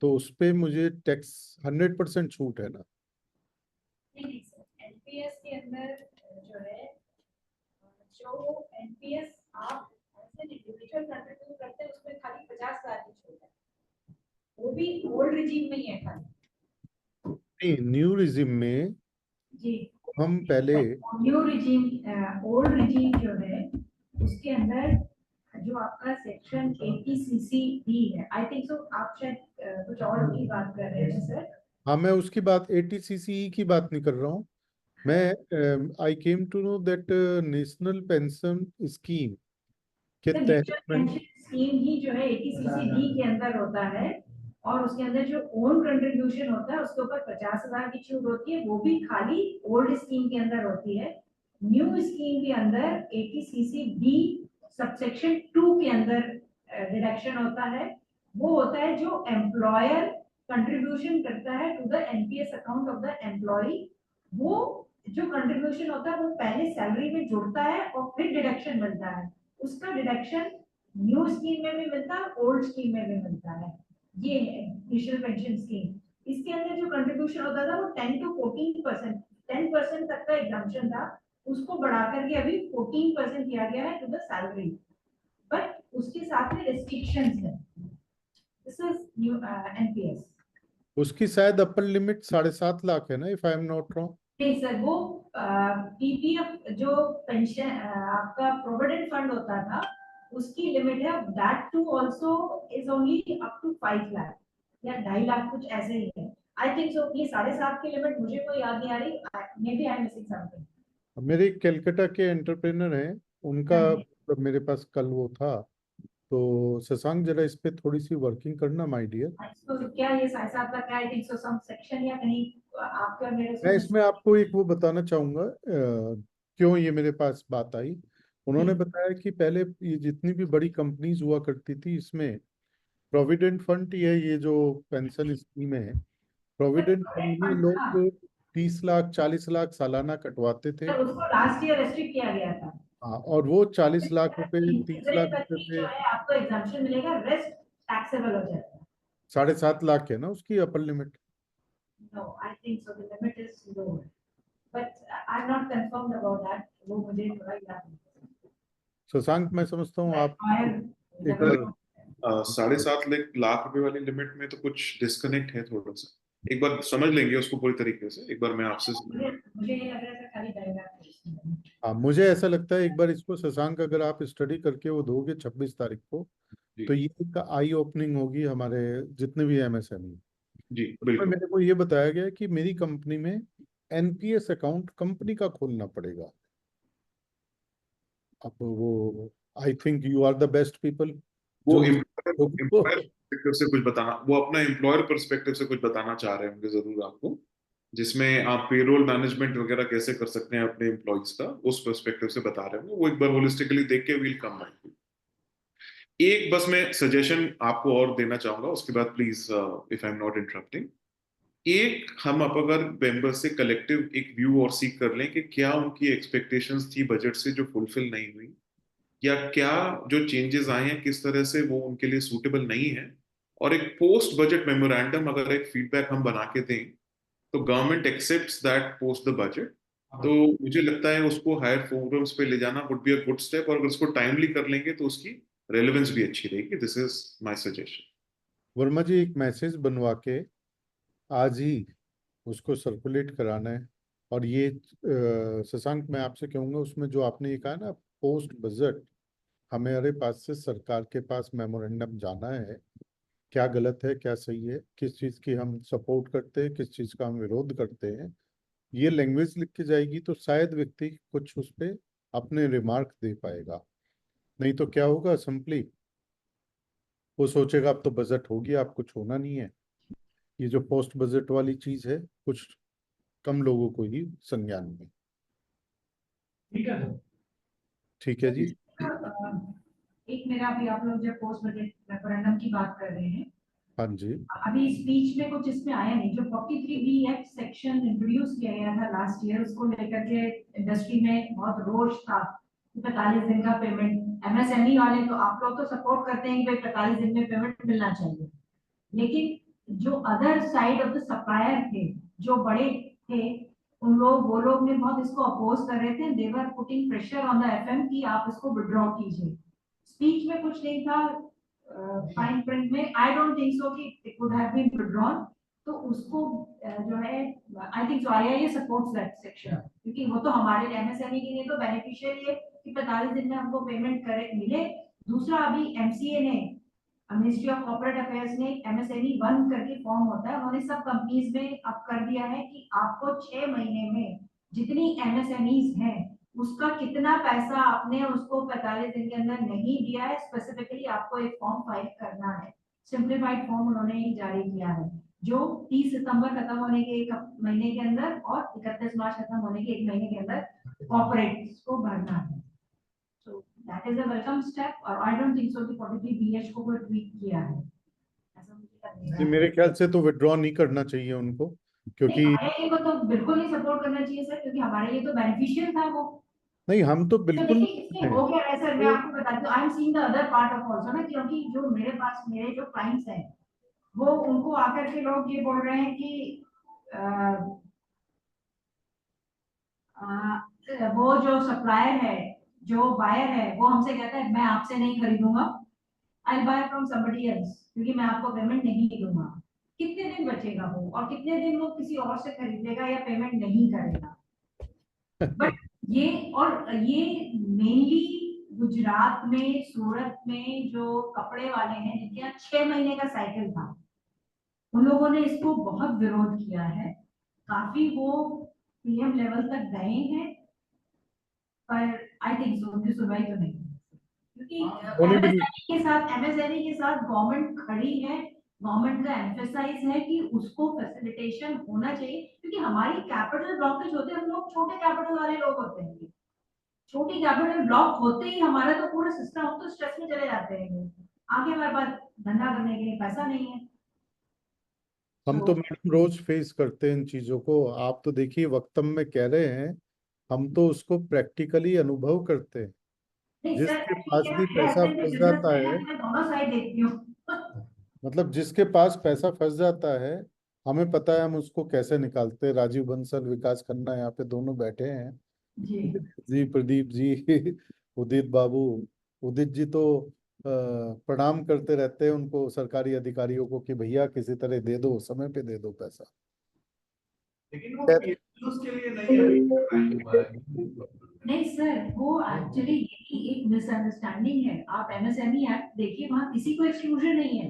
Speaker 9: तो उस पे मुझे टैक्स 100% छूट है ना।
Speaker 8: नहीं सर, एनपीएस के अंदर जो है, जो एनपीएस आप एज एन इंडिविजुअल कंट्रीब्यूट करते हैं उसमें खाली 50,000 की छूट है, वो भी ओल्ड रिजीम में ही है खाली।
Speaker 9: नहीं, न्यू रिजिम में
Speaker 8: जी
Speaker 9: हम पहले
Speaker 8: न्यू रिजीम, ओल्ड रिजीम जो है उसके अंदर जो आपका सेक्शन 80cc है, आई थिंक सो आप शायद कुछ और की बात कर रहे हैं सर।
Speaker 9: हाँ, मैं उसकी बात 80cc की बात नहीं कर रहा हूँ मैं। I came to know that national pension scheme के तहत
Speaker 8: पेंशन स्कीम ही जो है 80cc के अंदर होता है, और उसके अंदर जो ओन कंट्रीब्यूशन होता है उसके ऊपर 50,000 की छूट होती है, वो भी खाली ओल्ड स्कीम के अंदर होती है। न्यू स्कीम के अंदर 80cc सबसेक्शन 2 के अंदर डिडक्शन होता है। वो होता है जो एम्प्लॉयर कंट्रीब्यूशन करता है to the NPS account of the employee. वो जो कंट्रीब्यूशन होता है वो पहले सैलरी में जुड़ता है और फिर डिडक्शन मिलता है। उसका डिडक्शन न्यू स्कीम में भी मिलता है, ओल्ड स्कीम में भी मिलता है। ये है नेशनल पेंशन स्कीम। इसके अंदर जो कंट्रीब्यूशन होता था वो 10 to 14%, 10% तक का एग्जाम्पशन था, उसको बढ़ा करके अभी 14% किया गया है टू द सैलरी, बट उसके साथ में रेस्ट्रिक्शंस है। This is new NPS.
Speaker 9: उसकी शायद अपर लिमिट 7.5 लाख है ना, if I am not wrong.
Speaker 8: नहीं सर, वो पीपीएफ जो पेंशन आपका प्रोविडेंट फंड होता था उसकी लिमिट है, that too also is only up to 5 lakh या 2.5 लाख कुछ ऐसे ही है। आई थिंक सो ये 7.5 की लिमिट मुझे कोई याद नहीं आ रही, maybe I am missing something.
Speaker 9: मेरे कलकत्ता के एंटरप्रेनर हैं, उनका मेरे पास कल वो था, तो शशांक जरा इस पे थोड़ी सी वर्किंग करना माय डियर।
Speaker 8: तो क्या ये 7.5 लाख का आई थिंक सो सम सेक्शन या कहीं आपके और मेरे
Speaker 9: मैं इसमें आपको एक वो बताना चाहूंगा क्यों ये मेरे पास बात आई। उन्होंने बताया कि पहले ये जितनी भी बड़ी कंपनीज हुआ करती थी, इसमें प्रोविडेंट फंड या ये जो पेंशन स्कीम है, प्रोविडेंट फंड में लोग 30 लाख 40 लाख सालाना कटवाते थे।
Speaker 8: सर उसको लास्ट ईयर रेस्ट्रिक्ट किया गया था।
Speaker 9: हाँ, और वो 40 लाख रुपए 30 लाख रुपए
Speaker 8: जो
Speaker 9: पे
Speaker 8: है आपको एग्जाम्पशन मिलेगा, रेस्ट टैक्सेबल हो जाएगा।
Speaker 9: 7.5 लाख है ना उसकी upper limit.
Speaker 8: No, I think so. The limit is lower, but I'm not confirmed about that. वो मुझे थोड़ा याद नहीं।
Speaker 9: शशांक, मैं समझता हूँ आप एक बार
Speaker 13: 7.5 लाख रुपए वाली लिमिट में तो कुछ डिस्कनेक्ट है थोड़ा सा, एक बार समझ लेंगे उसको पूरी तरीके से। एक बार मैं आपसे
Speaker 8: मुझे ये लग रहा था खाली डायग्राम।
Speaker 9: हाँ, मुझे ऐसा लगता है एक बार इसको शशांक अगर आप स्टडी करके वो दोगे 26 तारीख को, तो ये एक आई ओपनिंग होगी हमारे जितने भी एमएसएमई।
Speaker 13: जी
Speaker 9: उसमें
Speaker 13: बिल्कुल।
Speaker 9: मेरे को ये बताया गया कि मेरी कंपनी में एनपीएस अकाउंट कंपनी का खोलना पड़ेगा। अब वो I think you are the best people
Speaker 13: वो
Speaker 9: जो
Speaker 13: एम्प्लॉयर पर्सपेक्टिव से कुछ बताना, वो अपना एम्प्लॉयर पर्सपेक्टिव से कुछ बताना चाह रहे होंगे जरूर आपको, जिसमें आप पेरोल मैनेजमेंट वगैरह कैसे कर सकते हैं अपने एम्प्लॉइज का, उस पर्सपेक्टिव से बता रहे होंगे। वो एक बार होलिस्टिकली देख के विल कम बैक। एक बस मैं सजेशन आपको और देना चाहूंगा, उसके बाद please if I am not interrupting, एक हम आप अगर मेंबर से कलेक्टिव एक व्यू और सीख कर लें कि क्या उनकी एक्सपेक्टेशंस थी बजट से जो फुलफिल नहीं हुई, या क्या जो चेंजेस आए हैं किस तरह से वो उनके लिए सूटेबल नहीं है, और एक पोस्ट बजट मेमोरेंडम अगर एक फीडबैक हम बना के दें तो government accepts that post the budget, तो मुझे लगता है उसको हायर फोरम्स पे ले जाना would be a good step, और अगर उसको टाइमली कर लेंगे तो उसकी रेलेवेंस भी अच्छी रहेगी। This is my suggestion.
Speaker 9: Verma ji, एक मैसेज बनवा के आज ही उसको सर्कुलेट कराना है। और ये शशांक, मैं आपसे कहूंगा उसमें जो आपने ये कहा ना पोस्ट बजट, हमारे पास से सरकार के पास मेमोरेंडम जाना है क्या गलत है क्या सही है, किस चीज की हम सपोर्ट करते हैं, किस चीज का हम विरोध करते हैं, ये लैंग्वेज लिख के जाएगी तो शायद व्यक्ति कुछ उस पे अपने रिमार्क दे पाएगा। नहीं तो क्या होगा, सिंपली वो सोचेगा अब तो बजट हो गया, अब कुछ होना नहीं है। ये जो पोस्ट बजट वाली चीज है, कुछ कम लोगों को ही संज्ञान में।
Speaker 8: ठीक है
Speaker 9: ठीक है जी।
Speaker 8: एक मेरा अभी आप लोग जब पोस्ट बजट रेफरेंडम की बात कर रहे हैं,
Speaker 9: हाँ जी।
Speaker 8: अभी स्पीच में कुछ इसमें आया नहीं, जो 43B एक्ट सेक्शन इंट्रोड्यूस किया गया था लास्ट ईयर, उसको लेकर के इंडस्ट्री में बहुत रोष था। 45 दिन का पेमेंट, एमएसएमई वाले तो आप लोग तो सपोर्ट करते हैं कि भाई 45 दिन में पेमेंट मिलना चाहिए, लेकिन जो other side of the supplier थे, जो बड़े थे, वो लोग ने बहुत इसको अपोज कर रहे थे। They were putting pressure on the FM कि आप इसको विड्रॉ कीजिए। स्पीच में कुछ नहीं था, फाइन प्रिंट में आई डोंट थिंक सो कि it would have been withdrawn. तो उसको जो है, I think so IIA supports that section, क्योंकि वो तो हमारे एमएसएमई के लिए तो बेनिफिशियल है कि 45 दिन में हमको पेमेंट करे मिले। दूसरा, अभी एमसीए ने, मिनिस्ट्री ऑफ कॉर्पोरेट अफेयर्स ने MSME 1 करके फॉर्म होता है, उन्होंने सब कंपनीज में अब कर दिया है कि आपको 6 महीने में जितनी MSMEs हैं उसका कितना पैसा आपने उसको 45 दिन के अंदर नहीं दिया है, स्पेसिफिकली आपको एक फॉर्म फाइल करना है। सिंप्लीफाइड फॉर्म उन्होंने जारी किया है, जो 30 सितंबर खत्म होने के 1 महीने के अंदर और 31 मार्च खत्म होने के 1 महीने के अंदर कॉर्पोरेट्स को भरना है। So that is a welcome step, और I don't think so कि 43BH को कोई ट्वीट किया है, ऐसा मुझे लगता
Speaker 9: नहीं, मेरे ख्याल से तो विड्रॉ नहीं करना चाहिए उनको, क्योंकि
Speaker 8: IIA को तो बिल्कुल नहीं सपोर्ट करना चाहिए सर, क्योंकि हमारे लिए तो बेनिफिशियल था वो।
Speaker 9: नहीं, हम तो
Speaker 8: तो
Speaker 9: बिल्कुल
Speaker 8: देखिए इसमें हो क्या है सर, मैं आपको बताती हूँ, I am seeing the other part of also ना, क्योंकि जो मेरे पास मेरे जो क्लाइंट्स हैं, वो उनको आकर के लोग ये बोल रहे हैं कि वो जो सप्लायर है, जो बायर है, वो हमसे कहता है मैं आपसे नहीं खरीदूंगा, आई बाय फ्रॉम समबडी एल्स, क्योंकि मैं आपको पेमेंट नहीं दूंगा। कितने दिन बचेगा वो, और कितने दिन वो किसी और से खरीदेगा या पेमेंट नहीं करेगा। बट ये, और ये मेनली गुजरात में, सूरत में जो कपड़े वाले हैं जिनके यहाँ 6 महीने का साइकिल था, उन लोगों ने इसको बहुत विरोध किया है। काफी वो PM लेवल तक गए हैं, पर आई थिंक सो उनकी सुनवाई तो नहीं, क्योंकि MSME के साथ गवर्नमेंट खड़ी है। गवर्नमेंट का एम्फेसाइज है कि उसको फैसिलिटेशन होना चाहिए, क्योंकि हमारी कैपिटल ब्लॉकेज होते हैं, हम लोग छोटे कैपिटल वाले लोग होते हैं, छोटी कैपिटल ब्लॉक होते ही हमारा तो पूरा सिस्टम, हम तो स्ट्रेस में चले जाते हैं, आगे हमारे पास धंधा करने के लिए पैसा नहीं है।
Speaker 9: हम तो मैडम रोज फेस करते हैं इन चीजों को। आप तो देखिए वक्तव्य में कह रहे हैं, हम तो उसको प्रैक्टिकली अनुभव करते हैं। जिसके पास भी पैसा फंस जाता है,
Speaker 8: दोनों साइड देखती हूँ।
Speaker 9: मतलब जिसके पास पैसा फंस जाता है, हमें पता है हम उसको कैसे निकालते हैं। राजीव बंसल, विकास खन्ना यहाँ पे दोनों बैठे हैं जी, प्रदीप जी, उदित बाबू। उदित जी तो प्रणाम करते रहते हैं उनको, सरकारी अधिकारियों को, कि भैया किसी तरह दे दो, समय पे दे दो पैसा।
Speaker 15: लेकिन वो उसके लिए नहीं अभी
Speaker 8: नहीं सर, वो एक्चुअली यही एक मिसअंडरस्टैंडिंग है। आप MSME एक्ट देखिए, वहाँ किसी को एक्सक्लूजन नहीं है।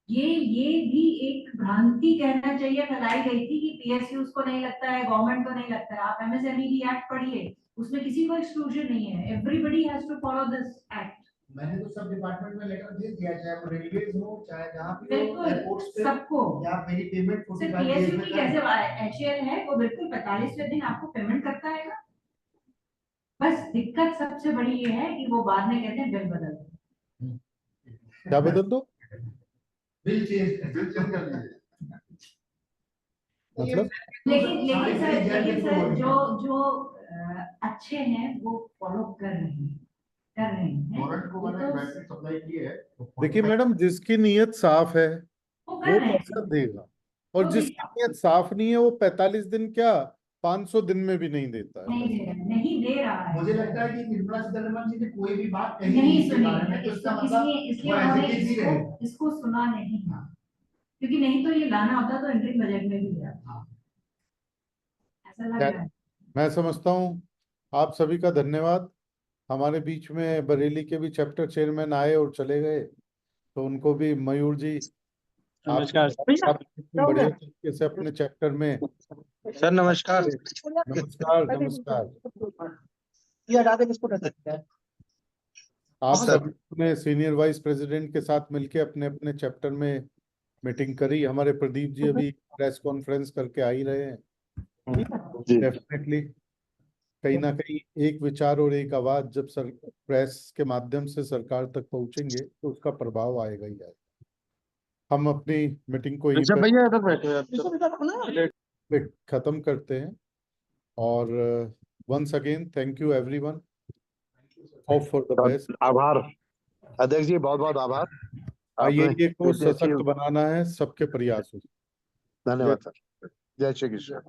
Speaker 8: ये भी एक भ्रांति कहना चाहिए फैलाई गई थी कि PSUs को नहीं लगता है, गवर्नमेंट को नहीं लगता है। आप MSME एक्ट पढ़िए, उसमें किसी को एक्सक्लूजन नहीं है। Everybody has to follow this act.
Speaker 10: मैंने तो सब डिपार्टमेंट में लेटर दे दिया, चाहे वो रेलवेज हो, चाहे जहाँ भी हो,
Speaker 8: बिल्कुल
Speaker 10: एयरपोर्ट्स पे,
Speaker 8: सबको।
Speaker 10: या मेरी पेमेंट
Speaker 8: सर
Speaker 10: 45 डेज
Speaker 8: PSU
Speaker 10: में
Speaker 8: की
Speaker 10: करें।
Speaker 8: कैसे HAL है, वो बिल्कुल 45वें दिन आपको पेमेंट करता है ना। बस दिक्कत सबसे बड़ी ये है कि वो बाद में कहते हैं बिल बदल दो।
Speaker 9: क्या बदल दो?
Speaker 10: बिल चेंज कर दीजिए।
Speaker 9: मतलब
Speaker 8: लेकिन सर जो अच्छे हैं वो फॉलो कर रहे हैं।
Speaker 9: देखिए मैडम, जिसकी नीयत साफ है
Speaker 8: वो
Speaker 9: वो पैसा देगा, और जिसकी नीयत साफ नहीं है वो 45 दिन क्या 500 दिन में भी नहीं देता है।
Speaker 8: नहीं दे रहा है।
Speaker 10: मुझे लगता है कि निर्मला सीतारमण जी ने कोई भी बात कही
Speaker 8: नहीं
Speaker 10: इसके बारे में, तो इसका मतलब
Speaker 8: इसलिए उन्होंने इसको सुना नहीं, क्योंकि नहीं तो ये लाना होता तो इंटरिम बजट में भी आता। ऐसा लग रहा है।
Speaker 9: मैं समझता हूँ। आप सभी का धन्यवाद। हमारे बीच में बरेली के भी चैप्टर चेयरमैन आए और चले गए, तो उनको भी मयूर जी
Speaker 18: नमस्कार
Speaker 9: आप बढ़िया तरीके से अपने चैप्टर में।
Speaker 18: सर नमस्कार।
Speaker 9: नमस्कार नमस्कार।
Speaker 18: ये हटा दे, किसको हटा सकते हैं?
Speaker 9: आप सब ने सीनियर वाइस प्रेसिडेंट के साथ मिलके अपने अपने चैप्टर में मीटिंग करी। हमारे प्रदीप जी अभी प्रेस कॉन्फ्रेंस करके आ ही रहे हैं। डेफिनेटली कहीं ना कहीं एक विचार और एक आवाज जब प्रेस के माध्यम से सरकार तक पहुंचेंगे तो उसका प्रभाव आएगा ही आएगा। हम अपनी मीटिंग को यहीं पे खत्म करते हैं और once again thank you everyone, hope for the best.
Speaker 17: आभार अध्यक्ष जी, बहुत बहुत आभार।
Speaker 9: IIA को सशक्त बनाना है सबके प्रयासों से।
Speaker 17: धन्यवाद सर। जय श्री कृष्ण।